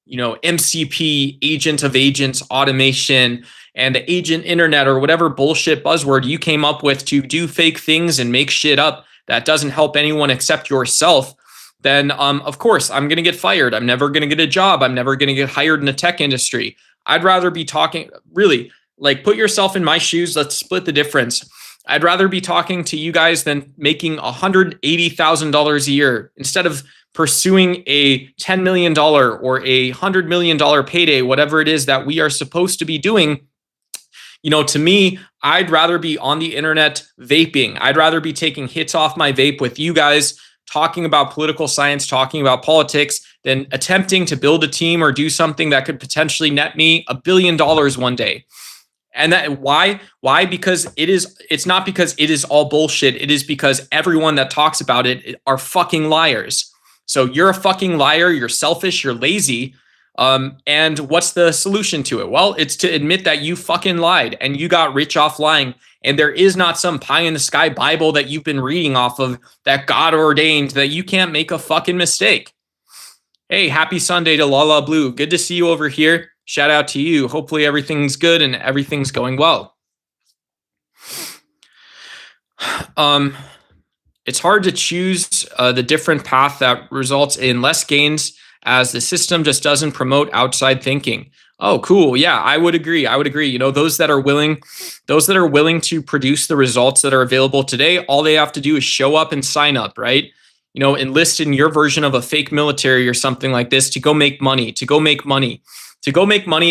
MCP, agent of agents, automation, and agent internet, or whatever bullshit buzzword you came up with to do fake things and make shit up that doesn't help anyone except yourself, then of course I'm going to get fired. I'm never going to get a job. I'm never going to get hired in the tech industry. I'd rather be talking, really, like, put yourself in my shoes. Let's split the difference. I'd rather be talking to you guys than making $180,000 a year instead of pursuing a $10 million or a $100 million payday, whatever it is that we are supposed to be doing. To me, I'd rather be on the internet vaping. I'd rather be taking hits off my vape with you guys, talking about political science, talking about politics, than attempting to build a team or do something that could potentially net me $1 billion one day. And that why? Because it's not because it is all bullshit. It is because everyone that talks about it are fucking liars. So you're a fucking liar. You're selfish. You're lazy. And what's the solution to it? Well, it's to admit that you fucking lied and you got rich off lying. And there is not some pie in the sky Bible that you've been reading off of that God ordained that you can't make a fucking mistake. Hey, happy Sunday to Lala Blue. Good to see you over here. Shout out to you. Hopefully everything's good and everything's going well. It's hard to choose the different path that results in less gains, as the system just doesn't promote outside thinking. Oh, cool. Yeah, I would agree. Those that are willing to produce the results that are available today, all they have to do is show up and sign up, right? Enlist in your version of a fake military or something like this to go make money,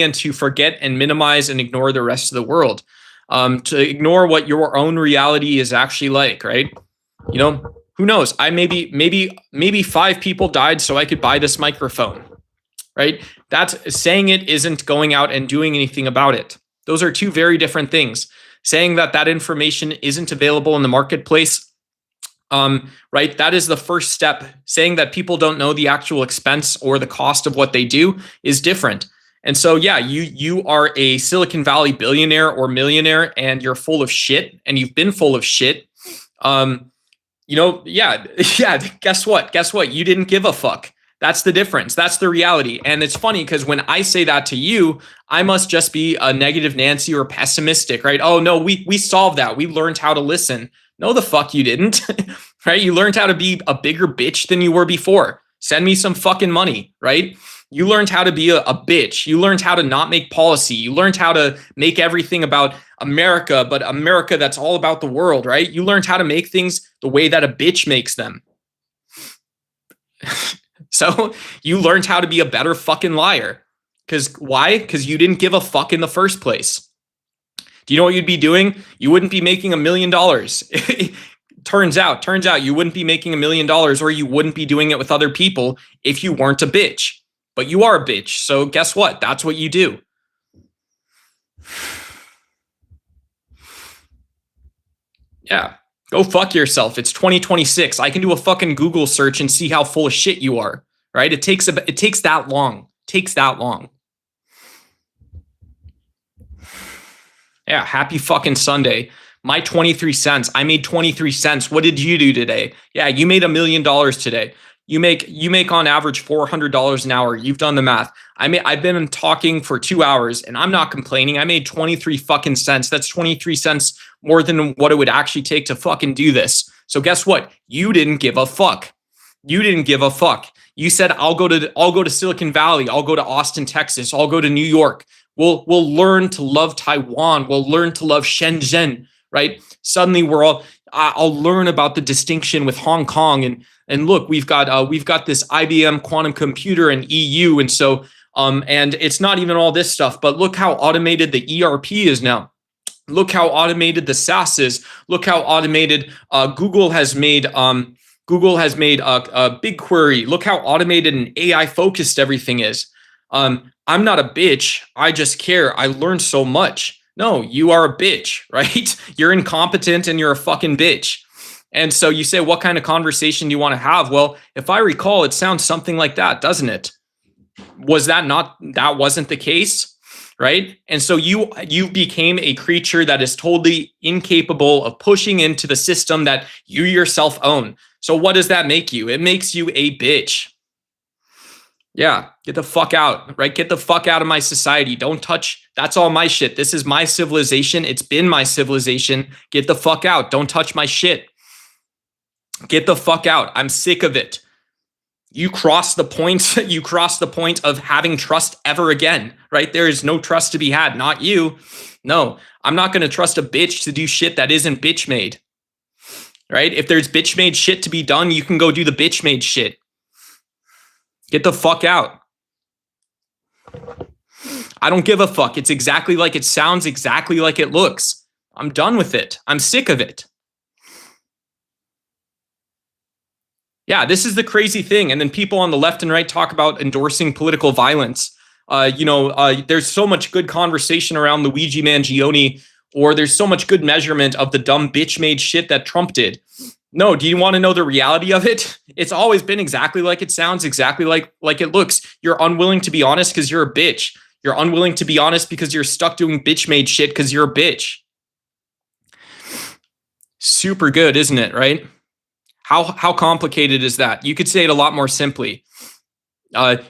and to forget and minimize and ignore the rest of the world, to ignore what your own reality is actually like, right? Who knows? Maybe 5 people died so I could buy this microphone, right? That's saying it isn't going out and doing anything about it. Those are two very different things. Saying that information isn't available in the marketplace, right? That is the first step. Saying that people don't know the actual expense or the cost of what they do is different. And so, yeah, you are a Silicon Valley billionaire or millionaire, and you're full of shit, and you've been full of shit. Yeah. Guess what? You didn't give a fuck. That's the difference. That's the reality. And it's funny because when I say that to you, I must just be a negative Nancy or pessimistic, right? Oh no, we solved that. We learned how to listen. No, the fuck you didn't, right? You learned how to be a bigger bitch than you were before. Send me some fucking money, right? You learned how to be a bitch. You learned how to not make policy. You learned how to make everything about America, but America that's all about the world, right? You learned how to make things the way that a bitch makes them. So you learned how to be a better fucking liar. Why? Because you didn't give a fuck in the first place. Do you know what you'd be doing? You wouldn't be making $1 million. Turns out you wouldn't be making $1 million, or you wouldn't be doing it with other people if you weren't a bitch. But you are a bitch. So guess what? That's what you do. Yeah. Go fuck yourself. It's 2026. I can do a fucking Google search and see how full of shit you are, right? It takes that long. Yeah, happy fucking Sunday. My 23 cents. I made 23 cents. What did you do today? Yeah, you made $1 million today. You make on average $400 an hour. You've done the math. I've been talking for 2 hours and I'm not complaining. I made 23 fucking cents. That's 23 cents more than what it would actually take to fucking do this. So guess what? You didn't give a fuck. You said I'll go to Silicon Valley. I'll go to Austin, Texas. I'll go to New York. We'll learn to love Taiwan. We'll learn to love Shenzhen, right? Suddenly I'll learn about the distinction with Hong Kong, and look, we've got this IBM quantum computer and EU, and so and it's not even all this stuff, but look how automated the ERP is now. Look how automated the SaaS is. Look how automated Google has made BigQuery. Look how automated and AI focused everything is. I'm not a bitch. I just care. I learned so much. No, you are a bitch, right? You're incompetent and you're a fucking bitch. And so you say, what kind of conversation do you want to have? Well, if I recall, it sounds something like that, doesn't it? That wasn't the case, right? And so you became a creature that is totally incapable of pushing into the system that you yourself own. So what does that make you? It makes you a bitch. Yeah, get the fuck out, right? Get the fuck out of my society. Don't touch. That's all my shit. This is my civilization. It's been my civilization. Get the fuck out. Don't touch my shit. Get the fuck out. I'm sick of it. You cross the point. You cross the point of having trust ever again, right? There is no trust to be had. Not you. No, I'm not going to trust a bitch to do shit that isn't bitch made, right? If there's bitch made shit to be done, you can go do the bitch made shit. Get the fuck out. I don't give a fuck. It's exactly like it sounds, exactly like it looks. I'm done with it. I'm sick of it. Yeah, this is the crazy thing. And then people on the left and right talk about endorsing political violence. There's so much good conversation around Luigi Mangione, or there's so much good measurement of the dumb bitch made shit that Trump did. No, do you want to know the reality of it? It's always been exactly like it sounds, exactly like it looks. You're unwilling to be honest because you're a bitch. You're unwilling to be honest because you're stuck doing bitch-made shit because you're a bitch. Super good, isn't it, right? How complicated is that? You could say it a lot more simply.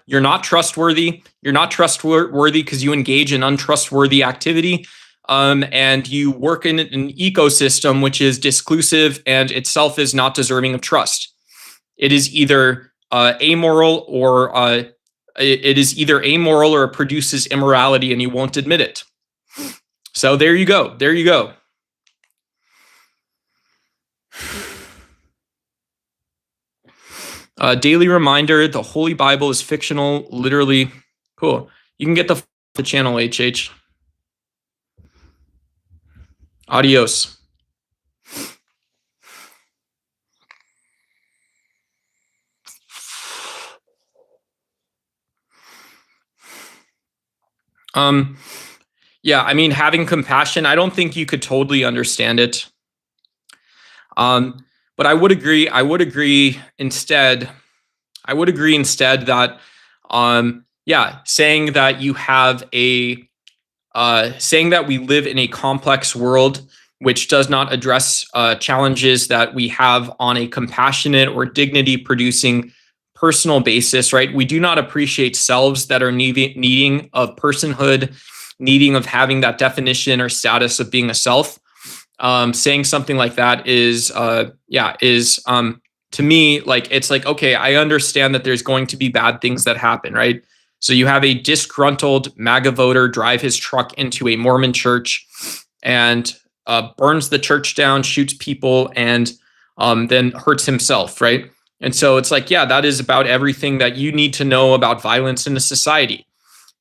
You're not trustworthy. You're not trustworthy because you engage in untrustworthy activity. And you work in an ecosystem which is disclusive and itself is not deserving of trust. It is either amoral or it produces immorality, and you won't admit it. So there you go. There you go. Daily reminder: the Holy Bible is fictional. Literally, cool. You can get the channel, HH. Adios. Yeah, I mean, having compassion, I don't think you could totally understand it. But I would agree instead that, saying that you have saying that we live in a complex world which does not address challenges that we have on a compassionate or dignity producing personal basis, right? We do not appreciate selves that are needing of personhood, needing of having that definition or status of being a self. Saying something like that is to me, like, it's like, okay, I understand that there's going to be bad things that happen, right? So you have a disgruntled MAGA voter drive his truck into a Mormon church and burns the church down, shoots people, and then hurts himself, right? And so it's like, yeah, that is about everything that you need to know about violence in a society.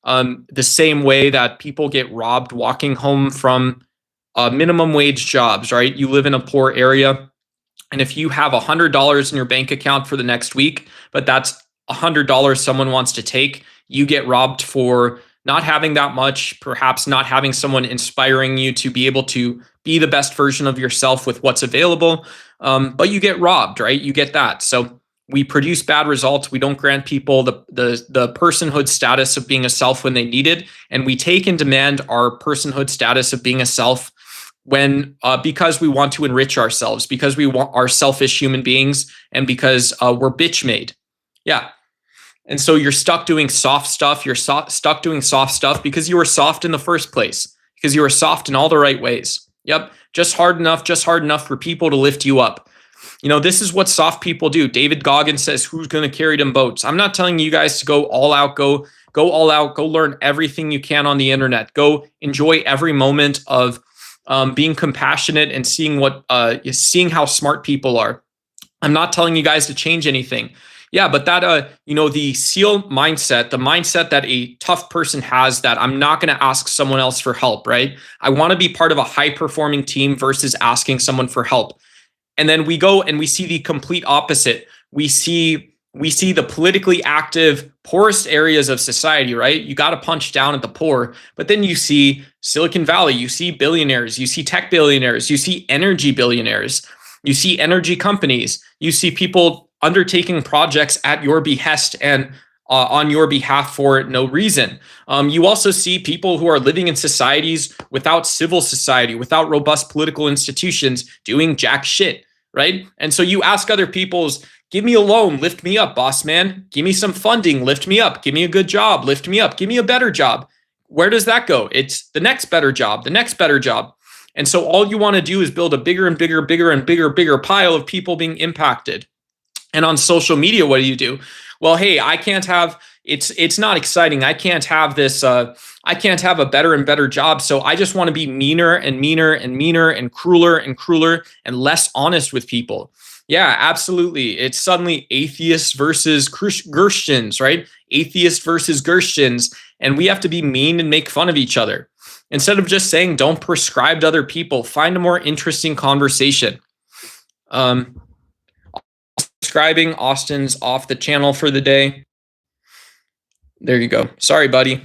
The same way that people get robbed walking home from minimum wage jobs, right? You live in a poor area, and if you have $100 in your bank account for the next week, but that's $100 someone wants to take, you get robbed for not having that much, perhaps not having someone inspiring you to be able to be the best version of yourself with what's available. But you get robbed, right? You get that. So we produce bad results. We don't grant people the personhood status of being a self when they need it, and we take and demand our personhood status of being a self when because we want to enrich ourselves, because we are selfish human beings, and because we're bitch made. Yeah. And so you're stuck doing soft stuff. You're stuck doing soft stuff because you were soft in the first place, because you were soft in all the right ways. Yep. Just hard enough for people to lift you up. You know, this is what soft people do. David Goggins says, who's going to carry them boats? I'm not telling you guys to go all out, go all out, go learn everything you can on the internet. Go enjoy every moment of being compassionate and seeing how smart people are. I'm not telling you guys to change anything. Yeah, but that, the SEAL mindset, the mindset that a tough person has, that I'm not going to ask someone else for help, right? I want to be part of a high performing team versus asking someone for help. And then we go and we see the complete opposite. We see the politically active, poorest areas of society, right? You got to punch down at the poor. But then you see Silicon Valley, you see billionaires, you see tech billionaires, you see energy billionaires. You see energy companies. You see people undertaking projects at your behest and on your behalf for no reason. You also see people who are living in societies without civil society, without robust political institutions, doing jack shit, right? And so you ask other people's, give me a loan, lift me up, boss man. Give me some funding, lift me up. Give me a good job, lift me up. Give me a better job. Where does that go? It's the next better job, the next better job. And so all you want to do is build a bigger and bigger, bigger and bigger pile of people being impacted. And on social media, what do? Well, hey, I can't have, it's not exciting. I can't have this, I can't have a better and better job. So I just want to be meaner and meaner and meaner and crueler and less honest with people. Yeah, absolutely. It's suddenly atheists versus Christians, right? Atheists versus Christians. And we have to be mean and make fun of each other. Instead of just saying, don't prescribe to other people, find a more interesting conversation. Subscribing, Austin's off the channel for the day. There you go. Sorry, buddy.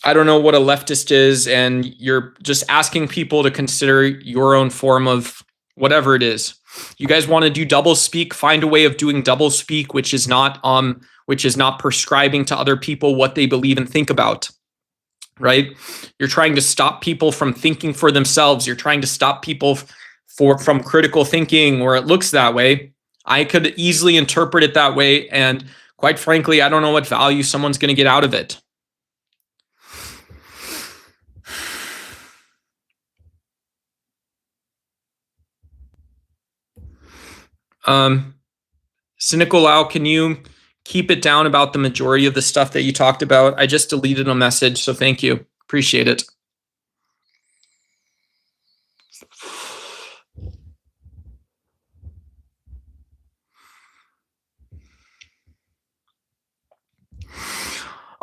I don't know what a leftist is, and you're just asking people to consider your own form of whatever it is. You guys want to do double speak, find a way of doing double speak, which is not prescribing to other people what they believe and think about. Right? You're trying to stop people from thinking for themselves. You're trying to stop people from critical thinking where it looks that way. I could easily interpret it that way. And quite frankly, I don't know what value someone's going to get out of it. Cynical Lau, can you keep it down about the majority of the stuff that you talked about? I just deleted a message, so thank you. Appreciate it.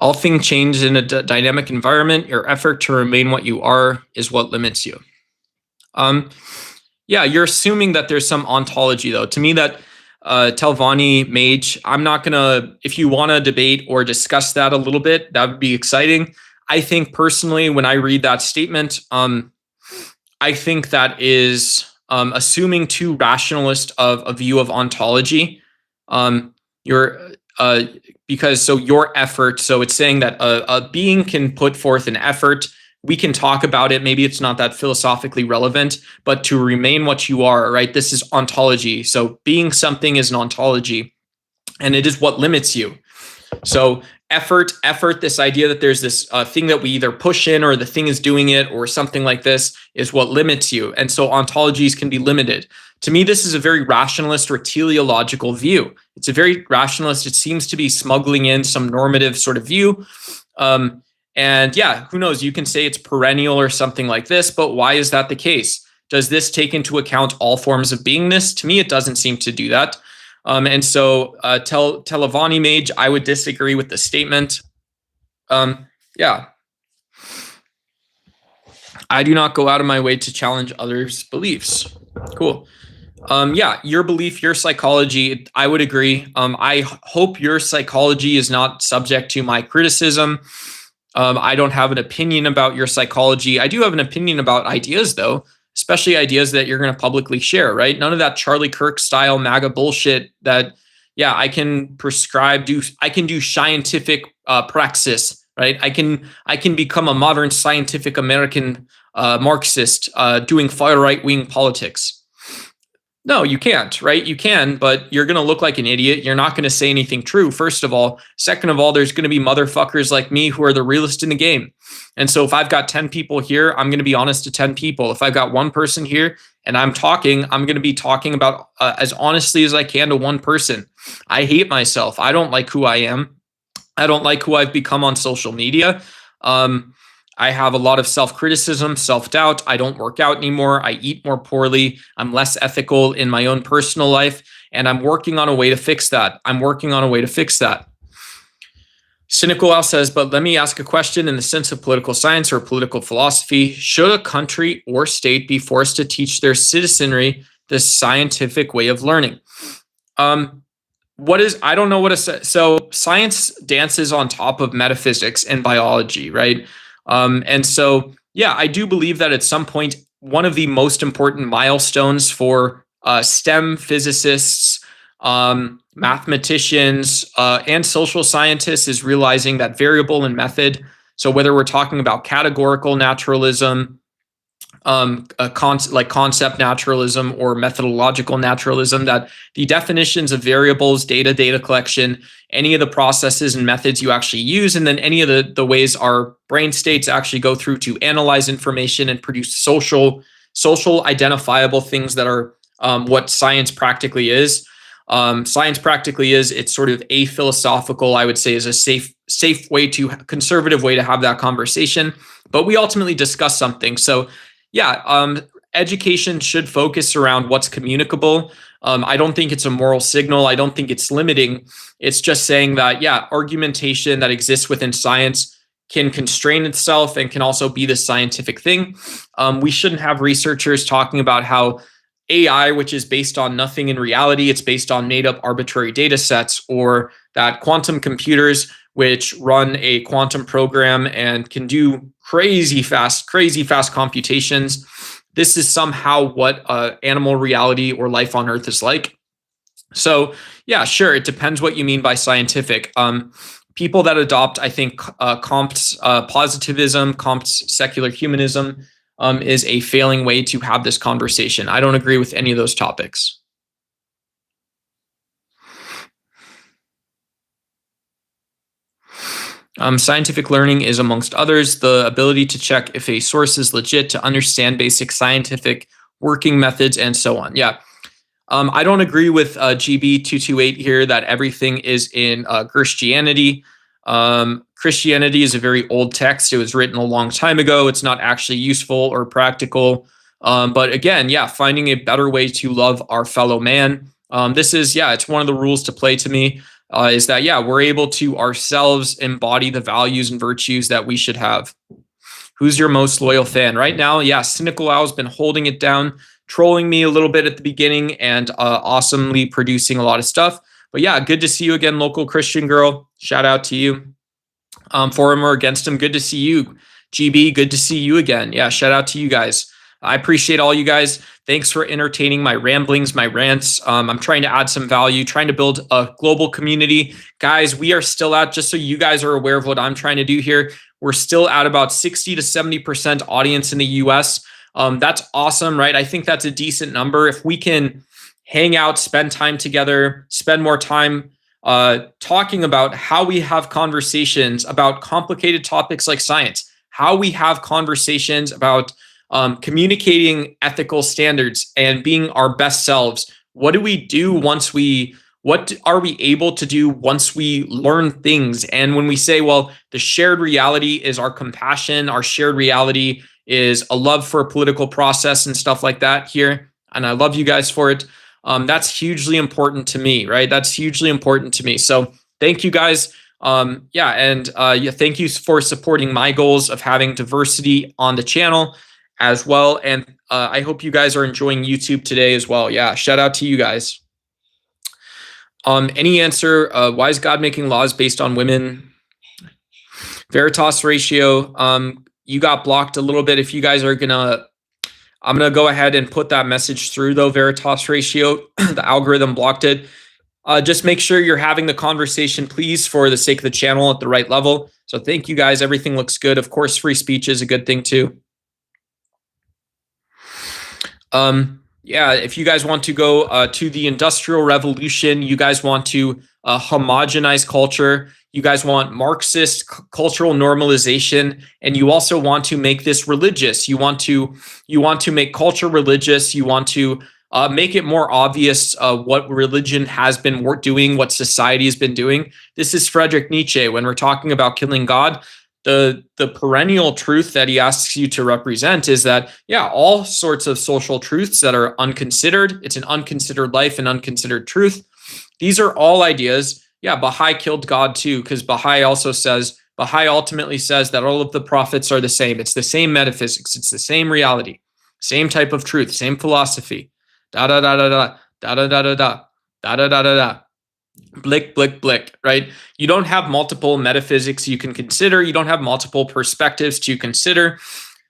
All things change in a dynamic environment. Your effort to remain what you are is what limits you. Yeah, you're assuming that there's some ontology, though. To me, that Telvanni Mage, I'm not gonna, if you want to debate or discuss that a little bit, that would be exciting. I think personally, when I read that statement, I think that is assuming too rationalist of a view of ontology. Because so your effort, so it's saying that a being can put forth an effort. We can talk about it. Maybe it's not that philosophically relevant, but to remain what you are, right? This is ontology. So being something is an ontology, and it is what limits you. So effort, this idea that there's this thing that we either push in or the thing is doing it or something like this is what limits you. And so ontologies can be limited. To me, this is a very rationalist or teleological view. It's a very rationalist. It seems to be smuggling in some normative sort of view. And yeah, who knows? You can say it's perennial or something like this, but why is that the case? Does this take into account all forms of beingness? To me, it doesn't seem to do that. And so Telvanni Mage, I would disagree with the statement. Yeah. I do not go out of my way to challenge others' beliefs. Cool. Yeah, your belief, your psychology, I would agree. I hope your psychology is not subject to my criticism. I don't have an opinion about your psychology. I do have an opinion about ideas, though, especially ideas that you're going to publicly share, right? None of that Charlie Kirk style MAGA bullshit that, yeah, I can prescribe, I can do scientific praxis, right? I can become a modern scientific American Marxist doing far right-wing politics. No, you can't, right? You can, but you're going to look like an idiot. You're not going to say anything true, first of all. Second of all, there's going to be motherfuckers like me who are the realist in the game. And so if I've got 10 people here, I'm going to be honest to 10 people. If I've got one person here and I'm talking, I'm going to be talking about as honestly as I can to one person. I hate myself. I don't like who I am. I don't like who I've become on social media. I have a lot of self-criticism, self-doubt. I don't work out anymore. I eat more poorly. I'm less ethical in my own personal life. And I'm working on a way to fix that. Cynical Al says, but let me ask a question in the sense of political science or political philosophy. Should a country or state be forced to teach their citizenry the scientific way of learning? I don't know what so science dances on top of metaphysics and biology, right? And so, yeah, I do believe that at some point, one of the most important milestones for STEM physicists, mathematicians, and social scientists is realizing that variable and method. So whether we're talking about categorical naturalism, like concept naturalism or methodological naturalism, that the definitions of variables, data collection, any of the processes and methods you actually use, and then any of the ways our brain states actually go through to analyze information and produce social identifiable things that are what science practically is. Science practically is, it's sort of a philosophical, I would say, is a safe way to, conservative way to have that conversation. But we ultimately discuss something. So yeah, education should focus around what's communicable. I don't think it's a moral signal. I don't think it's limiting. It's just saying that, yeah, argumentation that exists within science can constrain itself and can also be the scientific thing. We shouldn't have researchers talking about how AI, which is based on nothing in reality, it's based on made up arbitrary data sets, or that quantum computers, which run a quantum program and can do crazy fast computations, this is somehow what animal reality or life on Earth is like. So yeah, sure, it depends what you mean by scientific. People that adopt, I think, Comte's positivism, Comte's secular humanism, is a failing way to have this conversation. I don't agree with any of those topics. Scientific learning is, amongst others, the ability to check if a source is legit, to understand basic scientific working methods, and so on. Yeah. I don't agree with GB228 here that everything is in Christianity. Christianity is a very old text. It was written a long time ago. It's not actually useful or practical. But again, yeah, finding a better way to love our fellow man. This is, yeah, it's one of the rules to play to me. Is that, yeah, we're able to ourselves embody the values and virtues that we should have. Who's your most loyal fan? Right now, yeah, Cynical Owl's been holding it down, trolling me a little bit at the beginning, and awesomely producing a lot of stuff. But yeah, good to see you again, local Christian girl. Shout out to you. For him or against him, good to see you. GB, good to see you again. Yeah, shout out to you guys. I appreciate all you guys. Thanks for entertaining my ramblings, my rants. I'm trying to add some value, trying to build a global community. Guys, we are still at, just so you guys are aware of what I'm trying to do here, we're still at about 60 to 70% audience in the US. That's awesome, right? I think that's a decent number. If we can hang out, spend time together, spend more time talking about how we have conversations about complicated topics like science, how we have conversations about communicating ethical standards and being our best selves. What do we do what are we able to do once we learn things? And when we say, well, the shared reality is our compassion, our shared reality is a love for a political process and stuff like that here. And I love you guys for it. That's hugely important to me, right? That's hugely important to me. So thank you guys. Yeah, thank you for supporting my goals of having diversity on the channel as well. And I hope you guys are enjoying YouTube today as well. Yeah, shout out to you guys. Any answer? Why is God making laws based on women? Veritas ratio. You got blocked a little bit. If you guys are I'm gonna go ahead and put that message through though. Veritas ratio. The algorithm blocked it. Just make sure you're having the conversation, please, for the sake of the channel at the right level. So thank you guys. Everything looks good. Of course, free speech is a good thing too. Yeah, if you guys want to go to the Industrial Revolution, you guys want to homogenize culture, you guys want Marxist cultural normalization, and you also want to make this religious. You want to make culture religious. You want to make it more obvious what religion has been doing, what society has been doing. This is Friedrich Nietzsche. When we're talking about killing God, the perennial truth that he asks you to represent is that, yeah, all sorts of social truths that are unconsidered, it's an unconsidered life and unconsidered truth. These are all ideas. Yeah, Baha'i killed God too, because Baha'i ultimately says that all of the prophets are the same. It's the same metaphysics. It's the same reality, same type of truth, same philosophy. Da da da da da da da da da da da da da da da. Blick, blick, blick, right? You don't have multiple metaphysics you can consider. You don't have multiple perspectives to consider.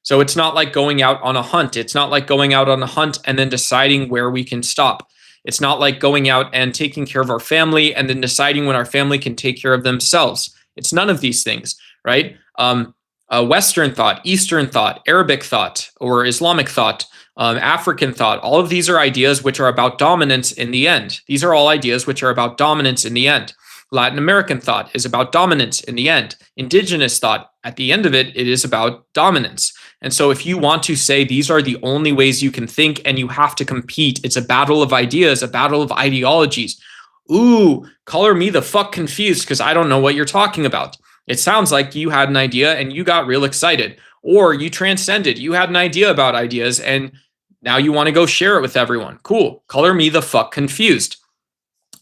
So it's not like going out on a hunt. It's not like going out on a hunt and then deciding where we can stop. It's not like going out and taking care of our family and then deciding when our family can take care of themselves. It's none of these things, right? Western thought, Eastern thought, Arabic thought, or Islamic thought, African thought, all of these are ideas which are about dominance in the end. These are all ideas which are about dominance in the end. Latin American thought is about dominance in the end. Indigenous thought, at the end of it, it is about dominance. And so if you want to say these are the only ways you can think and you have to compete, it's a battle of ideas, a battle of ideologies. Ooh, color me the fuck confused because I don't know what you're talking about. It sounds like you had an idea and you got real excited, or you transcended. You had an idea about ideas and now you want to go share it with everyone. Cool. Color me the fuck confused.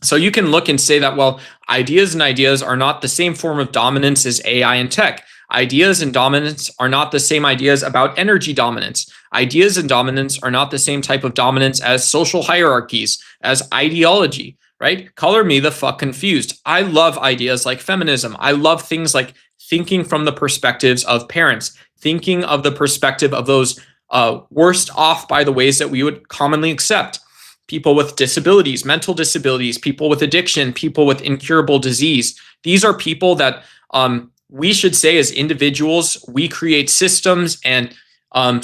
So you can look and say that, well, ideas and ideas are not the same form of dominance as AI and tech. Ideas and dominance are not the same ideas about energy dominance. Ideas and dominance are not the same type of dominance as social hierarchies, as ideology, right? Color me the fuck confused. I love ideas like feminism. I love things like thinking from the perspectives of parents, thinking of the perspective of those worst off by the ways that we would commonly accept. People with disabilities, mental disabilities, people with addiction, people with incurable disease. These are people that we should say as individuals, we create systems and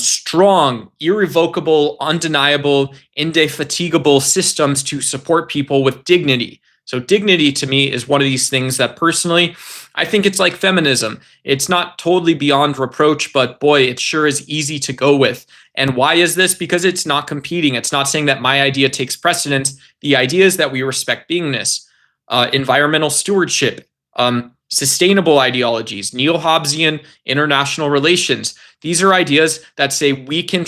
strong, irrevocable, undeniable, indefatigable systems to support people with dignity. So dignity to me is one of these things that personally, I think it's like feminism. It's not totally beyond reproach, but boy, it sure is easy to go with. And why is this? Because it's not competing. It's not saying that my idea takes precedence. The idea is that we respect beingness, environmental stewardship, sustainable ideologies, neo-Hobbesian international relations. These are ideas that say we can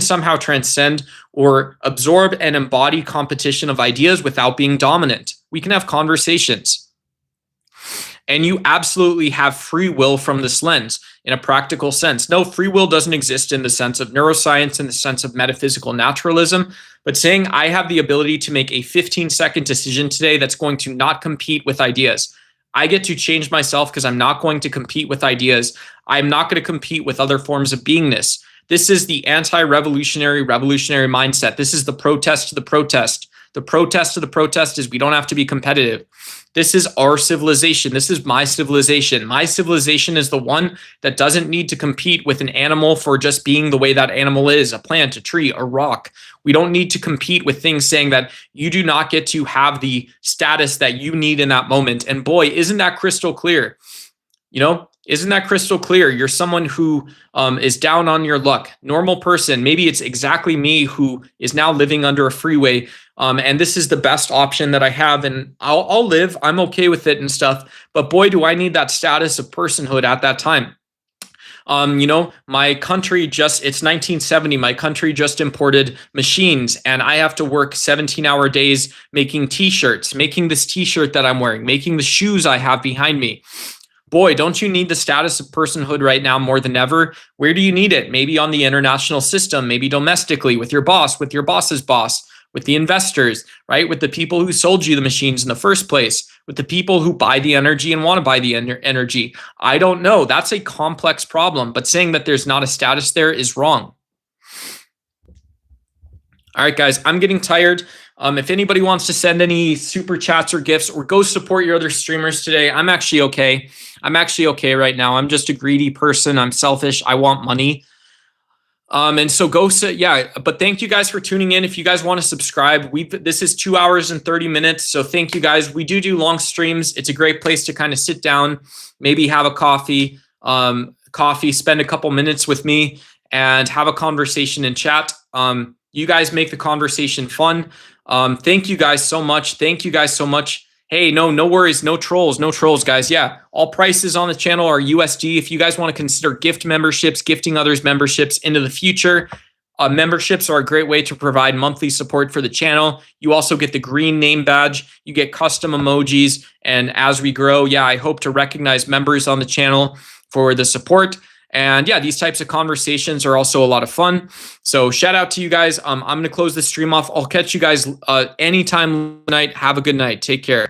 somehow transcend or absorb and embody competition of ideas without being dominant. We can have conversations. And you absolutely have free will from this lens in a practical sense. No, free will doesn't exist in the sense of neuroscience, in the sense of metaphysical naturalism, but saying I have the ability to make a 15-second decision today that's going to not compete with ideas. I get to change myself because I'm not going to compete with ideas. I'm not going to compete with other forms of beingness. This is the anti-revolutionary mindset. This is the protest to the protest. The protest to the protest is we don't have to be competitive. This is our civilization. This is my civilization. My civilization is the one that doesn't need to compete with an animal for just being the way that animal is, a plant, a tree, a rock. We don't need to compete with things saying that you do not get to have the status that you need in that moment. And boy, isn't that crystal clear? You know, isn't that crystal clear? You're someone who is down on your luck, normal person. Maybe it's exactly me who is now living under a freeway. And this is the best option that I have, and I'll live. I'm okay with it and stuff. But boy, do I need that status of personhood at that time. My country it's 1970. My country just imported machines and I have to work 17-hour days making t-shirts, making this t-shirt that I'm wearing, making the shoes I have behind me. Boy, don't you need the status of personhood right now more than ever? Where do you need it? Maybe on the international system, maybe domestically with your boss, with your boss's boss, with the investors, right? With the people who sold you the machines in the first place, with the people who buy the energy and want to buy the energy. I don't know. That's a complex problem, but saying that there's not a status there is wrong. All right, guys, I'm getting tired. If anybody wants to send any super chats or gifts or go support your other streamers today, I'm actually okay. I'm actually okay right now. I'm just a greedy person. I'm selfish. I want money. And so but thank you guys for tuning in. If you guys want to subscribe, this is 2 hours and 30 minutes. So thank you guys. We do long streams. It's a great place to kind of sit down, maybe have a coffee, spend a couple minutes with me and have a conversation in chat. You guys make the conversation fun. Thank you guys so much. Thank you guys so much. Hey, no worries. No trolls, guys. Yeah. All prices on the channel are USD. If you guys want to consider gifting others memberships into the future, memberships are a great way to provide monthly support for the channel. You also get the green name badge. You get custom emojis. And as we grow, I hope to recognize members on the channel for the support. And these types of conversations are also a lot of fun. So shout out to you guys. I'm going to close the stream off. I'll catch you guys anytime tonight. Have a good night. Take care.